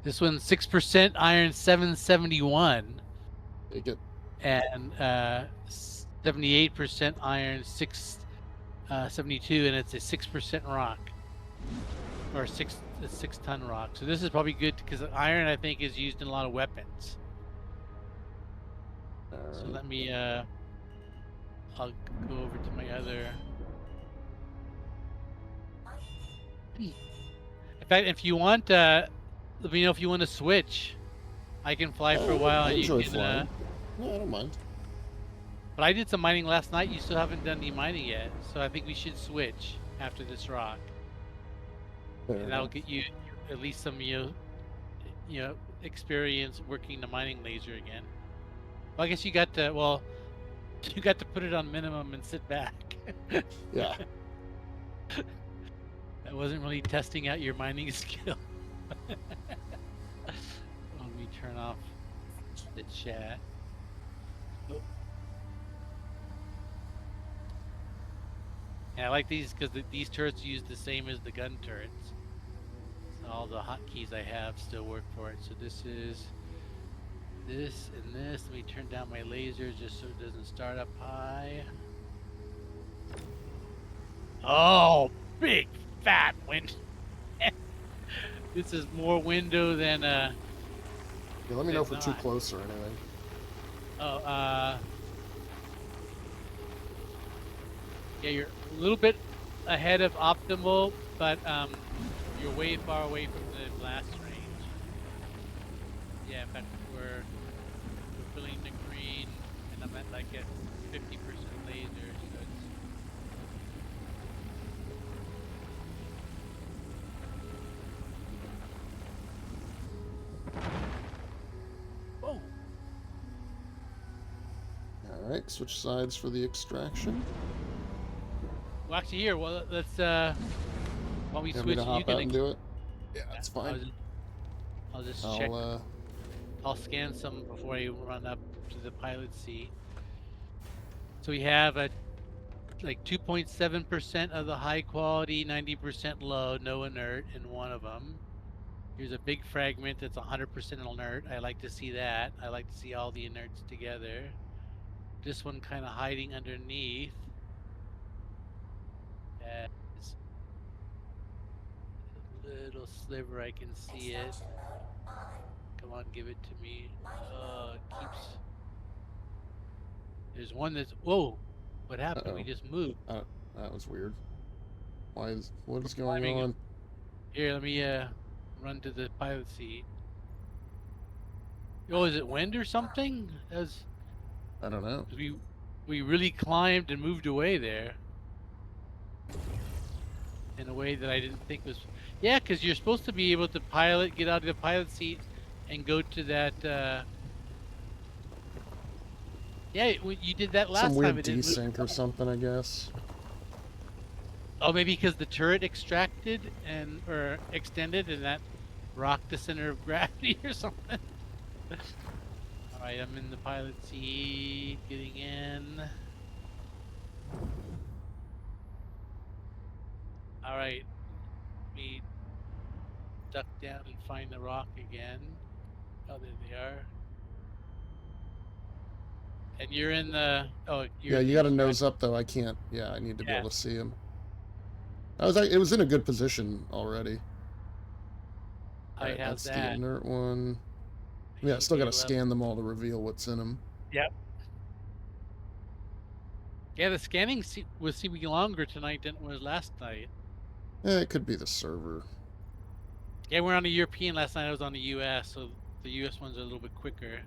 This one's 6% iron 771. Take it. And 78% iron 672, and it's a 6% rock. Or a 6-ton rock. So this is probably good because iron, I think, is used in a lot of weapons. So let me I'll go over to my other. In fact, if you want, let me know if you want to switch. I can fly for a while. I enjoy you can, flying. No, I don't mind. But I did some mining last night. You still haven't done any mining yet, so I think we should switch after this rock. And that'll get you at least some you know experience working the mining laser again. Well, I guess you got to you got to put it on minimum and sit back. Yeah. That wasn't really testing out your mining skill. Let me turn off the chat. Oh, And I like these because these turrets use the same as the gun turrets. So all the hotkeys I have still work for it. So this is this and this. Let me turn down my laser just so it doesn't start up high. Oh, big fat window. This is more window than Yeah, let me know if we're It's too not. close or anything. Oh, yeah, you're a little bit ahead of optimal, but you're way far away from the blast range. Yeah, in fact, we're filling the green, and I'm at like at 50% laser, so it's. Oh, All right, switch sides for the extraction. well, actually, here, well, let's while we You want me switch, to hop you can. out and do it? Yeah, Yeah, that's fine. I'll just check. I'll I'll scan some before I run up to the pilot seat. So we have a like 2.7% of the high quality, 90% low, no inert in one of them. Here's a big fragment that's 100% inert. I like to see that. I like to see all the inerts together. This one kind of hiding underneath. It's a little sliver. I can see it. Extraction mode on. Come on, give it to me. Mining Oh, mode it keeps. on. There's one that's. Whoa! What happened? We Uh-oh. just moved. that was weird. What is going climbing on? Here, let me run to the pilot seat. Oh, is it wind or something? As I don't know. we really climbed and moved away there in a way that I didn't think was. Yeah, because you're supposed to be able to pilot, get out of the pilot seat, and go to that. Yeah, you did that last Some weird time. It didn't move. desync or something, I guess. Oh, maybe because the turret extracted and or extended, and that rocked the center of gravity or something. All right, I'm in the pilot seat, getting in. All right, let me duck down and find the rock again. Oh, there they are. And you're in the. Oh, you're Yeah, in you the got to extract- nose up though. I can't. Yeah, I need to be Yeah. able to see him. It was in a good position already. I Alright, have that's the that. inert one. Yeah, still got to scan them all to reveal what's in them. Yep. Yeah, the scanning was seeming longer tonight than it was last night. Yeah, it could be the server. Yeah, we're on the European last night. I was on the US, so the US ones are a little bit quicker.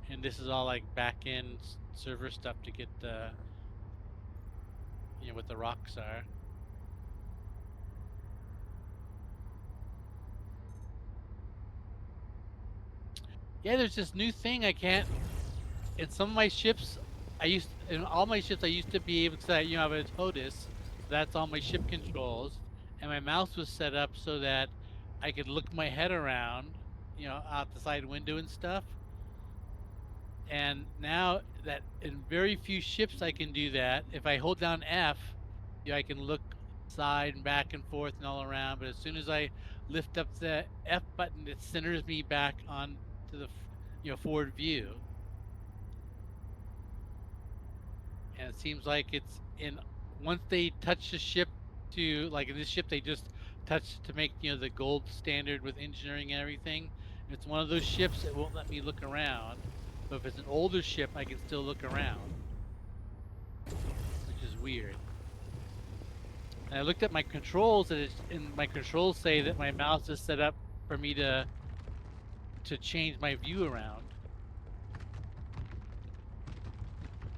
And this is all like back end server stuff to get the, what the rocks are. Yeah, there's this new thing I can't. In some of my ships, in all my ships I used to be able to, I have a TOTUS, so that's all my ship controls, and my mouse was set up so that I could look my head around, out the side window and stuff. And now that in very few ships I can do that. If I hold down F, I can look side and back and forth and all around. But as soon as I lift up the F button, it centers me back on to the forward view. And it seems like it's once they touch the ship to, like in this ship they just touched to make the gold standard with engineering and everything. If it's one of those ships, it won't let me look around. But if it's an older ship, I can still look around, which is weird. And I looked at my controls, and my controls say that my mouse is set up for me to change my view around.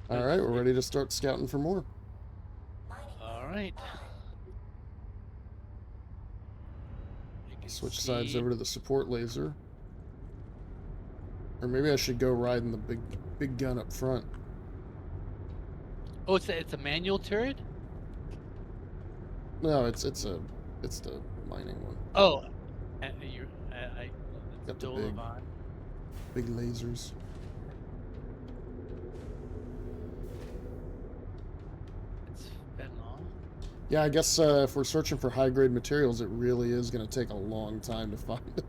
All right, we're ready to start scouting for more. Mining All mode right. on. You can Switch sides see- over to the support laser. Or maybe I should go riding the big gun up front. Oh, it's a manual turret. No, it's the mining one. Oh, Got the Dolavon. big lasers. It's Yeah, I guess if we're searching for high-grade materials, it really is going to take a long time to find them.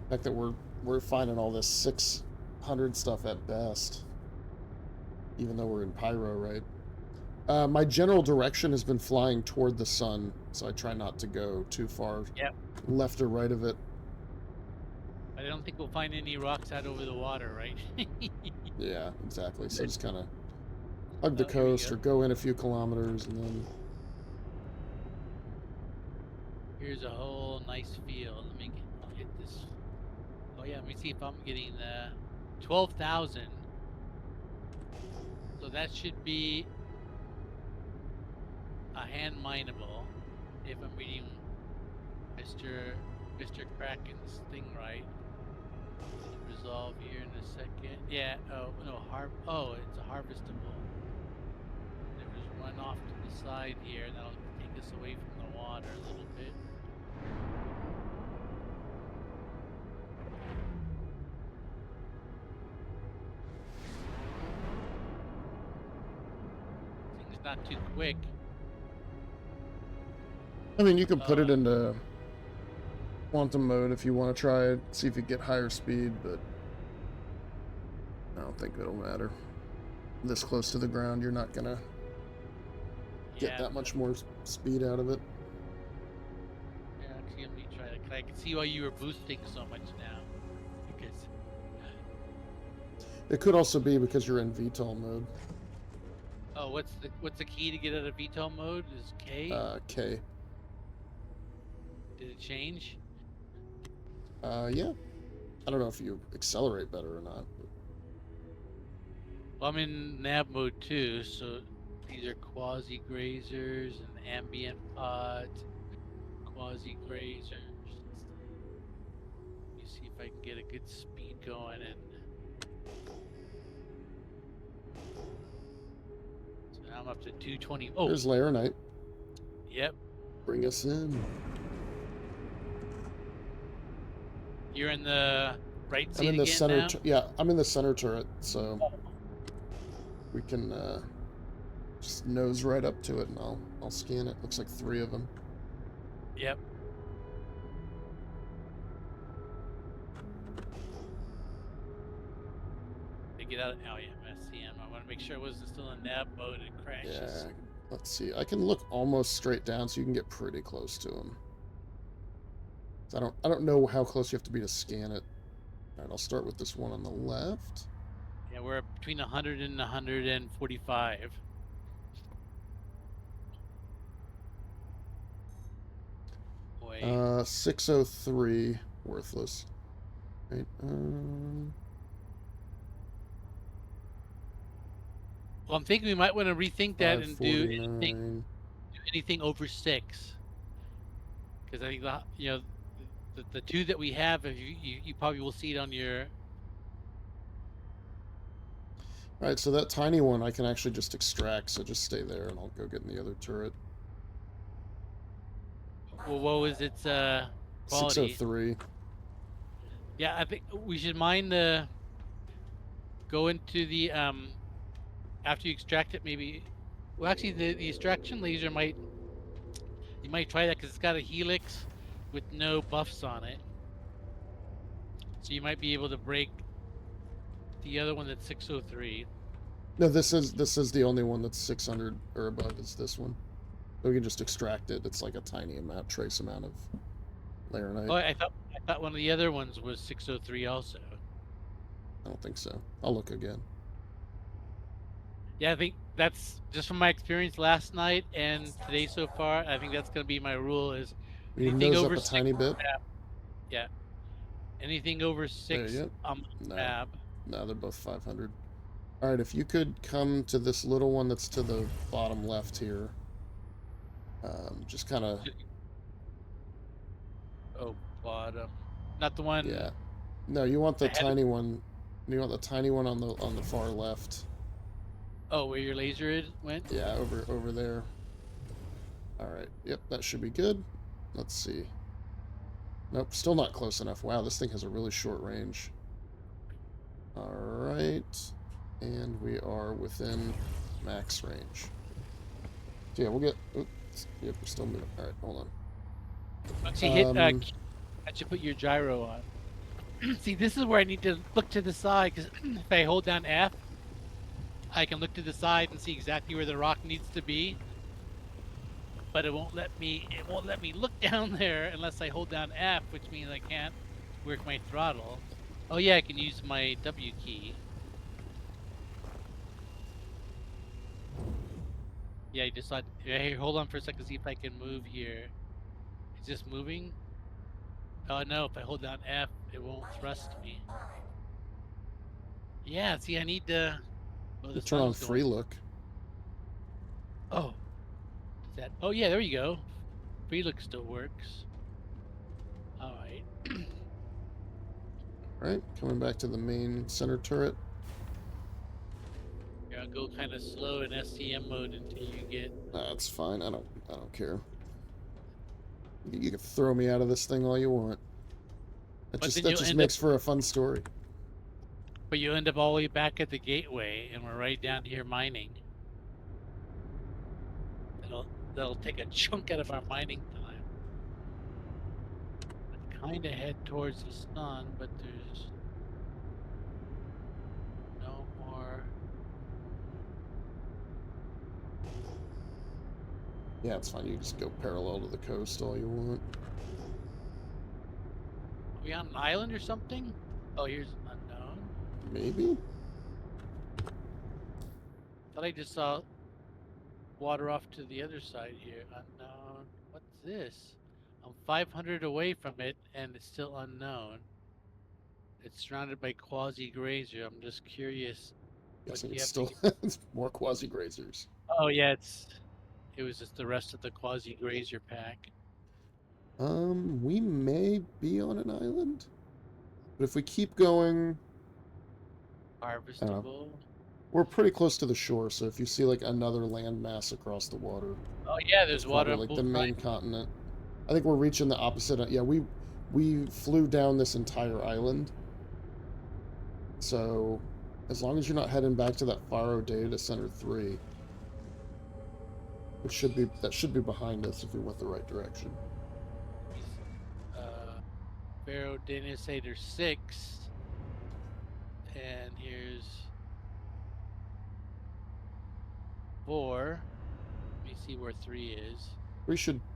The fact that we're finding all this 600 stuff at best, even though we're in Pyro, right? My general direction has been flying toward the sun, so I try not to go too far Yep. left or right of it. I don't think we'll find any rocks out over the water, right? Yeah, exactly. So just kind of hug the Oh, here we coast go. or go in a few kilometers and then... Here's a whole nice field. I'll hit this. Oh yeah, let me see if I'm getting 12,000. So that should be a hand mineable, if I'm reading Mr. Kraken's thing right. Resolve here in a second. Yeah. Oh no. Oh, it's a harvestable. There was one off to the side here. That'll take us away from the water a little bit. Thing's not too quick. I mean, you can put it into quantum mode if you want to try it, see if you get higher speed, but I don't think it'll matter. This close to the ground, you're not gonna get that much more speed out of it. Yeah, actually, let me try that. I can see why you were boosting so much now. Because It could also be because you're in VTOL mode. oh, what's the key to get out of VTOL mode? Is K? K. Did it change? Yeah. I don't know if you accelerate better or not. But... Well, I'm in nav mode too, so these are quasi grazers and ambient pods, quasi grazers. Let me see if I can get a good speed going and. So now I'm up to 220. Oh, There's laranite. yep. Bring us in. You're in the right seat I'm in the again center. now? Yeah, I'm in the center turret, so we can just nose right up to it, and I'll scan it. Looks like 3 of them. Yep. They get out. Oh yeah, SCM. I want to make sure it wasn't still in nav mode and crashes. Yeah. Let's see. I can look almost straight down, so you can get pretty close to them. I don't know how close you have to be to scan it. All right, I'll start with this one on the left. Yeah, we're between 100 and 145. Boy. 603, worthless. Right. Well, I'm thinking we might want to rethink that and do 549. anything over 6. Because I think the 2 that we have, if you probably will see it on your. All right, so that tiny one I can actually just extract, so just stay there and I'll go get in the other turret. Well, what was its quality? 603. Yeah, I think we should mind go into the after you extract it, maybe. Well, actually, the extraction laser you might try that because it's got a helix with no buffs on it, so you might be able to break the other one that's 603. No, this is the only one that's 600 or above is this one. So we can just extract it. It's like a tiny amount, trace amount of laranite. Oh, I thought one of the other ones was 603 also. I don't think so. I'll look again. Yeah, I think that's just from my experience last night and today so far. I think that's going to be my rule: is You anything nose up over a 6 tiny bit. Yeah, anything over 6, There, yep. No. tab. No, they're both 500. All right, if you could come to this little one that's to the bottom left here. Just kind of... Oh, bottom. Not the one. Yeah. No, you want the ahead. tiny one. You want the tiny one on the far left. Oh, where your laser went? Yeah, over there. All right. Yep, that should be good. Let's see. Nope, still not close enough. Wow, this thing has a really short range. All right. And we are within max range. So yeah, we'll get. Oops, yep, we're still moving. All right, hold on. Once you hit, that should put your gyro on. See, this is where I need to look to the side, because if I hold down F, I can look to the side and see exactly where the rock needs to be. But it won't let me look down there unless I hold down F, which means I can't work my throttle. Oh yeah, I can use my W key. Yeah, I just thought, hey, hold on for a second, see if I can move here. Is this moving? Oh no, if I hold down F, it won't thrust me. Yeah, see, I need to. Oh, the Turn on sun's free going. look. Oh, is that? Oh yeah, there you go. Free look still works. All right. All right, coming back to the main center turret. Yeah, I'll go kind of slow in STM mode until you get. That's fine. I don't care. You can throw me out of this thing all you want. That But just then that you'll just end makes up. for a fun story. But you end up all the way back at the gateway, and we're right down here mining. That'll take a chunk out of our mining time. Kind of head towards the sun, but there's no more. Yeah, it's fine. You just go parallel to the coast all you want. Are we on an island or something? Oh, here's unknown. Maybe? Thought I just saw water off to the other side here. Unknown. What's this? I'm 500 away from it, and it's still unknown. It's surrounded by quasi-grazer. I'm just curious. Guessing you it's have still to it's more quasi-grazers. Oh yeah, it was just the rest of the quasi-grazer pack. We may be on an island. But if we keep going, Harvestable. we're pretty close to the shore, so if you see like another landmass across the water, Oh yeah, it's there's water probably on like the both main sides. continent. I think we're reaching the opposite. Yeah, we flew down this entire island. So, as long as you're not heading back to that Pyro data center 3, that should be behind us if we went the right direction. Pharaoh didn't say there's 6. And here's 4. Let me see where 3 is.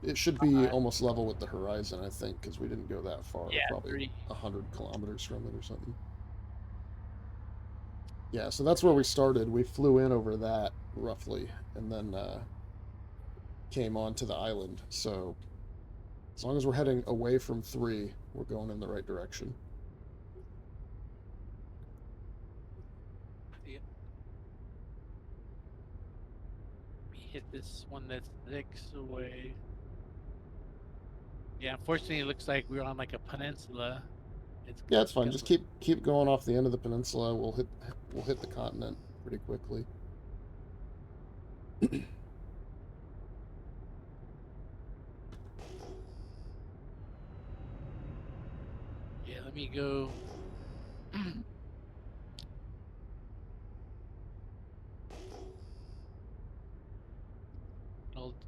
It should be almost level with the horizon, I think, because we didn't go that far. Yeah, Probably 3. 100 kilometers from it or something. Yeah, so that's where we started. We flew in over that, roughly, and then came onto the island. So, as long as we're heading away from 3, we're going in the right direction. Yep. Let me hit this one that's 6 away. Yeah, unfortunately, it looks like we're on like a peninsula. Yeah, it's fine. Just keep going off the end of the peninsula. We'll hit the continent pretty quickly. Yeah, let me go. In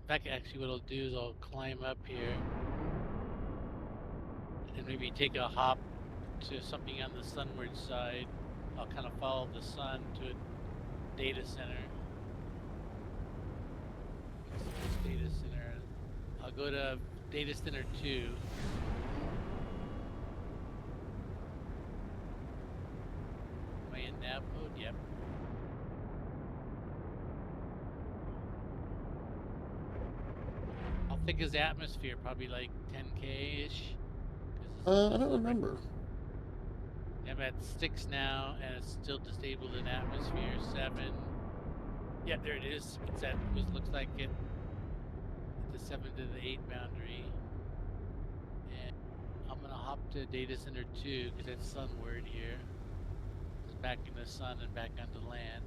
fact, actually, what I'll do is I'll climb up here and maybe take a hop to something on the sunward side. I'll kind of follow the sun to a data center. Data center. I'll go to data center 2. Am I in nav mode? Yep. How thick is the atmosphere? Probably like 10K-ish? I don't remember. I'm at 6 now, and it's still disabled in atmosphere. 7. Yeah, there it is. It's at. It looks like it. The 7 to the 8 boundary. And I'm gonna hop to data center 2 because that's sunward here. It's back in the sun and back onto land.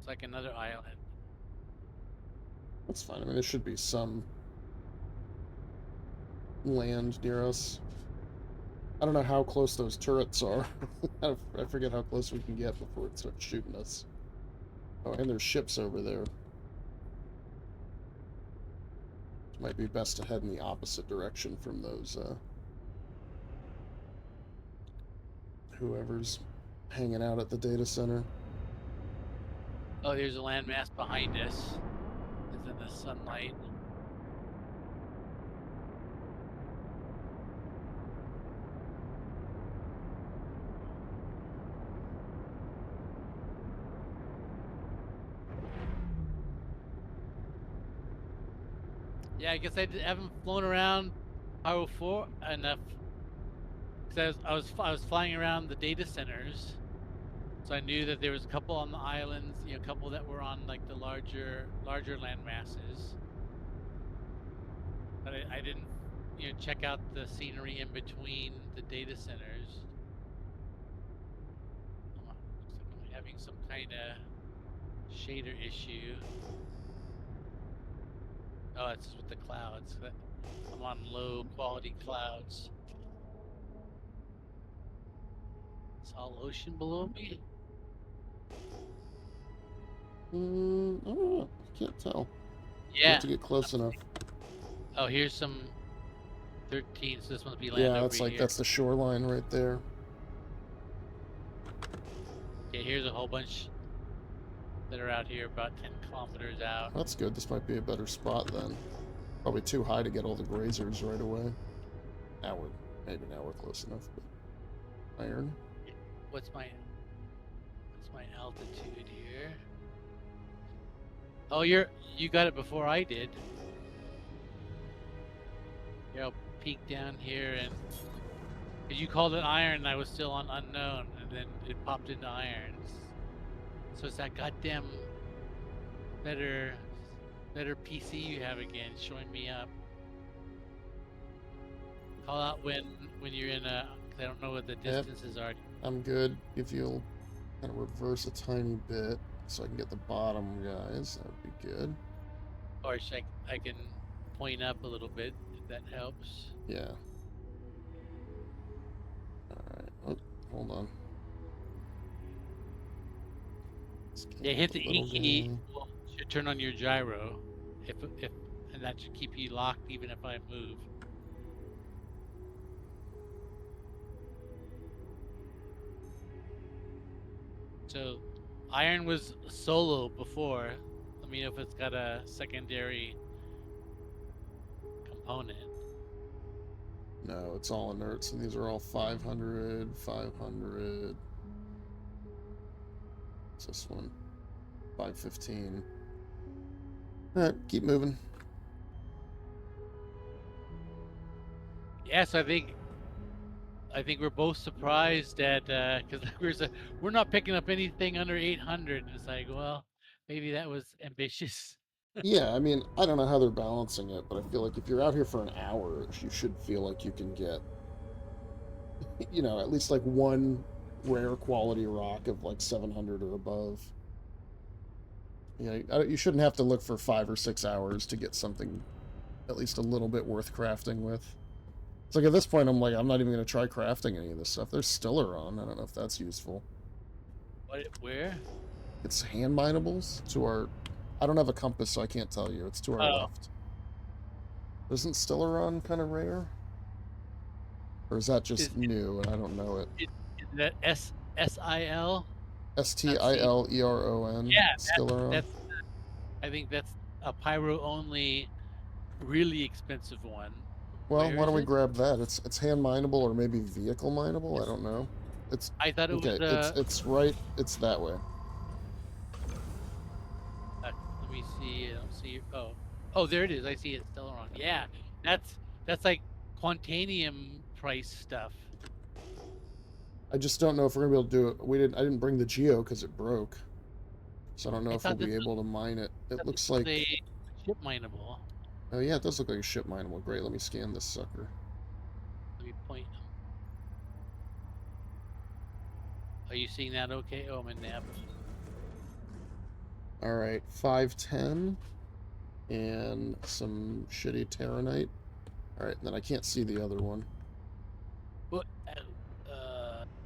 Looks like another island. That's fine. I mean, there should be some land near us. I don't know how close those turrets are. I forget how close we can get before it starts shooting us. Oh, and there's ships over there. It might be best to head in the opposite direction from those, whoever's hanging out at the data center. Oh, there's a landmass behind us. It's in the sunlight. Yeah, I guess haven't flown around Pyro 4 enough. Because I was flying around the data centers, so I knew that there was a couple on the islands, a couple that were on like the larger land masses. But I didn't, check out the scenery in between the data centers. Looks like I'm having some kind of shader issue. Oh, it's with the clouds. I'm on low quality clouds. It's all ocean below me. I don't know. I can't tell. You Yeah. have to get close enough. Oh, here's some 13. So this must be land Yeah, over that's like here. that's the shoreline right there. Okay, here's a whole bunch that are out here about 10 kilometers out. That's good. This might be a better spot then. Probably too high to get all the grazers right away. Now we're close enough. But iron. What's my altitude here? Oh, you got it before I did. Here, I'll peek down here, and because you called it iron, and I was still on unknown, and then it popped into irons. So it's that goddamn better PC you have again, showing me up. Call out when you're in a. Cause I don't know what the distances are. I'm good. If you'll kind of reverse a tiny bit so I can get the bottom guys, that would be good. Or I can point up a little bit if that helps. Yeah. Alright. Oh, hold on. Yeah, hit the E key. Well, should turn on your gyro, and that should keep you locked even if I move. So, iron was solo before. Let me know if it's got a secondary component. No, it's all inert, so these are all 500, 500. What's this one? 515. Alright, keep moving. Yes, I think we're both surprised at because we're not picking up anything under 800. And it's like, well, maybe that was ambitious. Yeah, I mean, I don't know how they're balancing it, but I feel like if you're out here for an hour, you should feel like you can get, at least like one rare quality rock of like 700 or above. You shouldn't have to look for 5 or 6 hours to get something at least a little bit worth crafting with. It's like at this point, I'm not even going to try crafting any of this stuff. There's stiller on. I don't know if that's useful. Where? It's hand minables to our... I don't have a compass, so I can't tell you. It's to our left. Isn't Stellaron kind of rare? Or is that just new and I don't know it? Is that S-I-L? Stileron. Yeah, Stellaron. I think that's a Pyro only, really expensive one. Well, Where why is don't we it? grab that? It's hand mineable or maybe vehicle mineable. I don't know. I thought it okay. was. It's right. It's that way. Let me see. I don't see. Oh, there it is. I see it. Stellaron. Yeah, that's like Quantanium price stuff. I just don't know if we're gonna be able to do it. I didn't bring the geo because it broke, so I don't know if we'll be able to mine it. It looks like ship mineable. Oh yeah, it does look like a ship mineable. Great. Let me scan this sucker. Let me point. Are you seeing that? Okay. Oh, I'm in nav. All right, 510 and some shitty Terranite. All right, then I can't see the other one. What?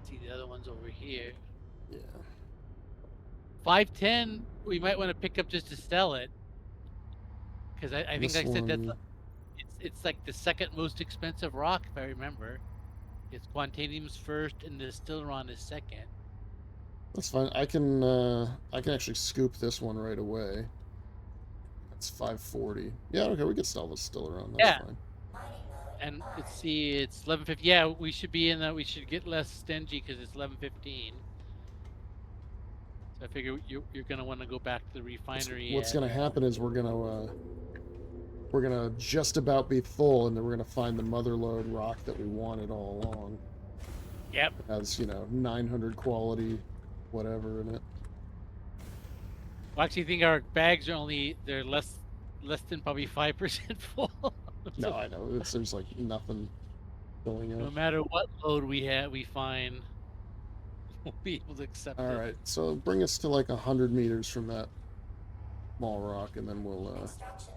See the other one's over here. Yeah. 510. We might want to pick up just to sell it, because I think This I said that's one- it's like the second most expensive rock if I remember. It's Quantanium's first and the Stellaron is second. That's fine. I can actually scoop this one right away. That's 540. Yeah, okay, we can sell this still around. That's Yeah. fine. And let's see, it's 11:50. Yeah, we should be in that. We should get less stingy because it's 11:15. So I figure you're gonna want to go back to the refinery. What's at- gonna happen is we're gonna just about be full, and then we're gonna find the mother lode rock that we wanted all along. Yep. It has 900 quality, whatever in it. Well, actually, I think our bags are they're less than probably 5% full. No, I know there's like nothing going No on. matter what load we find, we'll be able to accept All it. right, so bring us to like 100 meters from that small rock, and then we'll. Extraction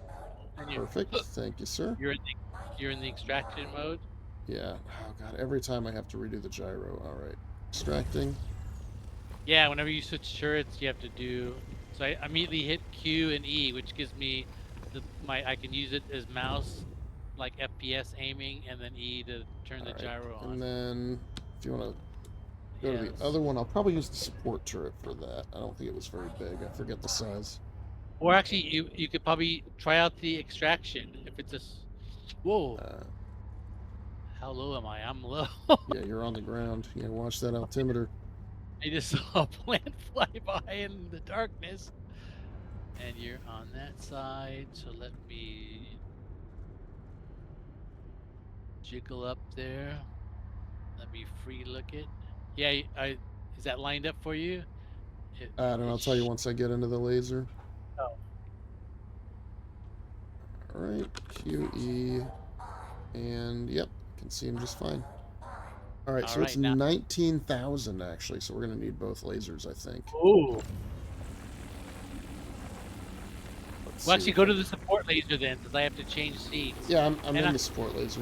mode. And Perfect. Thank you, sir. You're in the extraction mode. Yeah. Oh god, every time I have to redo the gyro. All right. Extracting. Yeah, whenever you switch turrets, you have to do. So I immediately hit Q and E, which gives me I can use it as mouse, like FPS aiming, and then E to turn the All right, gyro on. And then if you want to go to Yes. the other one, I'll probably use the support turret for that. I don't think it was very big. I forget the size. Or actually, you could probably try out the extraction if it's Whoa! How low am I? I'm low. Yeah, you're on the ground. Yeah, watch that altimeter. I just saw a plant fly by in the darkness. And you're on that side, so let me jiggle up there. Let me free look it. Yeah, is that lined up for you? I don't know. I'll tell you once I get into the laser. Oh. All right, QE, and yep, can see him just fine. All right, so All it's right, now- 19,000 actually. So we're gonna need both lasers, I think. Ooh. Let's Well, see actually, if go I- to the support laser then, because I have to change seats. Yeah, I'm and in I- the support laser.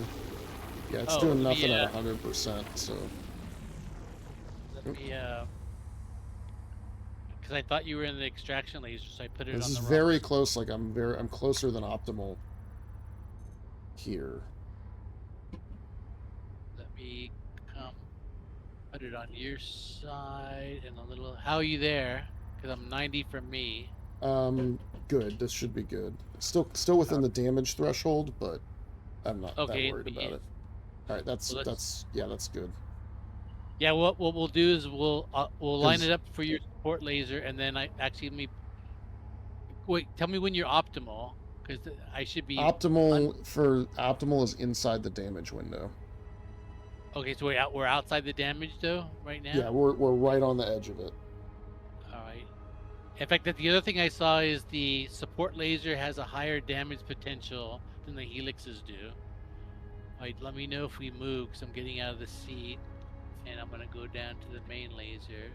Yeah, it's Oh, doing let me, nothing at 100%. So Let me, because I thought you were in the extraction laser, so I put it this on is the very wrong. close. Like I'm closer than optimal here. Let me come put it on your side and a little. How are you there? Because I'm 90 from me. Good. This should be good. Still within the damage threshold, but I'm not Okay, that worried but about it. All right, that's Well, that's good. Yeah, what we'll do is we'll line 'Cause- it up for your support laser, and then let me wait. Tell me when you're optimal, because I should be Optimal is inside the damage window. okay. So we're outside the damage though right now. Yeah, we're right on the edge of it. All right. In fact, the other thing I saw is the support laser has a higher damage potential than the helixes do. All right, let me know if we move, because I'm getting out of the seat, and I'm gonna go down to the main laser.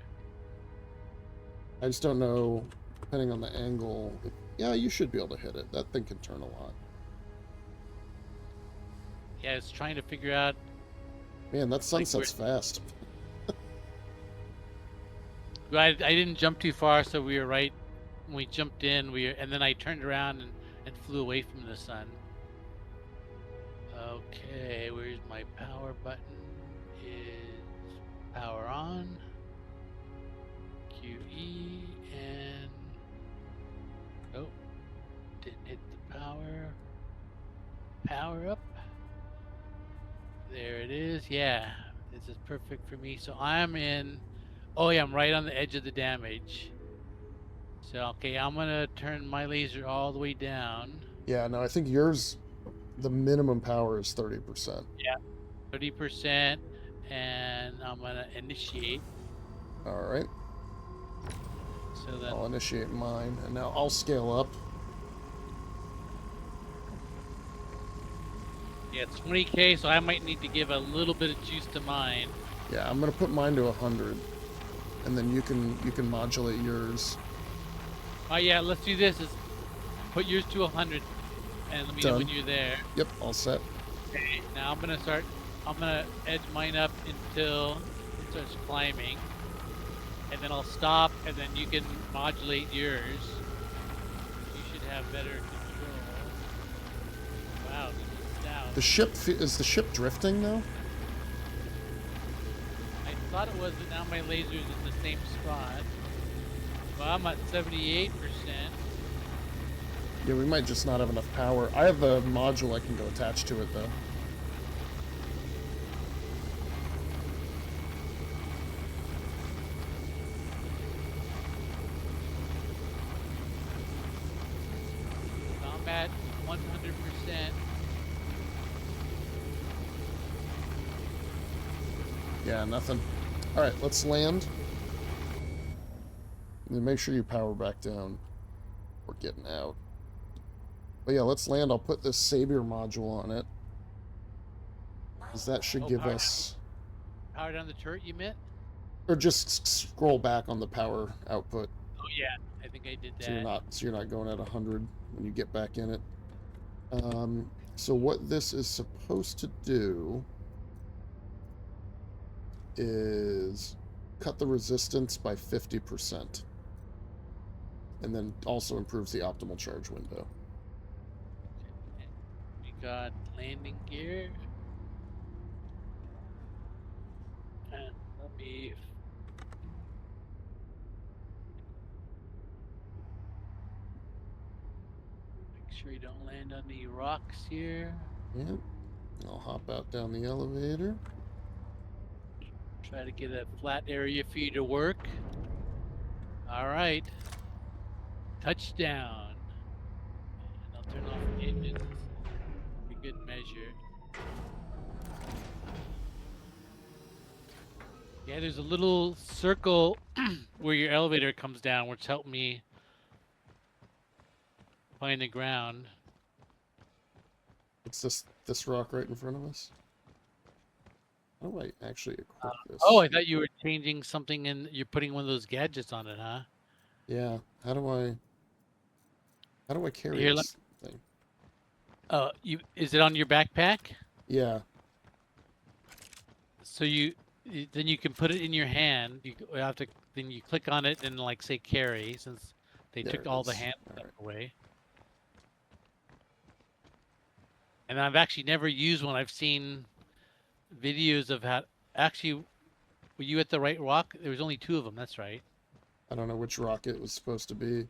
I just don't know, depending on the angle. Yeah, you should be able to hit it. That thing can turn a lot. Yeah, I was trying to figure out. Man, that Like, sunset's fast. Well, I didn't jump too far, so we were right. When we jumped in, and then I turned around and flew away from the sun. Okay, where's my power button? Is power on? QE and oh, didn't hit the power. Power up. There it is. Yeah, this is perfect for me. So I'm in. Oh yeah, I'm right on the edge of the damage. So okay, I'm gonna turn my laser all the way down. Yeah, no, I think yours, the minimum power is 30%. 30%, and I'm gonna initiate. All right, So then, I'll initiate mine, and now I'll scale up. yeah, it's 20K, so I might need to give a little bit of juice to mine. Yeah, I'm gonna put mine to 100, and then you can modulate yours. Oh yeah, let's do this. Is put yours to 100, and let me know when Done. you're there. Yep, all set. Okay. Now I'm gonna edge mine up until it starts climbing, and then I'll stop, and then you can modulate yours. You should have better control. Wow, this is down. Is the ship drifting though? I thought it was, but now my laser's in the same spot. Well, I'm at 78%. Yeah, we might just not have enough power. I have a module I can go attach to it though. I'm at 100%. Yeah, nothing. All right, let's land. And then make sure you power back down. We're getting out. But yeah, let's land. I'll put this Savior module on it. Because that should give us... Power down the turret, you meant? Or just scroll back on the power output. Oh yeah, I think I did that. So you're not going at 100 when you get back in it. So what this is supposed to do is cut the resistance by 50%. And then also improves the optimal charge window. We got landing gear. And let me... Make sure you don't land on any rocks here. Yep. I'll hop out down the elevator. Try to get a flat area for you to work. All right. Touchdown. And I'll turn off engines. For good measure. Yeah, there's a little circle where your elevator comes down, which helped me find the ground. It's this rock right in front of us. How do I actually equip this? Oh, I thought you were changing something and you're putting one of those gadgets on it, huh? Yeah. How do I carry Here, this thing? Is it on your backpack? Yeah. So then you can put it in your hand. Then you click on it and like say carry, since they There took it all the is. hand All stuff right. away. And I've actually never used one. I've seen videos of how. Actually, were you at the right rock? There was only 2 of them. That's right. I don't know which rock it was supposed to be.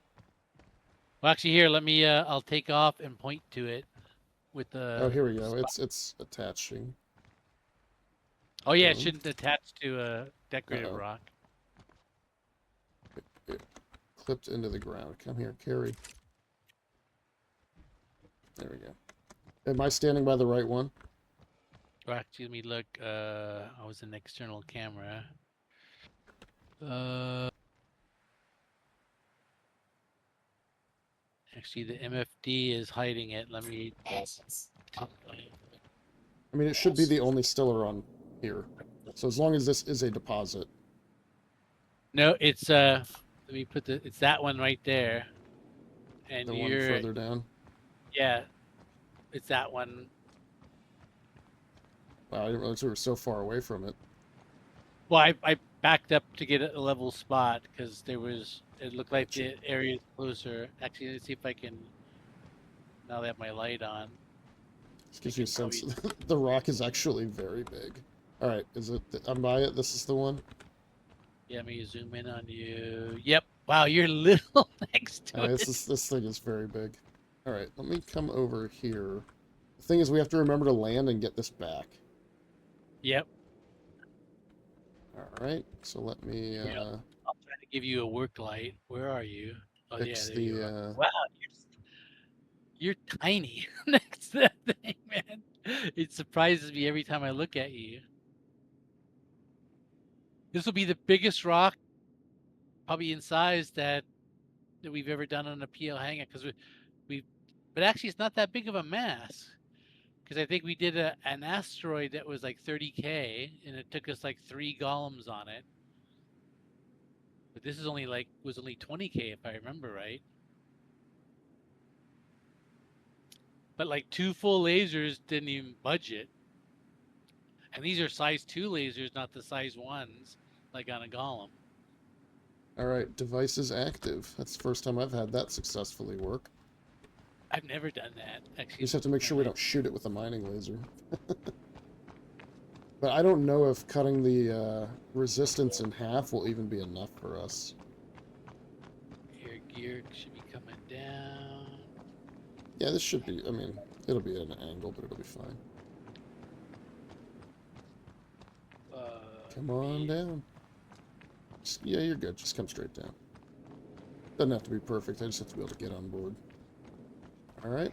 Well, actually, here, let me. I'll take off and point to it with the. Oh, here we go. spot. It's attaching. Oh yeah, it Done. shouldn't attach to a decorative Uh-oh. rock. It clipped into the ground. Come here, carry. There we go. Am I standing by the right one? Oh, actually, let me look. I was an external camera. Actually, the MFD is hiding it. Let me. Engines. I mean, it should be the only stiller on here. So as long as this is a deposit. No, it's Let me put it's that one right there. And The one you're further down. yeah, it's that one. Wow, I didn't realize we were so far away from it. Well, I backed up to get a level spot because it looked like Gotcha. the area is closer. Actually, let's see if I can. Now that I have my light on. This gives you a sense. The rock is actually very big. All right, is it? I'm by it. This is the one. Yeah, let me zoom in on you. Yep. Wow, you're little next to it. This thing is very big. All right, let me come over here. The thing is, we have to remember to land and get this back. Yep. All right, so let me Yeah. I'll try to give you a work light. Where are you? Oh fix yeah, there you are. the. Wow, you're tiny next to that thing, man. It surprises me every time I look at you. This will be the biggest rock, probably in size, that we've ever done on a PL Hangout, because but actually it's not that big of a mass, because I think we did an asteroid that was like 30K, and it took us like 3 golems on it. But this is only like was only 20K if I remember right. But like 2 full lasers didn't even budget. And these are size 2 lasers, not the size 1s like on a golem. All right, device is active. That's the first time I've had that successfully work. I've never done that. Actually, You just have to make sure we don't shoot it with a mining laser. But I don't know if cutting the resistance in half will even be enough for us. Air gear should be coming down. Yeah, this should be, I mean, it'll be at an angle, but it'll be fine. Come on down. Yeah, you're good. Just come straight down. Doesn't have to be perfect. I just have to be able to get on board. Alright.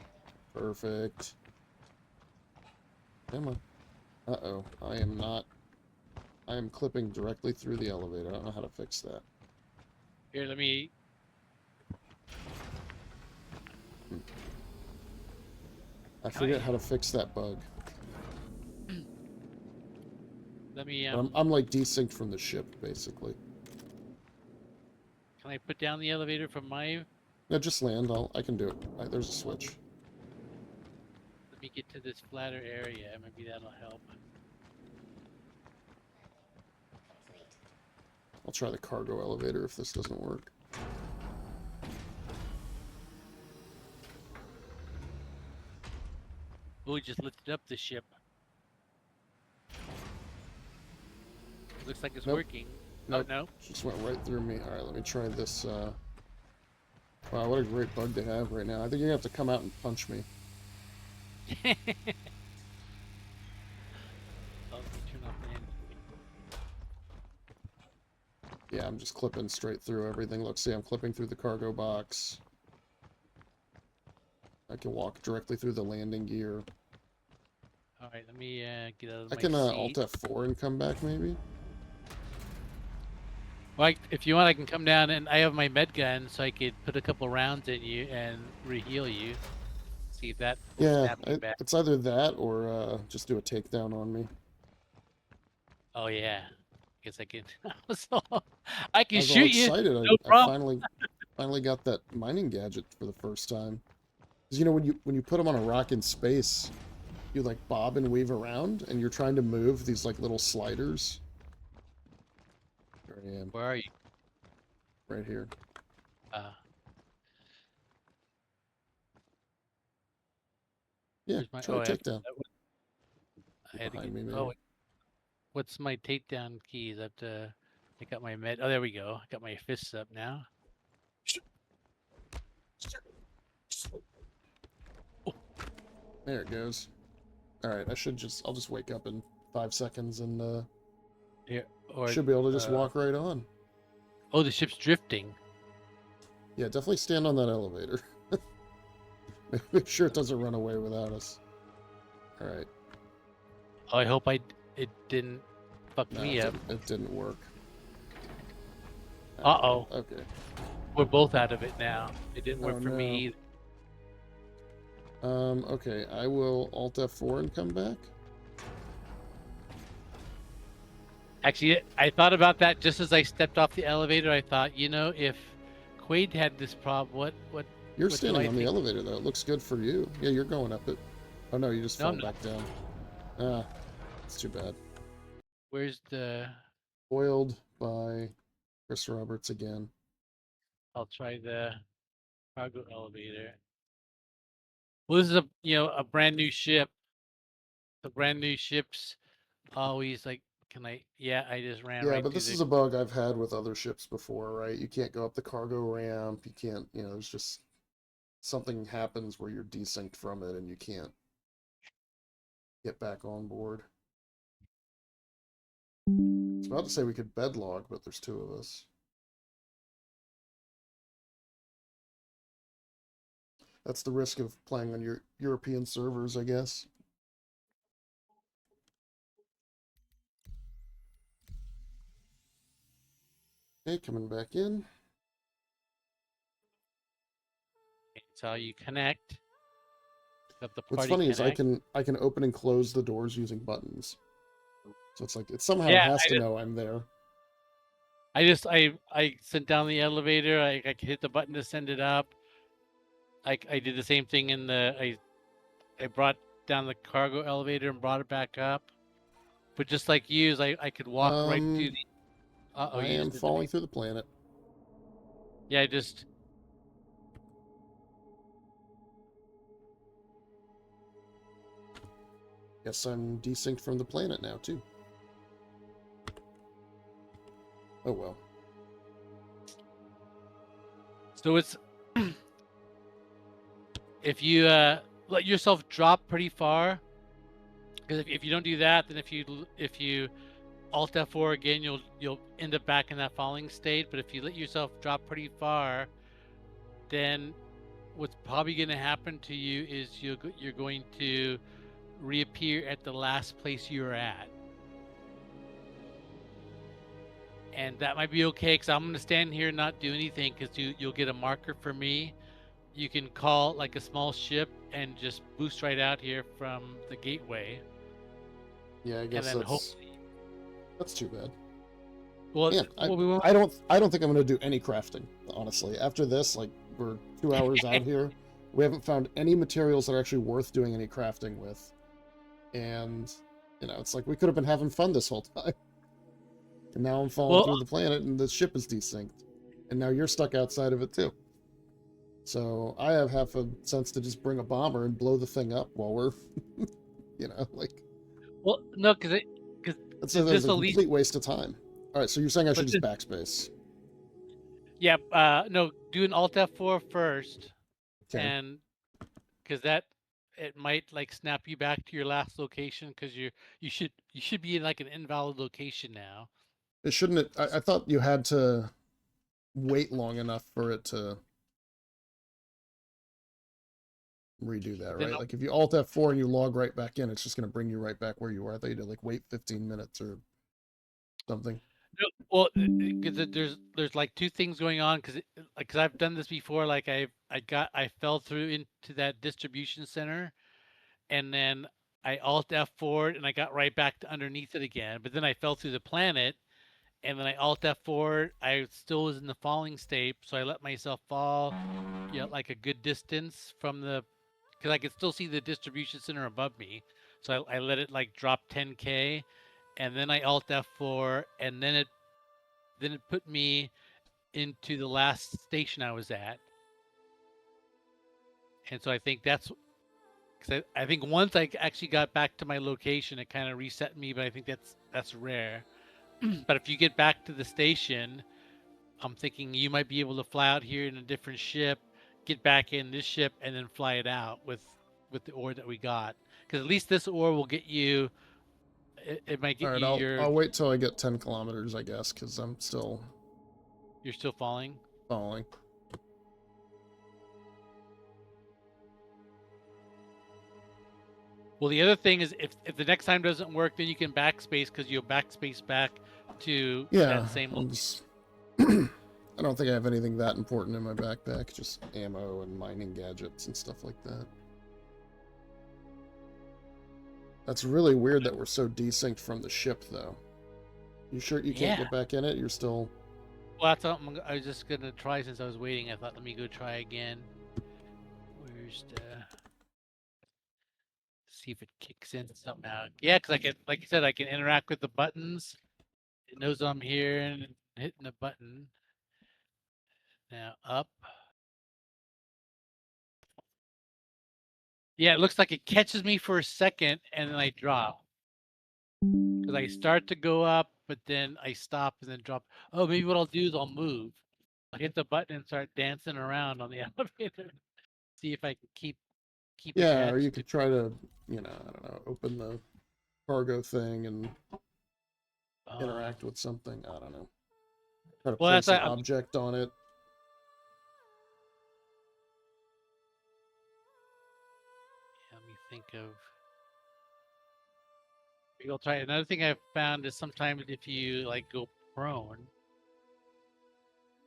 Perfect. Come on. Uh-oh. I am not... I am clipping directly through the elevator. I don't know how to fix that. Here, let me. I forget how to fix that bug. Let me. I'm like desynced from the ship, basically. Can I put down the elevator from my? No, just land. I can do it. Right, there's a switch. Let me get to this flatter area. Maybe that'll help. Complete. I'll try the cargo elevator if this doesn't work. Oh, we just lifted up the ship. Looks like it's Nope. working. Nope. Oh no. Just went right through me. Alright, let me try this. Wow, what a great bug to have right now. I think you're going to have to come out and punch me. Oh, let me turn off the engine. Yeah, I'm just clipping straight through everything. Look, see, I'm clipping through the cargo box. I can walk directly through the landing gear. All right, let me get out of I my can seat. Alt F4 and come back, maybe? Well, if you want, I can come down and I have my med gun, so I could put a couple rounds in you and re-heal you. See if that will Yeah, snap you back. it's either that or just do a takedown on me. Oh yeah, guess I can. So I can I was all shoot you. excited. No I problem. finally got that mining gadget for the first time. Because you know when you put them on a rock in space, you like bob and weave around, and you're trying to move these like little sliders. Here I am, Where are you? right here. Yeah, Where's my? try Oh, a takedown. I had to Behind get. me, maybe. Oh, what's my takedown keys? I have to. I got my med. Oh, there we go. I got my fists up now. There it goes. All right, I'll just wake up in 5 seconds and Here, or should be able to just walk right on. oh, the ship's drifting. Yeah, definitely stand on that elevator. Make sure it doesn't run away without us. All right. Oh, I hope it didn't fuck No, me up. it didn't work. Uh-oh. Okay. We're both out of it now. It didn't work Oh, for me no. either. Okay, I will Alt F4 and come back. Actually, I thought about that just as I stepped off the elevator. I thought, you know, if Quade had this problem, what? You're What do standing I on the think? elevator, though. It looks good for you. Yeah, you're going up it. Oh, no, you just No, fell I'm not. back down. Ah, it's too bad. Where's the? Foiled by Chris Roberts again. I'll try the cargo elevator. Well, this is a brand new ship. The brand new ships always like. Can I? Yeah, I just ran Yeah, right but through this the. is a bug I've had with other ships before, right? You can't go up the cargo ramp. You can't, there's just something happens where you're desynced from it and you can't get back on board. I was about to say we could bedlog, but there's 2 of us. That's the risk of playing on your European servers, I guess. Okay, coming back in. It's how you connect. Got the What's party funny is I connect. can open and close the doors using buttons. So it's like it somehow Yeah, has to know I'm there. I sent down the elevator. I could hit the button to send it up. I did the same thing in the I brought down the cargo elevator and brought it back up. But just like you, I could walk right to the. Oh, I you am just did the falling through the planet. Yeah, I just. Guess I'm desynced from the planet now, too. Oh, well. So it's if you let yourself drop pretty far, because if you don't do that, then if you Alt F4 again, you'll end up back in that falling state. But if you let yourself drop pretty far, then what's probably going to happen to you is you're going to reappear at the last place you were at. And that might be okay, because I'm going to stand here and not do anything, because you'll get a marker for me. You can call like a small ship and just boost right out here from the gateway. Yeah, I guess and then that's too bad. Well, Yeah, I don't think I'm gonna do any crafting, honestly. After this, like, we're 2 hours out here. We haven't found any materials that are actually worth doing any crafting with. And, you know, it's like we could have been having fun this whole time. And now I'm falling through the planet and the ship is desynced. And now you're stuck outside of it too. So I have half a sense to just bring a bomber and blow the thing up while we're, you know, like. Well, no, because that's a complete waste of time. All right, so you're saying I should just backspace? Yeah, no, do an Alt F4 first, okay. And because it might like snap you back to your last location, because you should be in like an invalid location now. It shouldn't. I thought you had to wait long enough for it to redo that, right? Like if you Alt F4 and you log right back in, it's just going to bring you right back where you were. I thought you had to like wait 15 minutes or something. No, well, because there's like two things going on, because I've done this before. Like I fell through into that distribution center, and then I Alt F4 and I got right back to underneath it again. But then I fell through the planet, and then I Alt F4. I still was in the falling state, so I let myself fall, like a good distance from the, because I could still see the distribution center above me. So I let it like drop 10K, and then I Alt F4, and then it put me into the last station I was at. And so I think that's because I think once I actually got back to my location, it kind of reset me. But I think that's rare. But if you get back to the station, I'm thinking you might be able to fly out here in a different ship, get back in this ship, and then fly it out with the ore that we got. Because at least this ore will get you. It might get you your. I'll wait till I get 10 kilometers, I guess, because I'm still. You're still falling? Falling. Well, the other thing is, if the next time doesn't work, then you can backspace, because you'll backspace back to that same location. I don't think I have anything that important in my backpack, just ammo and mining gadgets and stuff like that. That's really weird that we're so desynced from the ship, though. You sure you can't get back in it? You're still... Well, that's something I was just going to try since I was waiting. I thought, let me go try again. Where's the... See if it kicks in somehow. Yeah, because I can, like you said, I can interact with the buttons. It knows I'm here and hitting the button. Now up. Yeah, it looks like it catches me for a second and then I drop. Because I start to go up, but then I stop and then drop. Oh, maybe what I'll do is I'll move. I'll hit the button and start dancing around on the elevator. See if I can keep yeah, or you could try to, I don't know, open the cargo thing and interact with something. I don't know. Try to place an object on it. Let me think of. Maybe I'll try. Another thing I've found is sometimes if you like go prone,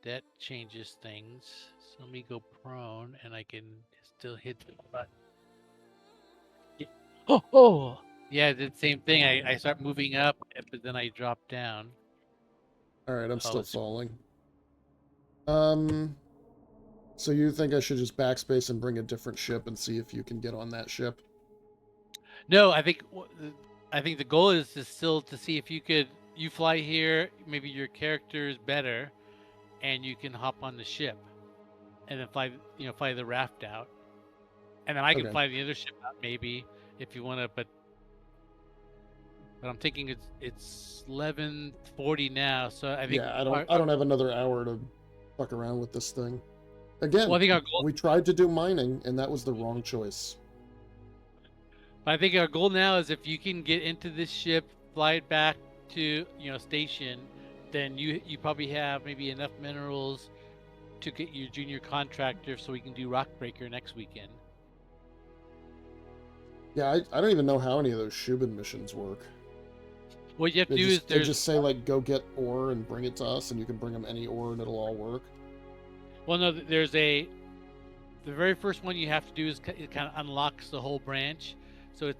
that changes things. So let me go prone and I can still hit the button. Yeah. Oh! Yeah, I did the same thing. I start moving up, but then I drop down. All right, I'm still it's- falling. So you think I should just backspace and bring a different ship and see if you can get on that ship? No, I think the goal is to still to see if you fly here. Maybe your character is better, and you can hop on the ship, and then fly the raft out, and then I can Okay. fly the other ship out maybe if you want to. But I'm thinking it's 11:40 now, so I think Yeah, I don't have another hour to fuck around with this thing. Again, Well, I think our goal. we tried to do mining, and that was the wrong choice. But I think our goal now is if you can get into this ship, fly it back to station, then you probably have maybe enough minerals to get your junior contractor, so we can do Rockbreaker next weekend. Yeah, I don't even know how any of those Shubin missions work. What you have to They do just, is they just say, like, go get ore and bring it to us, and you can bring them any ore and it'll all work. well, no, the very first one you have to do is it kind of unlocks the whole branch. So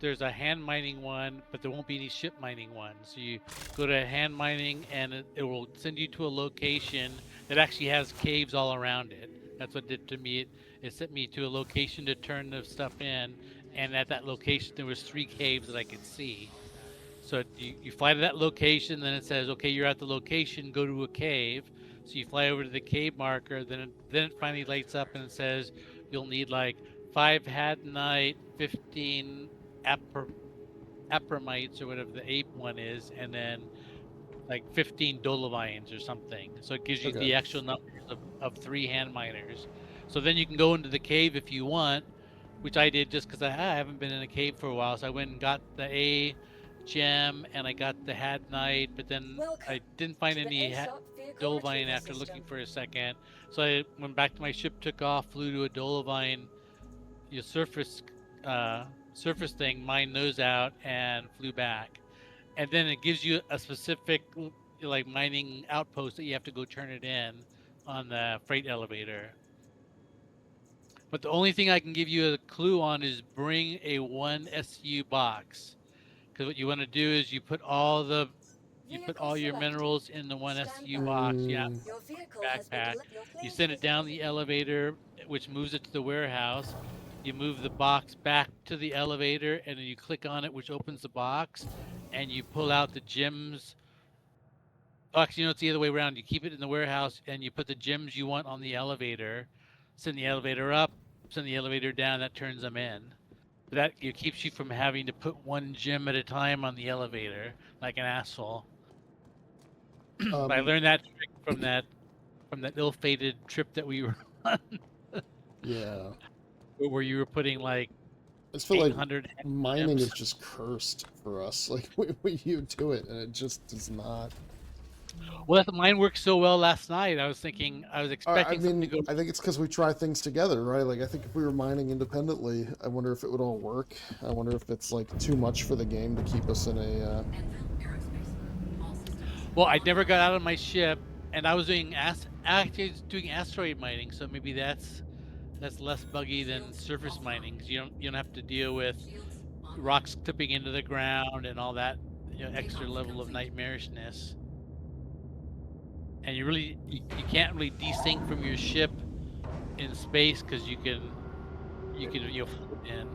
there's a hand mining one, but there won't be any ship mining one. So you go to hand mining, and it will send you to a location that actually has caves all around it. That's what it did to me. It sent me to a location to turn the stuff in, and at that location there was 3 caves that I could see. So you fly to that location, then it says, okay, you're at the location, go to a cave. So you fly over to the cave marker, then it finally lights up and it says you'll need like 5 hadnite, 15 apramites or whatever the ape one is, and then like 15 dolovines or something. So it gives you Okay. the actual numbers of 3 hand miners. So then you can go into the cave if you want, which I did just because I haven't been in a cave for a while. So I went and got the A gem and I got the hadnite, but then Welcome I didn't find to the any ASOP vehicle dolovine retrieval after system. looking for a second. So I went back to my ship, took off, flew to a dolovine surface thing, mined those out, and flew back. And then it gives you a specific like mining outpost that you have to go turn it in on the freight elevator. But the only thing I can give you a clue on is bring a 1 SU box. Because what you want to do is you put all your selected. minerals in the 1 Stand SU by. box. Yeah, Mm, Your vehicle has been backpack. delivered. You send it down the elevator, which moves it to the warehouse. You move the box back to the elevator, and then you click on it, which opens the box, and you pull out the gems. Oh, actually, it's the other way around. You keep it in the warehouse, and you put the gems you want on the elevator. Send the elevator up, send the elevator down. That turns them in. But that keeps you from having to put 1 gem at a time on the elevator like an asshole. But I learned that trick from that ill-fated trip that we were on, yeah. where you were putting like I just feel like 800 mining gems. is just cursed for us. Like, you do it, and it just does not. Well, mine worked so well last night. I was expecting something to go. I think it's because we try things together, right? Like, I think if we were mining independently, I wonder if it would all work. I wonder if it's, like, too much for the game to keep us in a, Well, I never got out of my ship, and I was doing asteroid mining, so maybe that's less buggy than surface mining, 'cause you don't have to deal with rocks clipping into the ground and all that extra level of nightmarishness. And you can't really desync from your ship in space because you can float in.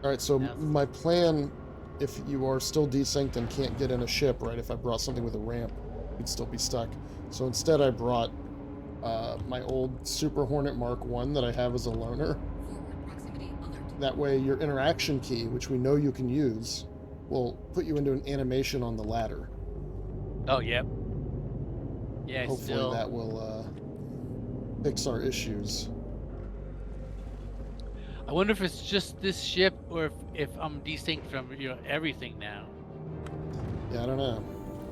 All right, so Yes. my plan, if you are still desynced and can't get in a ship, right? If I brought something with a ramp, you'd still be stuck. So instead, I brought my old Super Hornet Mark 1 that I have as a loaner. That way, your interaction key, which we know you can use, will put you into an animation on the ladder. Oh, yep. Yeah, Hopefully that will fix our issues. I wonder if it's just this ship or if I'm desynced from everything now. Yeah, I don't know.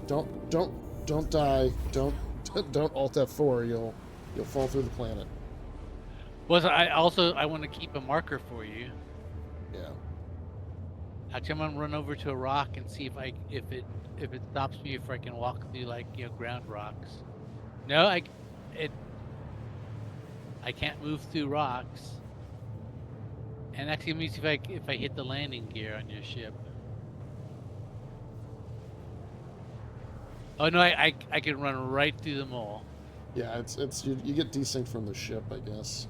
Don't die. Don't Alt F4. You'll fall through the planet. Well, I want to keep a marker for you. Yeah. Actually, I'm gonna run over to a rock and see if it stops me if I can walk through like ground rocks. No, I can't move through rocks. And actually, let me see if I hit the landing gear on your ship. Oh no, I can run right through the mole. Yeah, it's you get desynced from the ship, I guess.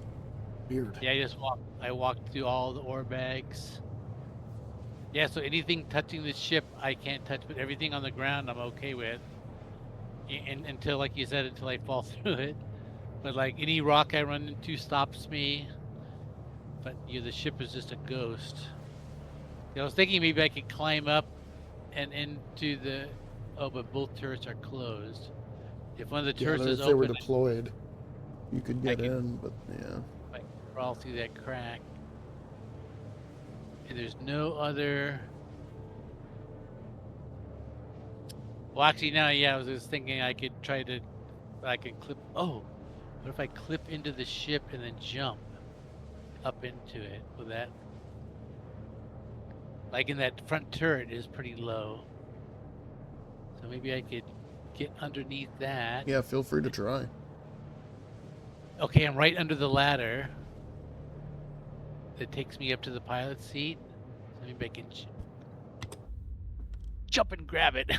Weird. Yeah, I walked through all the ore bags. Yeah, so anything touching the ship I can't touch, but everything on the ground I'm okay with. And until, like you said, until I fall through it. But like any rock I run into stops me. But yeah, the ship is just a ghost. I was thinking maybe I could climb up and into the. Oh, but both turrets are closed. If one of the Yeah, turrets is if they were open, deployed, you could get can- in, but yeah. I can crawl through that crack. And there's no other. Well, actually, now, yeah, I was just thinking I could clip. Oh, what if I clip into the ship and then jump up into it? With that, like in that front turret is pretty low, so maybe I could get underneath that. Yeah, feel free to try. Okay, I'm right under the ladder. That takes me up to the pilot seat. So maybe I can jump and grab it.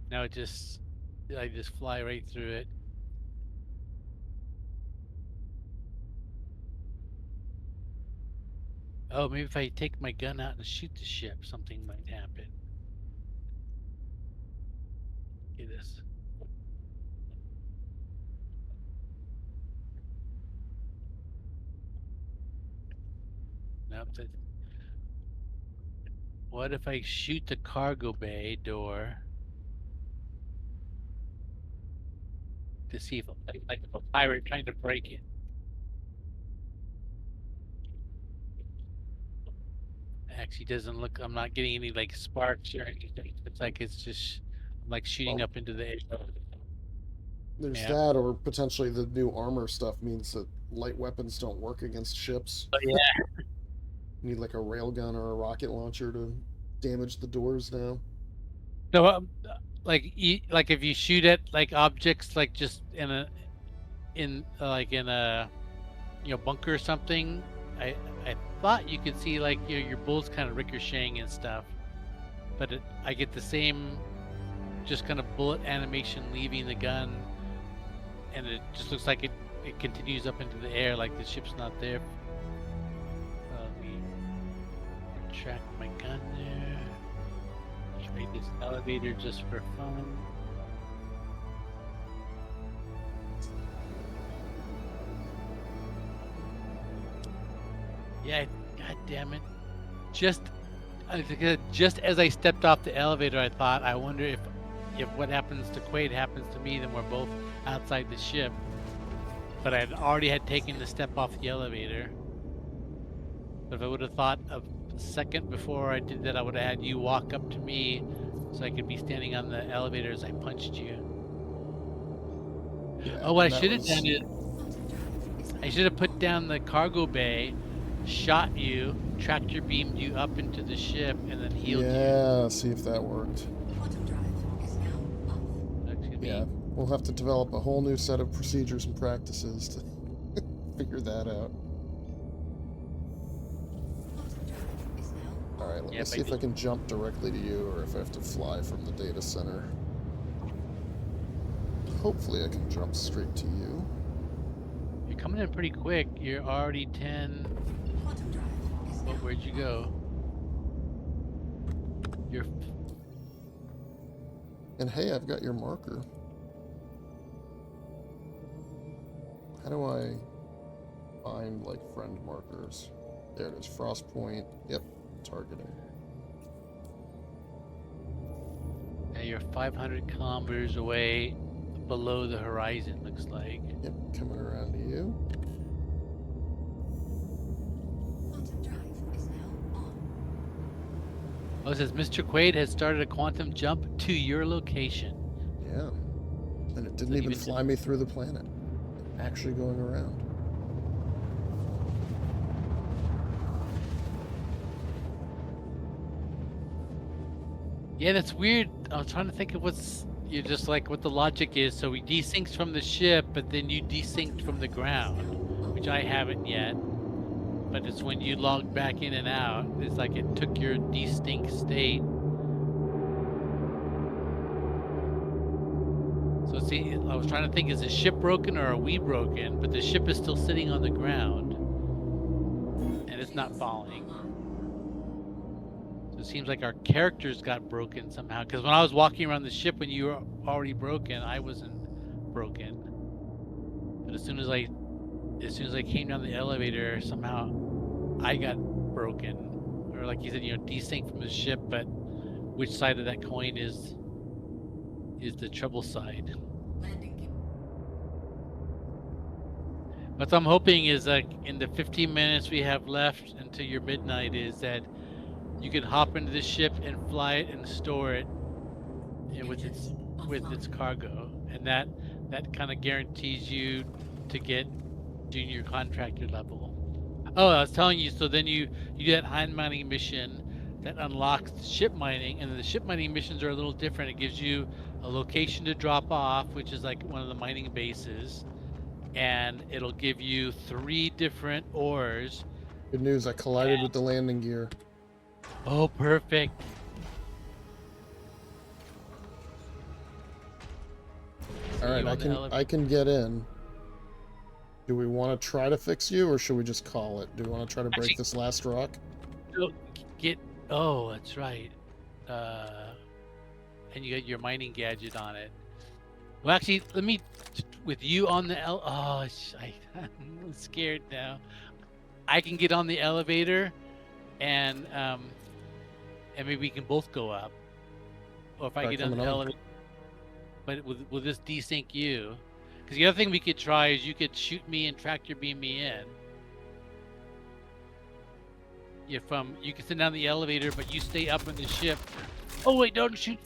Now I just fly right through it. Oh, maybe if I take my gun out and shoot the ship, something might happen. Get this. Nope. What if I shoot the cargo bay door to see if like a pirate trying to break it? Actually, doesn't look. I'm not getting any like sparks or anything. It's like it's just I'm like shooting Well, up into the air. There's Yeah. that, or potentially the new armor stuff means that light weapons don't work against ships. But yeah, You need like a railgun or a rocket launcher to damage the doors now. so like like if you shoot at like objects like just in a bunker or something, I thought you could see like your bullets kind of ricocheting and stuff, but I get the same just kind of bullet animation leaving the gun, and it just looks like it continues up into the air like the ship's not there. Let me retract my gun there. Try this elevator just for fun. Yeah, god damn it. Just as I stepped off the elevator, I thought, I wonder if what happens to Quade happens to me, then we're both outside the ship. But I already had taken the step off the elevator. But if I would have thought of a second before I did that, I would have had you walk up to me so I could be standing on the elevator as I punched you. Yeah, Oh, what and I that should have was- done is I should have put down the cargo bay, shot you, tractor beamed you up into the ship, and then healed you. Yeah, see if that worked. Quantum drive is now off. Excuse me. Yeah, we'll have to develop a whole new set of procedures and practices to figure that out. Quantum drive is now All right, let Yeah, me see if I can jump directly to you, or if I have to fly from the data center. Hopefully, I can jump straight to you. You're coming in pretty quick. You're already 10. quantum drive is now Where'd you go? You're. And hey, I've got your marker. How do I find like friend markers? There it is, frost point. Yep, targeting. Yeah, you're 500 kilometers away, below the horizon. Looks like. Yep, coming around to you. quantum drive is now on. Oh, it says Mr. Quade has started a quantum jump to your location. Yeah. And it didn't So even even- fly me through the planet. Actually going around. Yeah, that's weird. I was trying to think of what the logic is. So we desynced from the ship, but then you desynced from the ground, which I haven't yet. But it's when you logged back in and out. It's like it took your desync state. So see, I was trying to think: is the ship broken or are we broken? But the ship is still sitting on the ground, and it's not falling. So it seems like our characters got broken somehow. Because when I was walking around the ship when you were already broken, I wasn't broken. But as soon as I came down the elevator, somehow I got broken, or like you said, desynced from the ship. But which side of that coin is the trouble side? What I'm hoping is like in the 15 minutes we have left until your midnight is that you can hop into the ship and fly it and store it with its cargo, and that kind of guarantees you to get junior contractor level. Oh, I was telling you. So then you do that hand mining mission that unlocks ship mining, and the ship mining missions are a little different. It gives you a location to drop off, which is like one of the mining bases, and it'll give you 3 different ores. Good news, I collided with the landing gear. Oh, perfect. All right, you on the I can get in. Do we want to try to fix you, or should we just call it? Do we want to try to break Actually- this last rock? Oh, that's right. And you got your mining gadget on it. Well, actually, let me with you on the I'm scared now. I can get on the elevator, and maybe we can both go up. Or if I Try get on the coming on. elevator, but will this desync you? Because the other thing we could try is you could shoot me and tractor beam me in. You can send down the elevator, but you stay up in the ship. Oh wait, don't shoot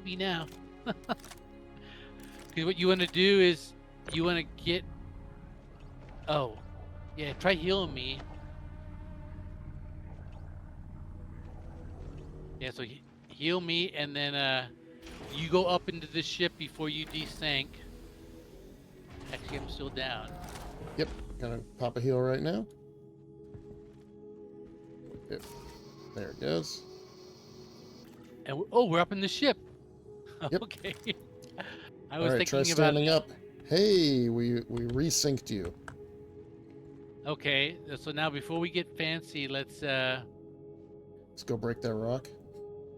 me now. Because what you want to do is you want to get. Oh, yeah. Try healing me. Yeah. So heal me, and then you go up into the ship before you desync. Actually, I'm still down. Yep, gonna pop a heal right now. Yep. There it goes. And we're up in the ship. Yep. Okay. I All was right, try thinking about standing up. Hey, we resynced you. Okay, so now before we get fancy, let's go break that rock.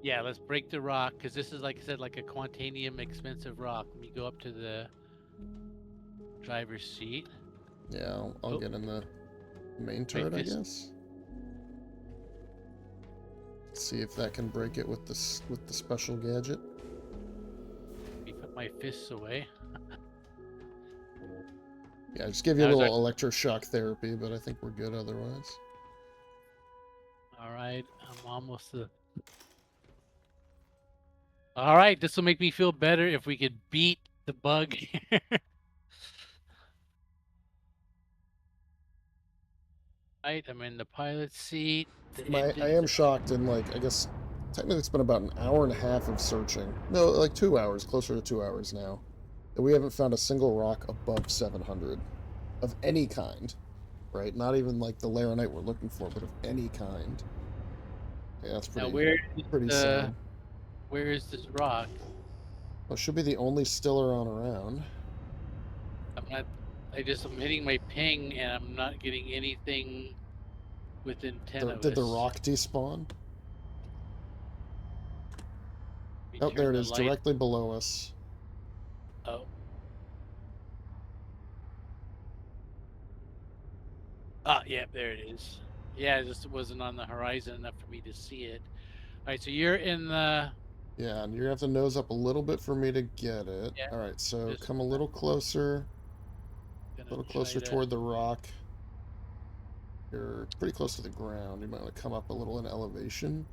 yeah, let's break the rock, because this is, like I said, like a quantanium expensive rock. Let me go up to the driver's seat. Yeah, I'll get in the main turret, I guess. See if that can break it with the special gadget. Let me put my fists away. Yeah, just give you a How's little electroshock therapy, but I think we're good otherwise. All right, I'm almost all right, this will make me feel better if we could beat the bug here. Right, I'm in the pilot seat. I am shocked, and like, I guess technically it's been about an hour and a half of searching. No, like 2 hours, closer to 2 hours now. That we haven't found a single rock above 700 of any kind, right? Not even like the laranite we're looking for, but of any kind. Yeah, that's Now pretty sad. where is this rock? Well, it should be the only stiller on around. I'm hitting my ping and I'm not getting anything within 10 of us. Did the rock despawn? Let me Oh, there turn it the is, light- directly below us. Oh. Ah, yeah, there it is. Yeah, it just wasn't on the horizon enough for me to see it. All right, so you're in the... Yeah, and you have to nose up a little bit for me to get it. Yeah, All right, so just- come a little closer. A gonna little try closer to- toward the rock. You're pretty close to the ground. You might want to come up a little in elevation.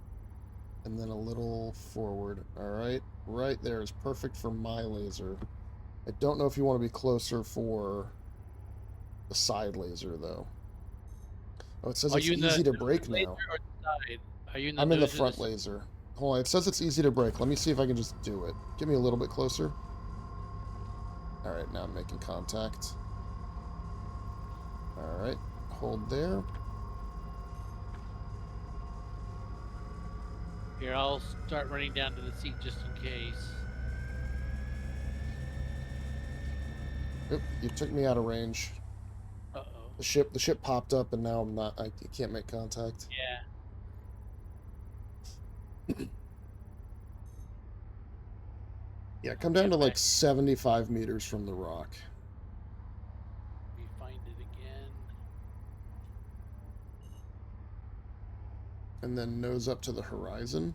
And then a little forward. Alright, right there is perfect for my laser. I don't know if you want to be closer for the side laser, though. Oh, it says Are it's you in easy the to break laser now. or the side? Are you in the I'm in the nose or front laser. Hold on, it says it's easy to break. Let me see if I can just do it. Get me a little bit closer. Alright, now I'm making contact. Alright, hold there. Here, I'll start running down to the seat just in case. Oop, you took me out of range. Uh-oh. The ship popped up, and now I'm not. I can't make contact. Yeah. Yeah, come down to like 75 meters from the rock. Let me find it again. And then nose up to the horizon.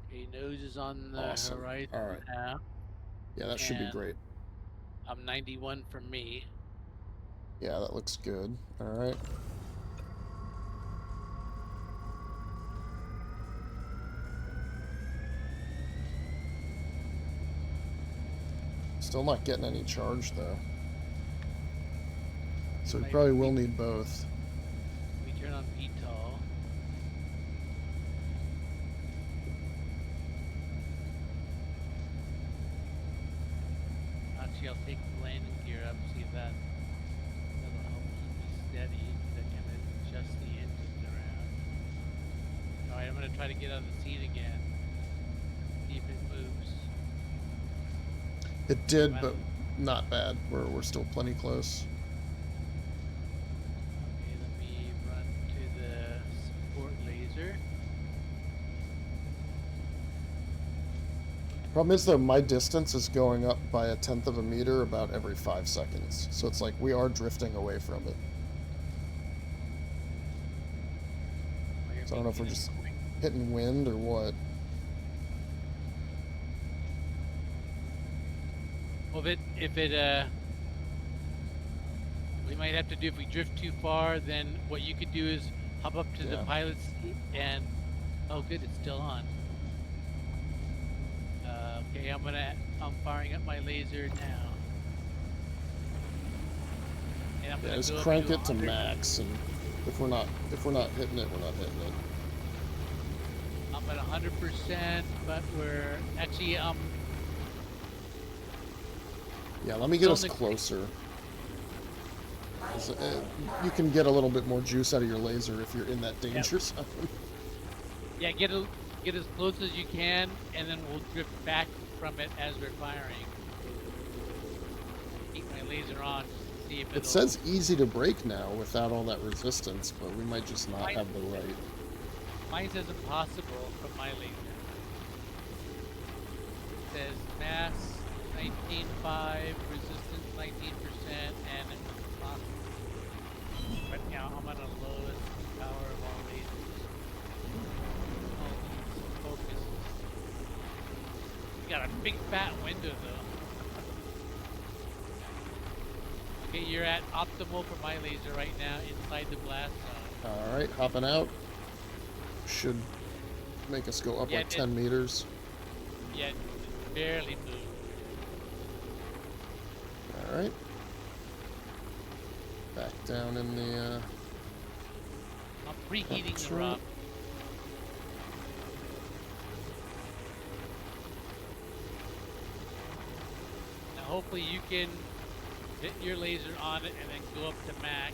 Okay, nose is on the Awesome. horizon All right. now. Yeah, that should be And great. I'm 91 for me. Yeah, that looks good. All right. Still not getting any charge, though. So we Might probably will be- need both. We turn on VTOL. Actually, I'll take the landing gear up, see if that'll help keep me steady. Because I can adjust the engines around. Alright, I'm going to try to get on the seat again. See if it moves. It did, but not bad. We're still plenty close. Okay, let me run to the support laser. Problem is, though, my distance is going up by 1/10 of a meter about every 5 seconds. So it's like we are drifting away from it. So I don't know if we're just hitting wind or what. Well, we might have to do, if we drift too far, then what you could do is hop up to the Yeah. pilot's seat and, oh good, it's still on. Okay, I'm firing up my laser now. And I'm Yeah, gonna just go up crank it to 100. max, and if we're not hitting it, we're not hitting it. I'm at 100%, but we're actually Yeah, let me get us Still in the- closer. 'Cause, you can get a little bit more juice out of your laser if you're in that danger zone. yeah, get as close as you can, and then we'll drift back from it as we're firing. Keep my laser on just to see if It says easy to break now without all that resistance, but we might just not have the right. Mine says impossible from my laser. It says mass 19.5, resistance 19%, and it's impossible. But now I'm on the lowest power of all lasers. All these focuses. You got a big fat window though. Okay, you're at optimal for my laser right now inside the blast zone. All right, hopping out. Should make us go up Yeah, like it did. 10 meters. Yeah, it barely moved. All right. Back down in the. I'm preheating the True. rock. Now hopefully you can hit your laser on it and then go up to max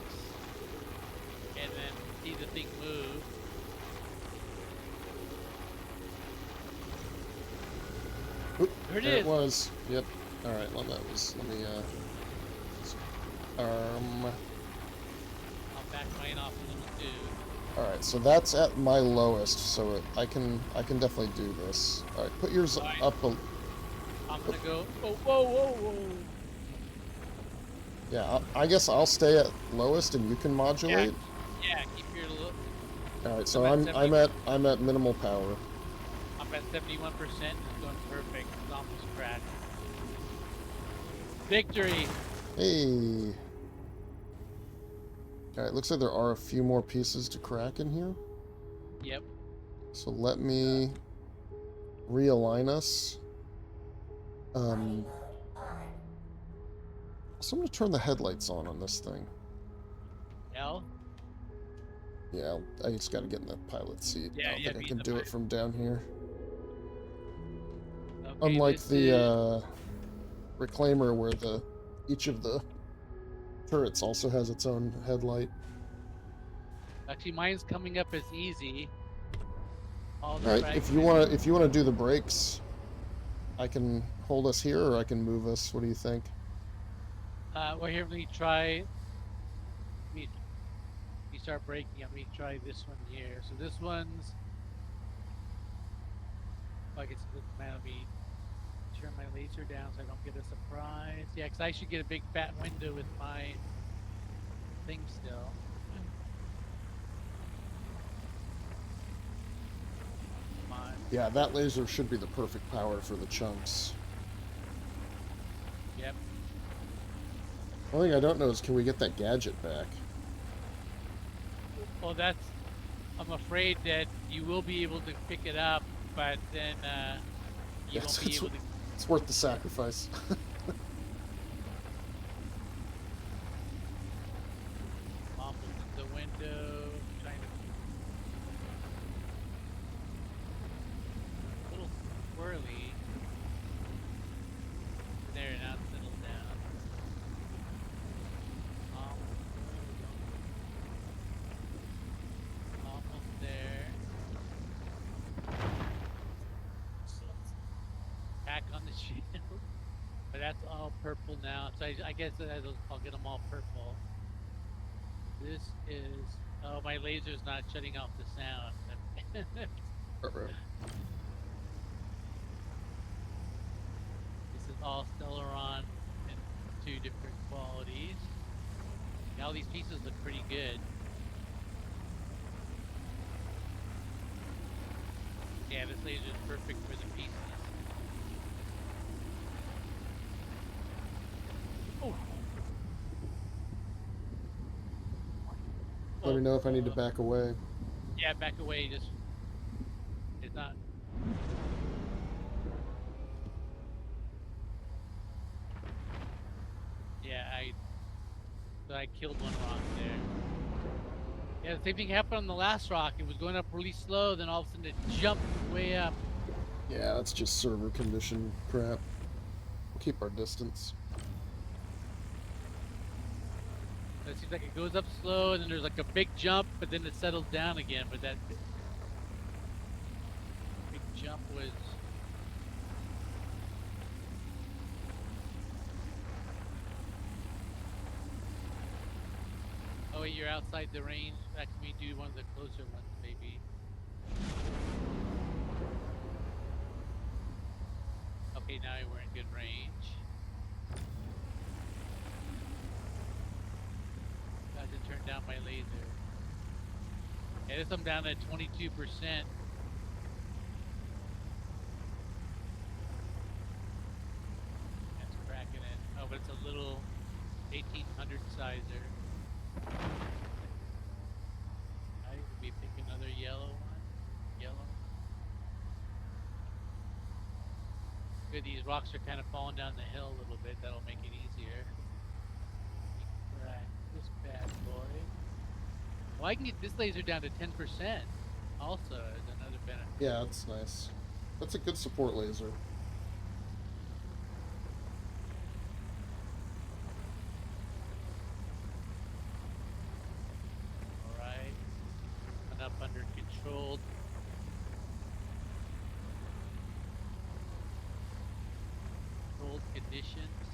and then see the thing move. Oop, There it there is. it was. Yep. All right. Well, let me. I'll back mine off a little too. All right. So that's at my lowest. So I can definitely do this. All right. Put yours Alright. up. I'm gonna go. Oh, whoa, whoa, whoa. Yeah. I guess I'll stay at lowest and you can modulate. Yeah, keep your look. All right. So I'm at I'm at minimal power. I'm at 71%. It's going perfect. It's almost cracked. Victory! Hey. All right. Looks like there are a few more pieces to crack in here. Yep. So let me realign us. So I'm gonna turn the headlights on this thing. L? Yeah, I just gotta get in the pilot seat. Yeah, I don't yeah, think I be in can the do it pilot. from down here. Okay, Unlike this the is- Reclaimer, where each of the turrets also has its own headlight. Actually, mine's coming up as easy. All All the right, if you fragments- wanna do the brakes, I can hold us here, or I can move us. What do you think? Well, here, let me try. Let me start breaking. Let me try this one here. So this one's. I guess let me turn my laser down so I don't get a surprise. Yeah, because I should get a big fat window with my thing still. Come on. Yeah, that laser should be the perfect power for the chunks. Yep. One thing I don't know is, can we get that gadget back? Well, that's. I'm afraid that you will be able to pick it up, but then you Yes, won't be able to. it's worth the sacrifice. Open the window. Trying to. A little squirrely. There, now it's settled down. Almost there. Back on the shield. But that's all purple now. So I guess I'll get them all purple. This is. Oh, my laser's not shutting off the sound. Ruh-roh. This is all Stellaron in 2 different qualities. Now these pieces look pretty good. Yeah, this laser is perfect for the pieces. Oh. Let me know if I need to back away. Yeah, back away. Just it's not. Yeah, I killed one rock there. Yeah, the same thing happened on the last rock. It was going up really slow, then all of a sudden it jumped way up. Yeah, that's just server condition crap. We'll keep our distance. It seems like it goes up slow, and then there's like a big jump, but then it settles down again. But that big jump was. Oh wait, you're outside the range. Actually, do one of the closer ones, maybe. Okay, now we're in good range. Got to turn down my laser. Yeah, this I'm down at 22%. That's cracking it. Oh, but it's a little 1800 sizer. I would be picking another yellow one. Yellow. Good, these rocks are kind of falling down the hill a little bit. That'll make it easier. Crack this bad boy. Well, I can get this laser down to 10% also as another benefit. Yeah, that's nice. That's a good support laser. Alright. And up under controlled. Controlled conditions.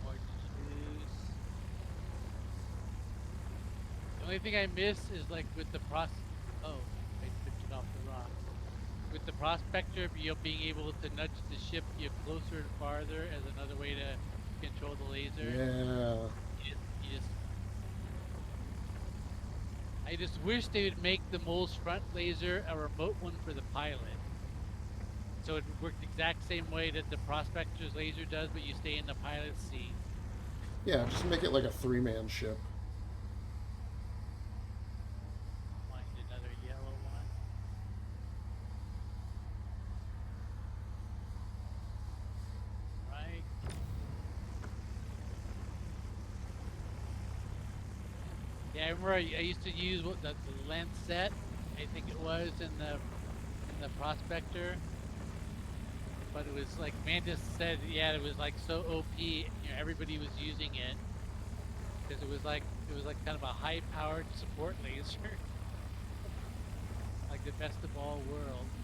More juice. The only thing I miss is like with the oh, I tipped it off the rock. With the prospector, being able to nudge the ship closer and farther as another way to control the laser. Yeah. I just wish they would make the mole's front laser a remote one for the pilot. So it would work the exact same way that the prospector's laser does, but you stay in the pilot's seat. Yeah, just make it like a 3-man ship. Find another yellow one. Right. Yeah, I remember I used to use the Lancet, I think it was, in the Prospector. But it was like Mantis said, yeah, it was like so OP. You know, everybody was using it because it was like kind of a high-powered support laser. Like the best of all worlds.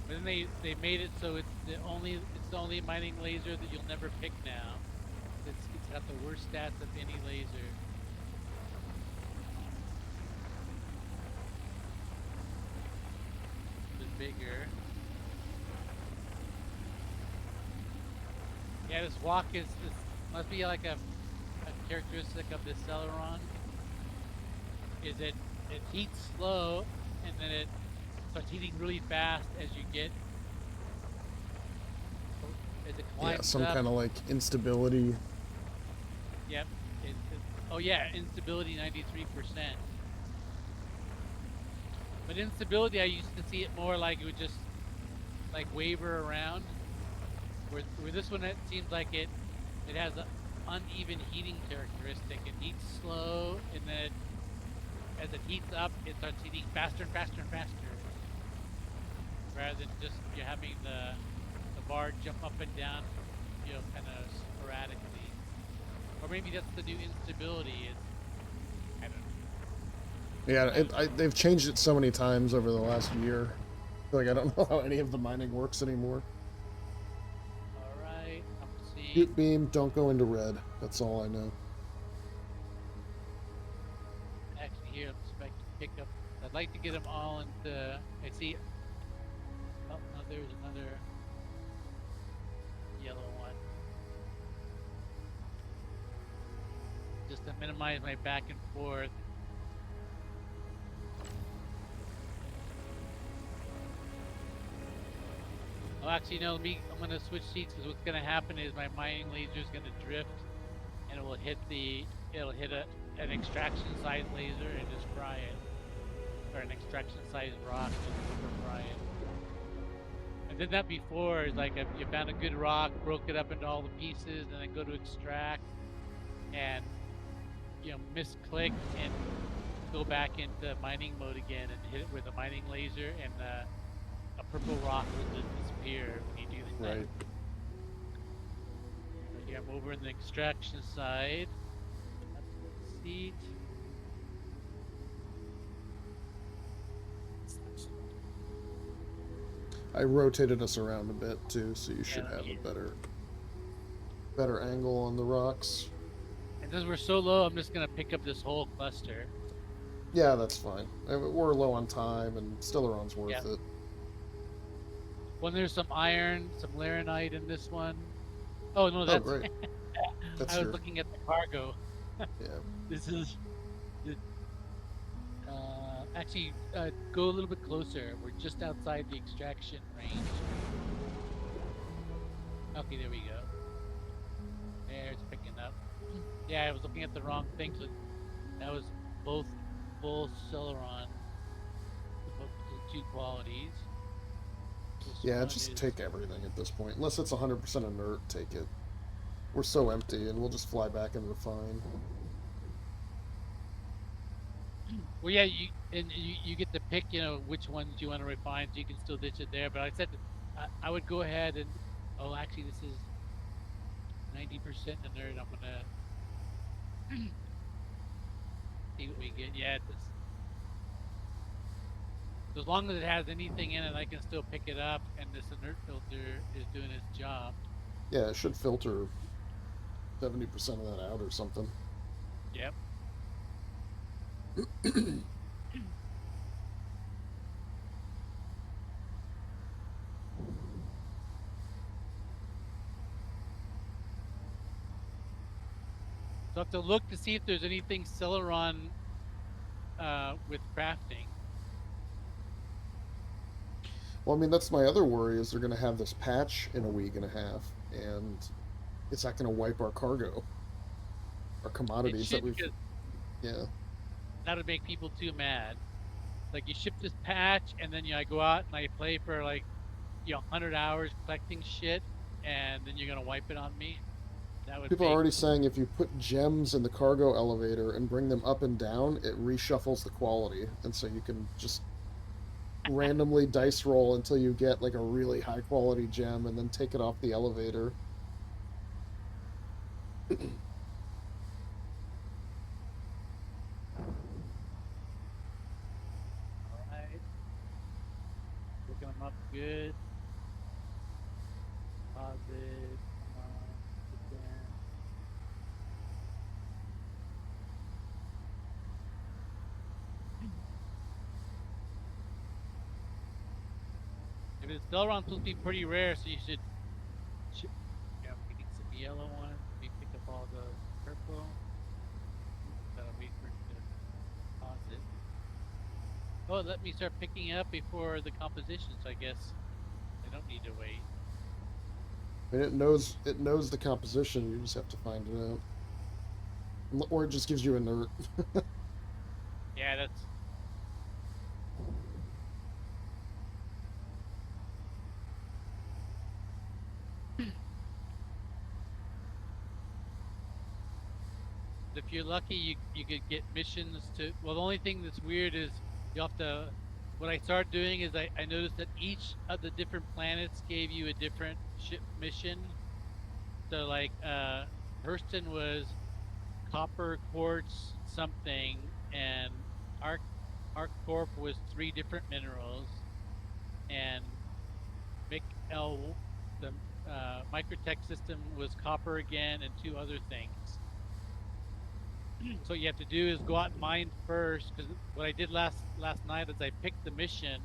But then they made it so it's the only mining laser that you'll never pick now. It's got the worst stats of any laser. It's bigger. Yeah, this walk must be like a characteristic of this Celeron. Is it heats slow and then it starts heating really fast as you get as it climbs Yeah, some up. kind of like instability. Yep. Oh yeah, instability 93%. But instability, I used to see it more like it would just like waver around. Where this one, it seems like it has an uneven heating characteristic. It heats slow, and then as it heats up, it starts heating faster and faster and faster. Rather than just you having the bar jump up and down, kind of sporadically. Or maybe that's the new instability. I don't know. Yeah, they've changed it so many times over the last year. Like I don't know how any of the mining works anymore. Alright, I'm seeing. Shoot beam, don't go into red. That's all I know. Actually, here I'm expecting to pick up. I'd like to get them all into. I see. Oh, no, there's another yellow one. Just to minimize my back and forth. Oh, actually, no. I'm gonna switch seats because what's gonna happen is my mining laser is gonna drift, and it will hit an extraction size laser and just fry it, or an extraction size rock and super fry it. I did that before. It's like you found a good rock, broke it up into all the pieces, and then go to extract, and misclick and go back into mining mode again and hit it with a mining laser, and a purple rock will disappear when you do that. Right. So here I'm over in the extraction side. That's the seat. I rotated us around a bit too, so you should Yeah, have a better angle on the rocks. And since we're so low, I'm just gonna pick up this whole cluster. Yeah, that's fine. We're low on time, and Stellaron's worth Yeah. it. Well, there's some iron, some laranite in this one. Oh no, Oh, that's. great. That's I was your... looking at the cargo. Yeah. This is. Actually, go a little bit closer. We're just outside the extraction range. Okay, there we go. There, it's picking up. Yeah, I was looking at the wrong thing. So that was both full Celeron. Both the two qualities. This Yeah, one just is- take everything at this point. Unless it's 100% inert, take it. We're so empty, and we'll just fly back and refine. Well, yeah, you get to pick, which ones you want to refine, so you can still ditch it there. But I said I would go ahead and. Oh, actually, this is 90% inert. I'm gonna see what we get. Yeah, as long as it has anything in it, I can still pick it up, and this inert filter is doing its job. Yeah, it should filter 70% of that out or something. Yep. So I have to look to see if there's anything Celeron with crafting. Well, I mean, that's my other worry, is they're going to have this patch in a week and a half, and it's not going to wipe our cargo. Our commodities that we've... Because Yeah. that would make people too mad. Like, you ship this patch, and then I go out and I play for 100 hours collecting shit, and then you're gonna wipe it on me. That would People are make already saying if you put gems in the cargo elevator and bring them up and down, it reshuffles the quality, and so you can just randomly dice roll until you get like a really high quality gem, and then take it off the elevator. Alright. them up good. Deposit. Come on. Get there. If it's still around, supposed to be pretty rare, so you should. Yeah, we need some yellow ones. We pick up all the purple. Gotta wait for it to deposit. Oh, let me start picking up before the composition, so I guess I don't need to wait. And it knows the composition. You just have to find it out, or it just gives you inert. Yeah, that's. If you're lucky, you could get missions to. Well, the only thing that's weird is you have to. What I started doing is I noticed that each of the different planets gave you a different ship mission. So like Hurston was copper, quartz, something, and Arc Corp was 3 different minerals, and Mick L the Microtech system was copper again and 2 other things. So what you have to do is go out and mine first, because what I did last night is I picked the mission,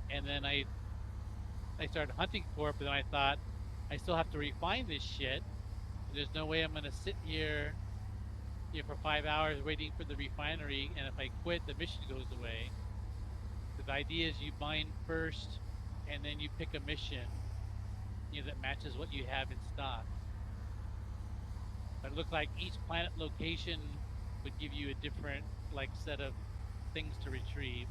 and then I started hunting for it, but then I thought I still have to refine this shit. There's no way I'm gonna sit here, for 5 hours waiting for the refinery, and if I quit, the mission goes away. The idea is you mine first, and then you pick a mission, that matches what you have in stock. But it looked like each planet location would give you a different set of things to retrieve.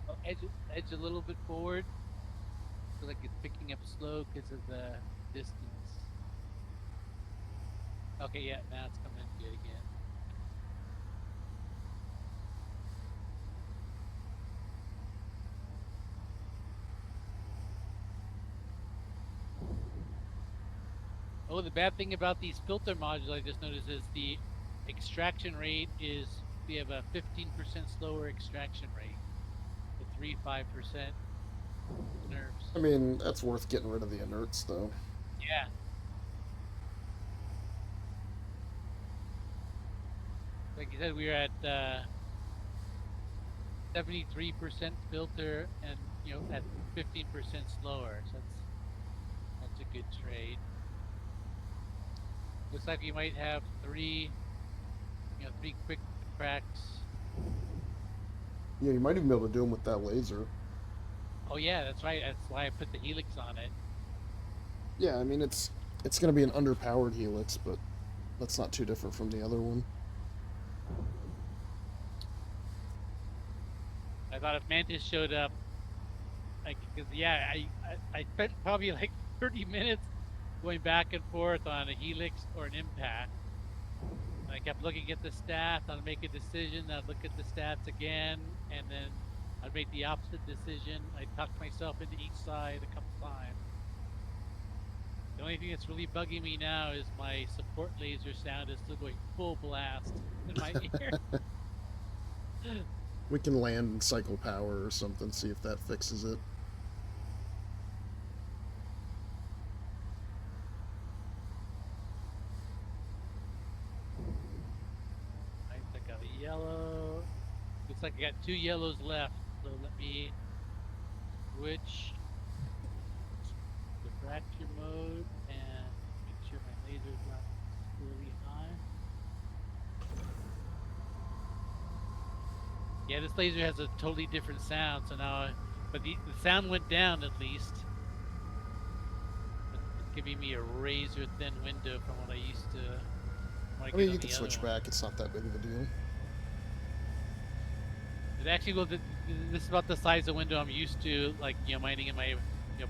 I'll edge a little bit forward, so like it's picking up slow because of the distance. Okay, yeah, now it's coming in good again. Oh, the bad thing about these filter modules I just noticed is the extraction rate is, we have a 15% slower extraction rate. The 3-5% nerfs. I mean, that's worth getting rid of the inerts, though. Yeah. Like you said, we were at 73% filter, and at 15% slower. So that's a good trade. Looks like we might have 3 quick cracks. Yeah, you might even be able to do them with that laser. Oh yeah, that's right. That's why I put the helix on it. Yeah, I mean, it's going to be an underpowered helix, but that's not too different from the other one. I thought if Mantis showed up, because yeah, I spent probably 30 minutes going back and forth on a helix or an impact. And I kept looking at the stats. I'd make a decision. I'd look at the stats again, and then I'd make the opposite decision. I'd talk myself into each side a couple times. The only thing that's really bugging me now is my support laser sound is still going full blast in my ear. We can land and cycle power or something, see if that fixes it. I got a yellow. Looks like I got 2 yellows left, so let me switch diffraction mode and make sure my laser's not really high. Yeah, this laser has a totally different sound, so now, but the sound went down at least. It's giving me a razor thin window from what I used to. I mean, you can switch back. It's not that big of a deal. It actually goes. This is about the size of window I'm used to, like mining in my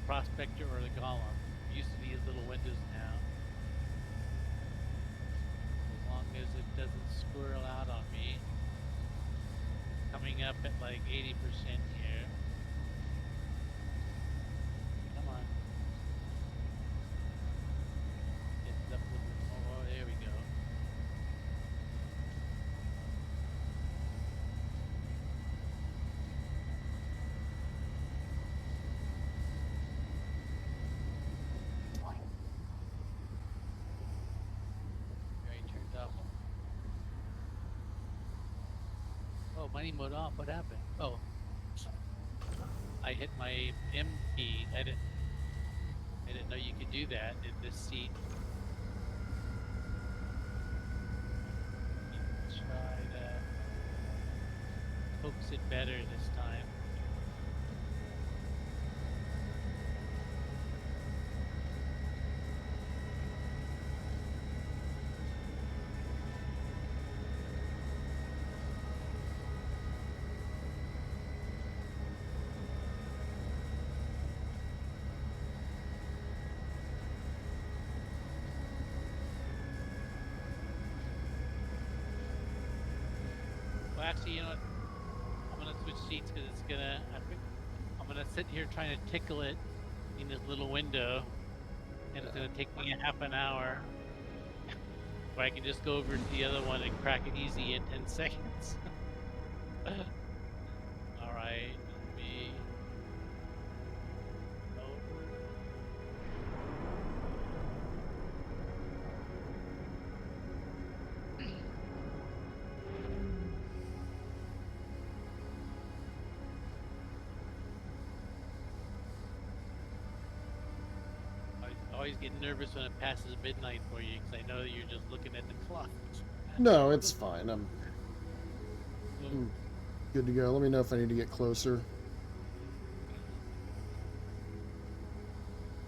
prospector or the golem. I'm used to these little windows now. As long as it doesn't squirrel out on me. It's coming up at like 80% here. Come on. Get up a little bit more. Oh, there we go. Very turned off. Oh, mining mode off. What happened? Oh, I hit my M key. I didn't know you could do that in this seat. Try to focus it better this time. Well, actually, you know what? I'm gonna switch seats because it's gonna. I'm gonna sit here trying to tickle it in this little window, and it's gonna take me a half an hour. Where I can just go over to the other one and crack it easy in 10 seconds. All right, let me. Oh. I always get nervous when it passes midnight for you because I know that you're just looking at the clock. No, it's fine. I'm good to go. Let me know if I need to get closer.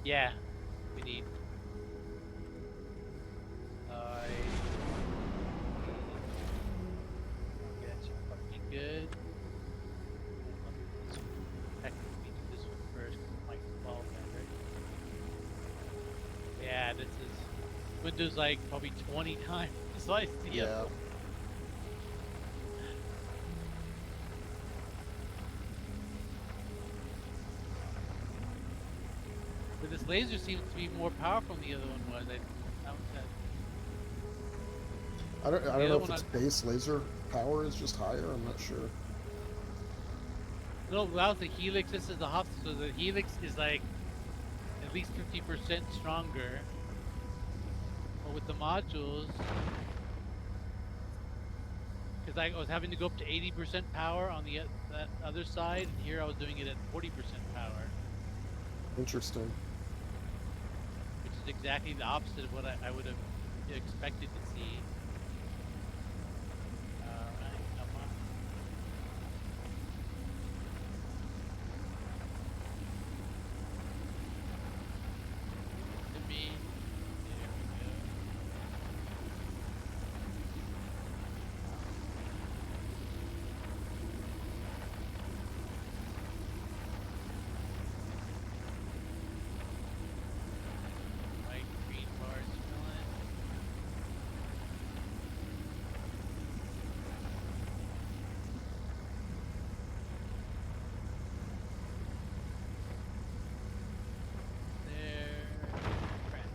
Yeah, we need. I guess you're fucking good. Heck, we do this one first. Might fall better. Yeah, this is Windows like probably 20 times the size of the Yeah. other. But this laser seems to be more powerful than the other one was. I don't The know other if one its base laser power is just higher. I'm not sure. No, without the helix, this is the hop. So the helix is like at least 50% stronger. But with the modules, because I was having to go up to 80% power on the that other side, and here I was doing it at 40% power, Interesting. which is exactly the opposite of what I would have expected to see. Alright, come on. To me. There we go. White, green bars filling. There. Crap.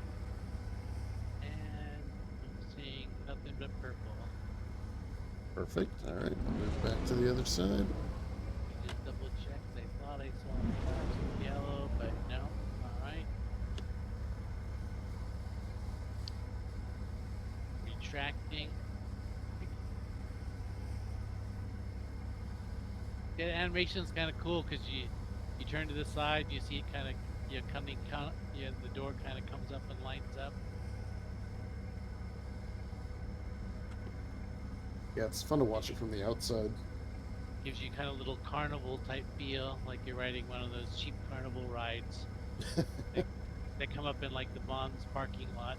And I'm seeing nothing but purple. Perfect. All right. I'll move back to the other side. Let me just double check. I thought I saw some yellow, but no. Alright. Retracting. Yeah, the animation's kind of cool because you turn to the side, you see it kind of the door kind of comes up and lights up. Yeah, it's fun to watch it from the outside. Gives you kind of little carnival type feel, like you're riding one of those cheap carnival rides. They come up in like the Bond's parking lot.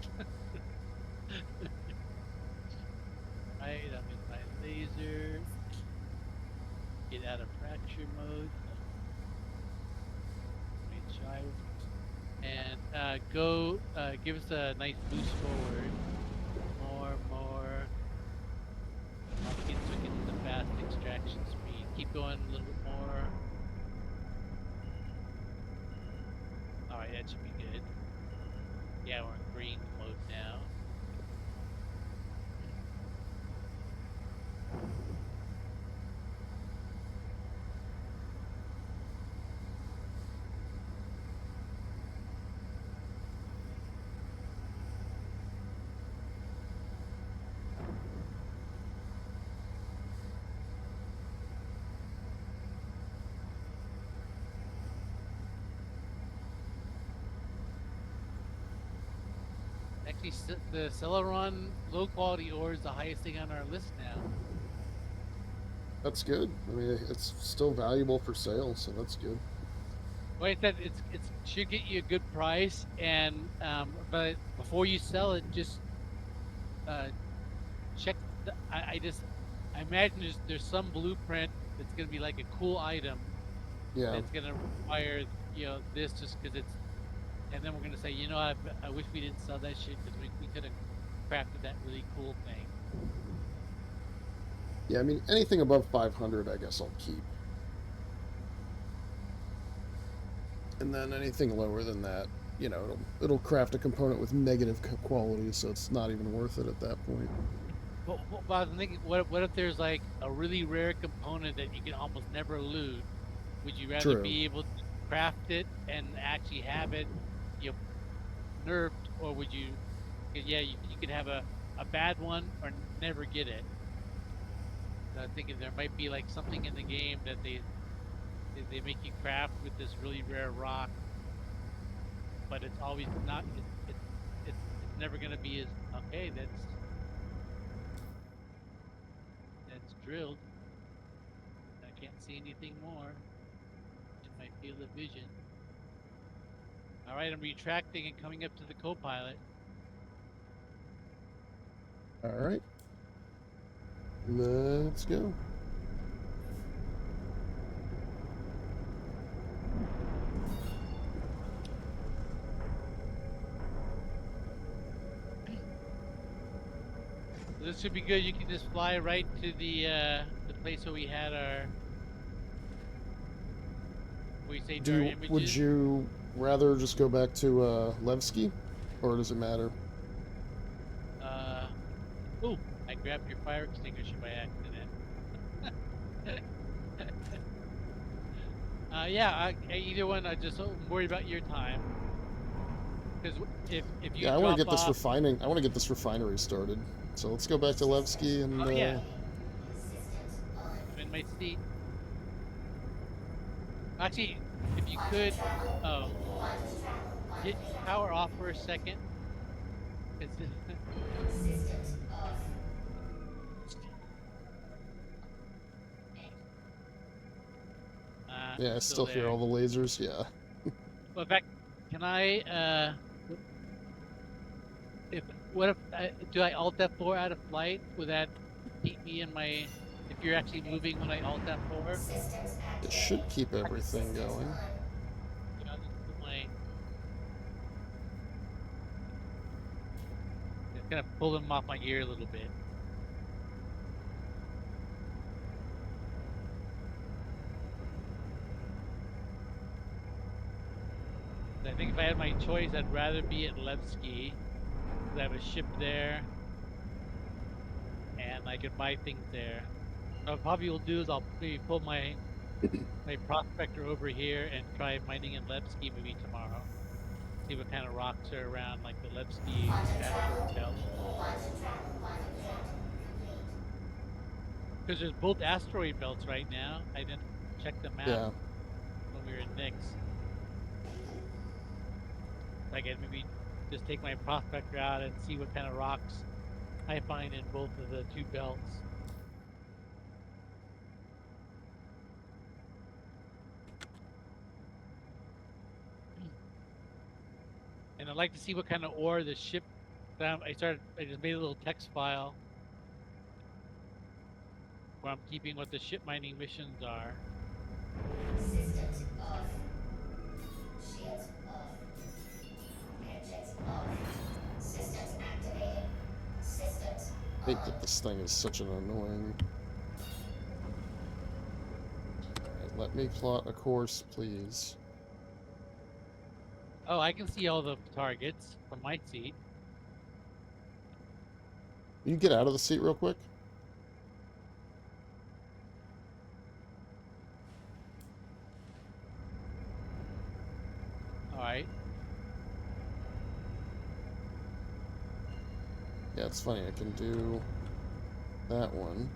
Right, I'm in my laser. get out of fracture mode. Wait, child. And go, give us a nice boost forward. More. I'll get to the fast extraction speed. Keep going a little bit more. Alright, that should be good. Yeah, we're in green mode now. Actually, the Celeron low quality ore is the highest thing on our list now. That's good. I mean, it's still valuable for sale, so that's good. Well, I said it's should get you a good price, and but before you sell it, just check. I imagine there's some blueprint that's gonna be like a cool item Yeah. that's gonna require this just because it's, and then we're gonna say I wish we didn't sell that shit because we could have crafted that really cool thing. Yeah, I mean, anything above 500, I guess I'll keep. And then anything lower than that, it'll craft a component with negative quality, so it's not even worth it at that point. But I was thinking, what if there's like a really rare component that you can almost never loot? Would you rather True. be able to craft it and actually have it, nerfed, or would you? 'Cause yeah, you could have a bad one or never get it. So I'm thinking there might be like something in the game that they make you craft with this really rare rock, but it's always not. It's never gonna be as okay. That's drilled. I can't see anything more in my field of vision. All right, I'm retracting and coming up to the co-pilot. All right. Let's go. This should be good. You can just fly right to the place where we had our. We say our images. Would you rather just go back to Levski, or does it matter? Oh, I grabbed your fire extinguisher by accident. Yeah, either one. I just worry about your time. Because if you Yeah, I want to get off, this refining. I want to get this refinery started. So let's go back to Levski and. Oh yeah. I'm in my seat. Actually, if you could, get power off for a second. Yeah, I still hear all the lasers. Yeah. Well, in fact, can I? What if do I Alt F4 out of flight? Would that keep me in my? If you're actually moving when I Alt F4, It should keep everything going. Yeah, I'll just put my. Just gonna pull them off my ear a little bit. I think if I had my choice, I'd rather be at Levski. I have a ship there, and I could buy things there. So what probably will do is I'll maybe pull my prospector over here and try mining in Levski maybe tomorrow. See what kind of rocks are around, like the Levski asteroid belt. Because there's both asteroid belts right now. I didn't check the map when we were in Nyx. I could maybe just take my prospector out and see what kind of rocks I find in both of the two belts. And I'd like to see what kind of ore the ship. I just made a little text file. where I'm keeping what the ship mining missions are. Systems off. Shields off. Engines off. Systems activated. Systems I hate that on. this thing is such an annoying... Alright, let me plot a course, please. Oh, I can see all the targets from my seat. Can you get out of the seat real quick? All right. Yeah, it's funny. I can do that one.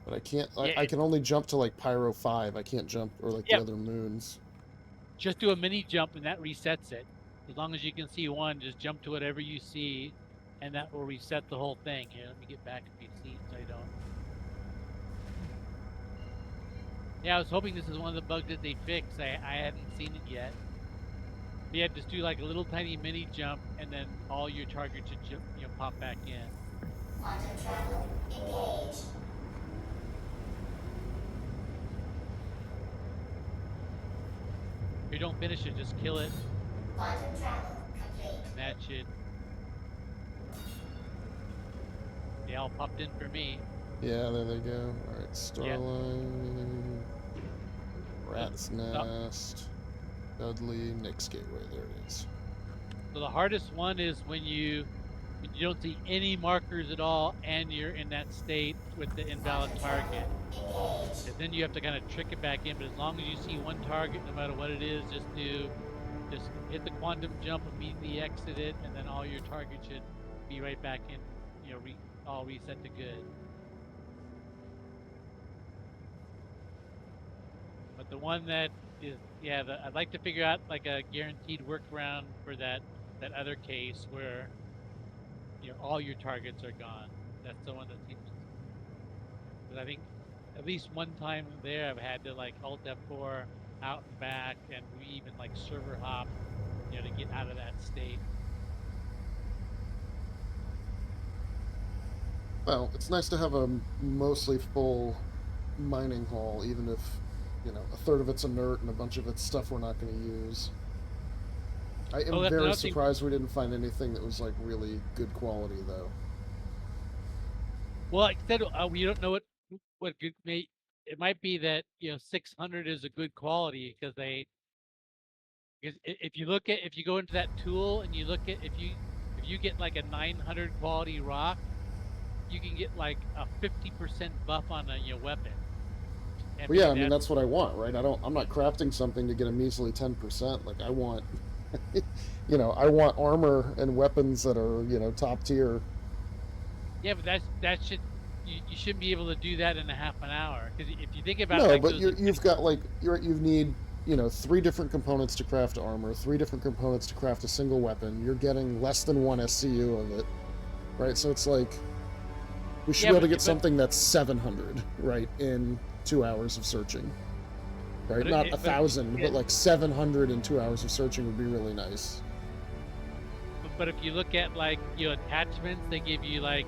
But I can't... Yeah, I can only jump to, like, Pyro 5. I can't jump... Or, like, Yep. the other moons. Just do a mini jump and that resets it. As long as you can see one, just jump to whatever you see, and that will reset the whole thing. Here, let me get back in my seat so I don't. Yeah, I was hoping this is one of the bugs that they fixed. I hadn't seen it yet. Yeah, just do like a little tiny mini jump, and then all your targets should jump, pop back in. Quantum travel engaged. If you don't finish it, just kill it, Quantum travel complete. and that should. They all popped in for me. Yeah, there they go. Alright, Starline... Rat's Nest... Dudley, Nick's Gateway. There it is. So the hardest one is when you don't see any markers at all, and you're in that state with the invalid target. Engaged. And then you have to kind of trick it back in. But as long as you see one target, no matter what it is, just hit the quantum jump, immediately exit it, and then all your targets should be right back in. All reset to good. But the one that is, I'd like to figure out like a guaranteed workaround for that other case where all your targets are gone. That's the one that seems. Because I think at least one time there I've had to like Alt F4 out and back, and we even like server hop, to get out of that state. Well, it's nice to have a mostly full mining hall, even if, a third of it's inert and a bunch of it's stuff we're not going to use. I am that's very another thing. surprised we didn't find anything that was, like, really good quality, though. Well, like I said, we don't know what good may. It might be that 600 is a good quality because if you go into that tool and you look at if you get like a 900 quality rock, you can get like a 50% buff on a weapon. And Well, yeah, I maybe mean, that's what I want, right? I'm not crafting something to get a measly 10%. Like, I want, I want armor and weapons that are, top tier. Yeah, but that should you shouldn't be able to do that in a half an hour, because if you think about it, No, like but those you've got, like, you need, 3 different components to craft armor, 3 different components to craft a single weapon. You're getting less than 1 SCU of it, right? So it's like, we should be able to get something that's 700, right, in 2 hours of searching. Right? Not 1,000, but like 700 in 2 hours of searching would be really nice. But if you look at like attachments, they give you like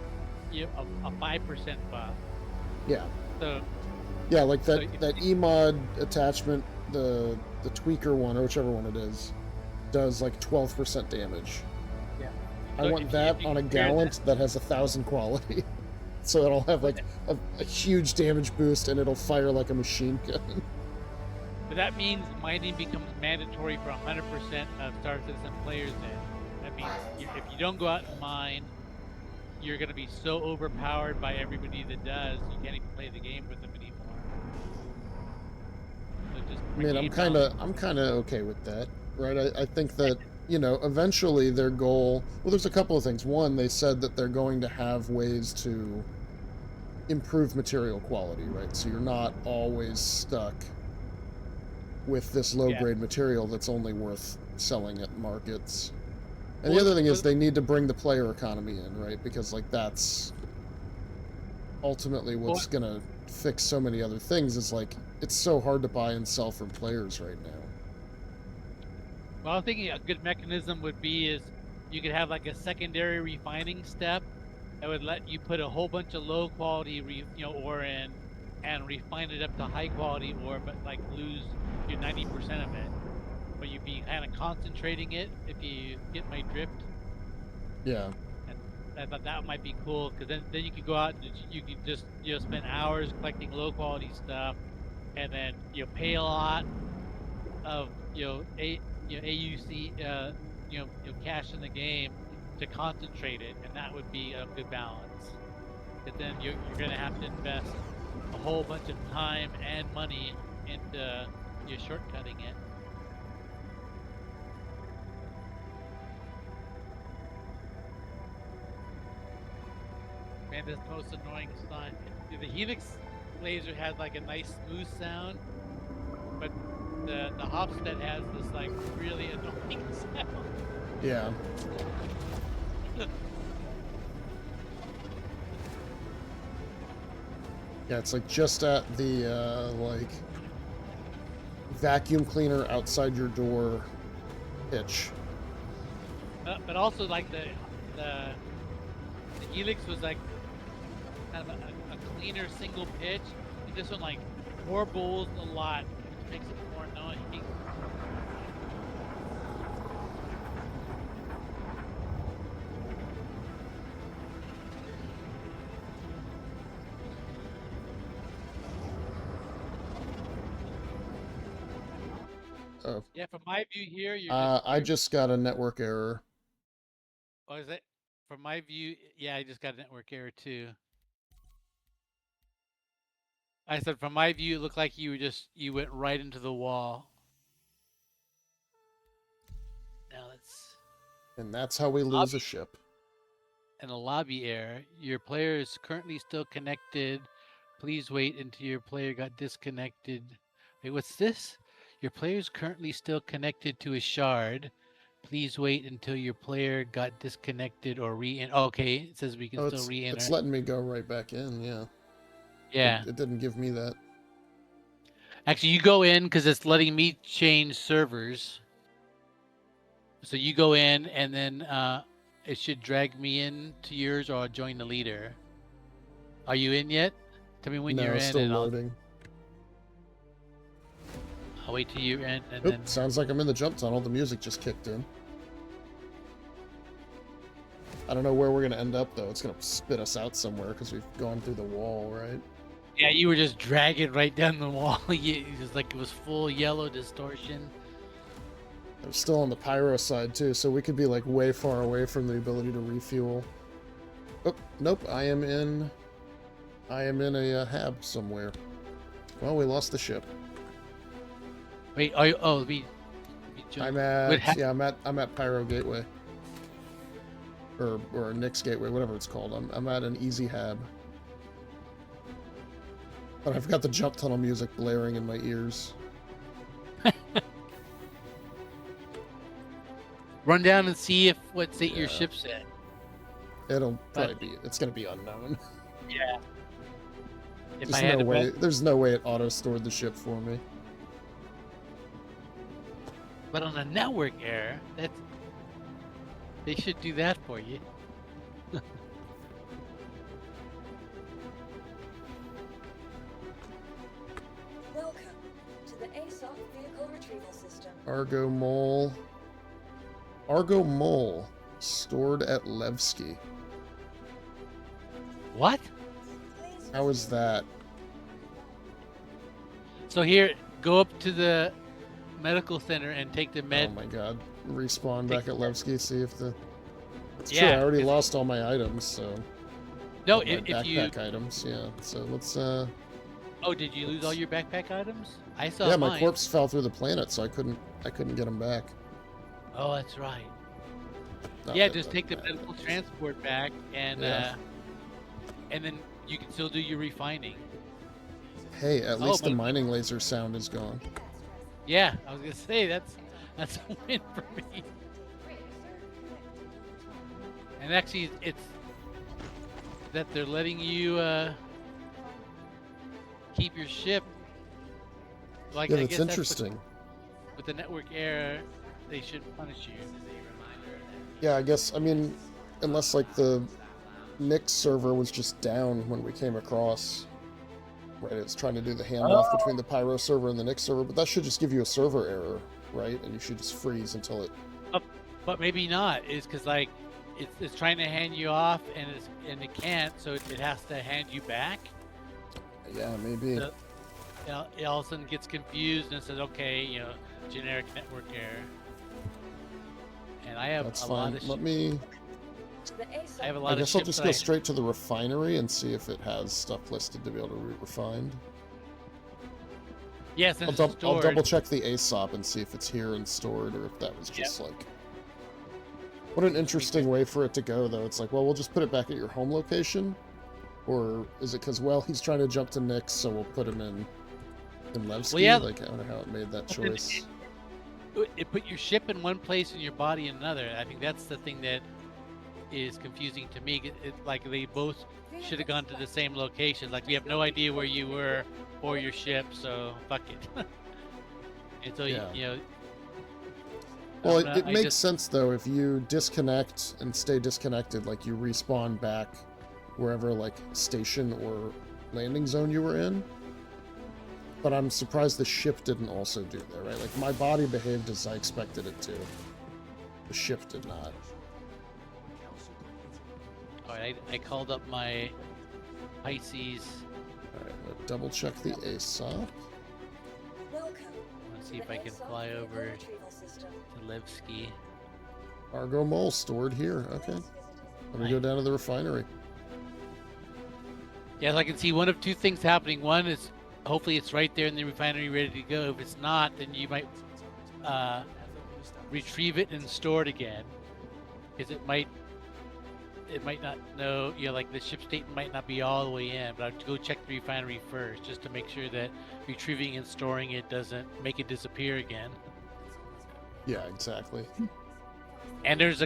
a 5% buff. Yeah. So yeah, like that so that EMOD attachment, the tweaker one or whichever one it is, does like 12% damage. Yeah. I So want that on a gallant that has 1,000 quality. So it'll have like a huge damage boost and it'll fire like a machine gun. But that means mining becomes mandatory for 100% of Star Citizen players then. That means if you don't go out and mine, you're going to be so overpowered by everybody that does, you can't even play the game with them anymore. So just I mean, I'm kind of okay with that, right? I think that, eventually their goal... Well, there's a couple of things. One, they said that they're going to have ways to improve material quality, right? So you're not always stuck with this low-grade material that's only worth selling at markets. And the other thing is they need to bring the player economy in, right? Because, like, that's ultimately what's going to fix so many other things is, like, it's so hard to buy and sell for players right now. Well, I'm thinking a good mechanism would be is you could have like a secondary refining step, that would let you put a whole bunch of low quality ore in and refine it up to high quality ore, but like lose your 90% of it. But you'd be kind of concentrating it, if you get my drift. Yeah. And I thought that might be cool, because then you could go out and you could just spend hours collecting low quality stuff, and then pay a lot of AUC cash in the game to concentrate it, and that would be a good balance. But then you're gonna have to invest a whole bunch of time and money into shortcutting it. Man, that's the most annoying sign. The Helix laser has like a nice smooth sound, but the Hofstad has this like really annoying sound. Yeah. Yeah, it's like just at the like vacuum cleaner outside your door pitch. But also like the Helix was like kind of a cleaner single pitch. And this one like more bowls a lot, which makes it more annoying. Oh. Yeah, from my view here, I just got a network error. Oh, is it? From my view, yeah, I just got a network error too. I said from my view, it looked like you went right into the wall. Now let's. And that's how we lose a ship. And a lobby error. Your player is currently still connected. Please wait until your player got disconnected. Wait, what's this? Your player is currently still connected to a shard. Please wait until your player got disconnected or re-enter. Oh, okay, it says we can still re-enter. It's letting me go right back in, yeah. Yeah. It didn't give me that. Actually, you go in because it's letting me change servers. So you go in, and then it should drag me in to yours, or I'll join the leader. Are you in yet? Tell me when you're in. Still and loading. I'll wait till you're in, and Oop, then. sounds like I'm in the jump tunnel. The music just kicked in. I don't know where we're gonna end up though. It's gonna spit us out somewhere because we've gone through the wall, right? Yeah, you were just dragging right down the wall. It was like it was full yellow distortion. I'm still on the Pyro side too, so we could be like way far away from the ability to refuel. Oh, nope, I am in a hab somewhere. Well, we lost the ship. Wait, are you, oh, I'm at Pyro Gateway. Or Nick's Gateway, whatever it's called. I'm at an easy hab. But I've got the jump tunnel music blaring in my ears. Run down and see what state your ship's in. It'll probably be. It's gonna be unknown. Yeah. There's no way it auto stored the ship for me. But on a network error, they should do that for you. Welcome to the ASOC vehicle retrieval system. Argo Mole stored at Levski. What? How is that? So here, go up to the medical center and take the med. Oh my god. Respawn back at Levski, see if the... It's true, Yeah, I already lost all my items, so... No, my if you... backpack items, yeah. So let's, Oh, did you lose all your backpack items? I saw yeah, mine. my corpse fell through the planet, so I couldn't get them back. Oh, that's right. Not Yeah, that just that take the mattered. medical transport back, and and then you can still do your refining. Hey, at least the but- mining laser sound is gone. Yeah, I was gonna say that's a win for me. And actually, it's that they're letting you keep your ship. Like, Yeah, I that's guess interesting. with the network error, they should punish you. Yeah, I guess, I mean, unless like the Nick's server was just down when we came across. Right, it's trying to do the handoff between the Pyro server and the Nick server, but that should just give you a server error, right? And you should just freeze until it. But maybe not. It's because like it's trying to hand you off and it can't, so it has to hand you back. Yeah, maybe. So, it all of a sudden gets confused and says, okay, generic network error. And I have That's a fine. lot of Let me. The ASOC I have a lot I of guess I'll ships just that go I- straight to the refinery and see if it has stuff listed to be able to be refined. Yes, and I'll, it's I'll stored. double check the ASOP and see if it's here and stored or if that was just like. What an interesting way for it to go, though. It's like, well, we'll just put it back at your home location, or is it because, well, he's trying to jump to Nick's, so we'll put him in Levski? Well, yeah. Like, I wonder how it made that choice. It put your ship in one place and your body in another. I think that's the thing that is confusing to me. Like they both should have gone to the same location. Like we have no idea where you were or your ship, so fuck it. And so Yeah. I Well, don't know, it I makes just- sense, though, if you disconnect and stay disconnected, like you respawn back wherever, like, station or landing zone you were in. But I'm surprised the ship didn't also do that, right? Like, my body behaved as I expected it to. The ship did not. All right, I called up my Pisces. Alright, let's double check the ASOP. Welcome Let's to see if the I can ASOC fly vehicle over retrieval system. to Levski. Cargo mole stored here. Okay. Let me go down to the refinery. Yes, I can see one of two things happening. One is hopefully it's right there in the refinery ready to go. If it's not, then you might retrieve it and store it again, because it might not know, like the ship state might not be all the way in, but I'd go check the refinery first just to make sure that retrieving and storing it doesn't make it disappear again. Yeah, exactly. And there's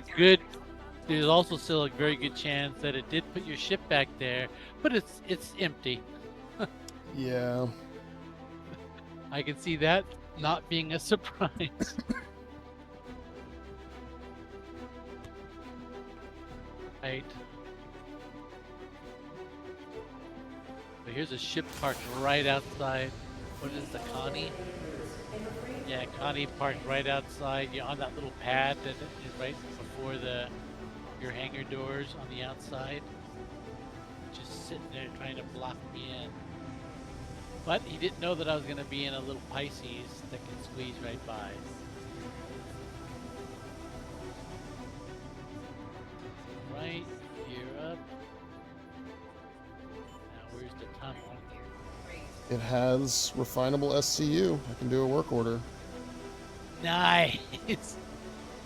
also still a very good chance that it did put your ship back there, but it's empty. Yeah. I can see that not being a surprise. Right. So here's a ship parked right outside. What is the Connie? Yeah, Connie parked right outside. You're on that little pad that is right before your hangar doors on the outside. Just sitting there trying to block me in. But he didn't know that I was going to be in a little Pisces that can squeeze right by. Right, you're up. Now where's the tunnel? It has refinable SCU. I can do a work order. Nice!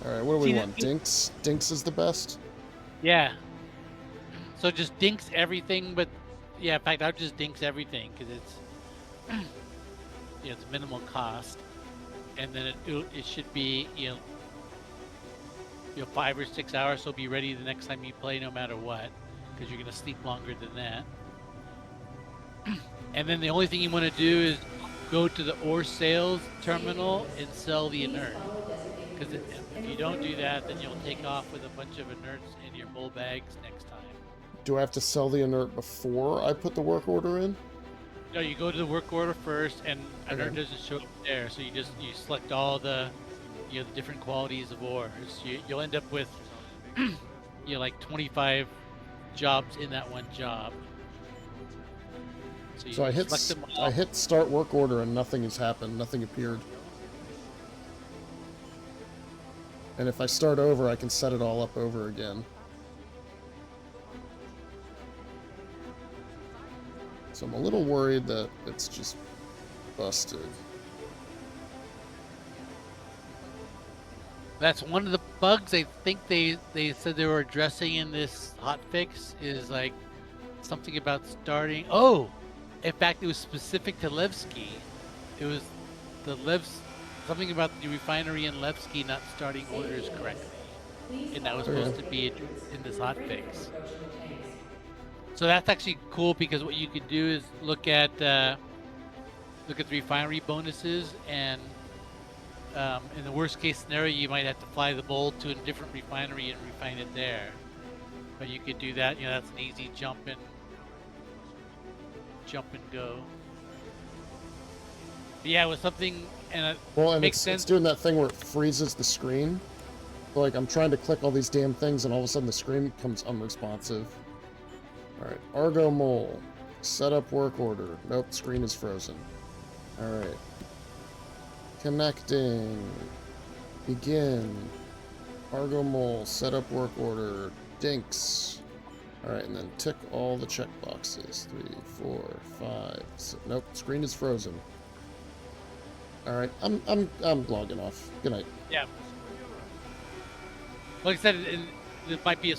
Alright, what do we See, want? Dinks? Dinks is the best? Yeah. So just dinks everything, but yeah, in fact, I'll just dinks everything because it's it's minimal cost, and then it should be 5 or 6 hours, so be ready the next time you play, no matter what, because you're gonna sleep longer than that. And then the only thing you want to do is go to the ore sales terminal and sell the inert, because if you don't do that, then you'll take off with a bunch of inerts in your bull bags next time. Do I have to sell the inert before I put the work order in? No, you go to the work order first, and inert Okay. doesn't show up there. So you select all the the different qualities of ores. You'll end up with like 25 jobs in that one job. So, So I hit select them all. I hit start work order and nothing has happened. Nothing appeared. And if I start over, I can set it all up over again. So I'm a little worried that it's just busted. That's one of the bugs I think they said they were addressing in this hotfix, is like something about starting. Oh, in fact, it was specific to Levski. It was something about the refinery in Levski not starting orders correctly, and that was supposed to be in this hotfix. So that's actually cool, because what you could do is look at the refinery bonuses, and in the worst case scenario, you might have to fly the bolt to a different refinery and refine it there. But you could do that. You know, that's an easy jump and go. But yeah, with something and Well, and makes it's sense. doing that thing where it freezes the screen. So, like, I'm trying to click all these damn things, and all of a sudden the screen becomes unresponsive. Alright, Argo Mole. Set up work order. Nope, screen is frozen. Alright. Connecting. Begin. Argo Mole. Set up work order. Dinks. Alright, and then tick all the checkboxes. 3, 4, 5, 6. Nope, screen is frozen. Alright, I'm logging off. Good night. Yeah. Like I said, it might be a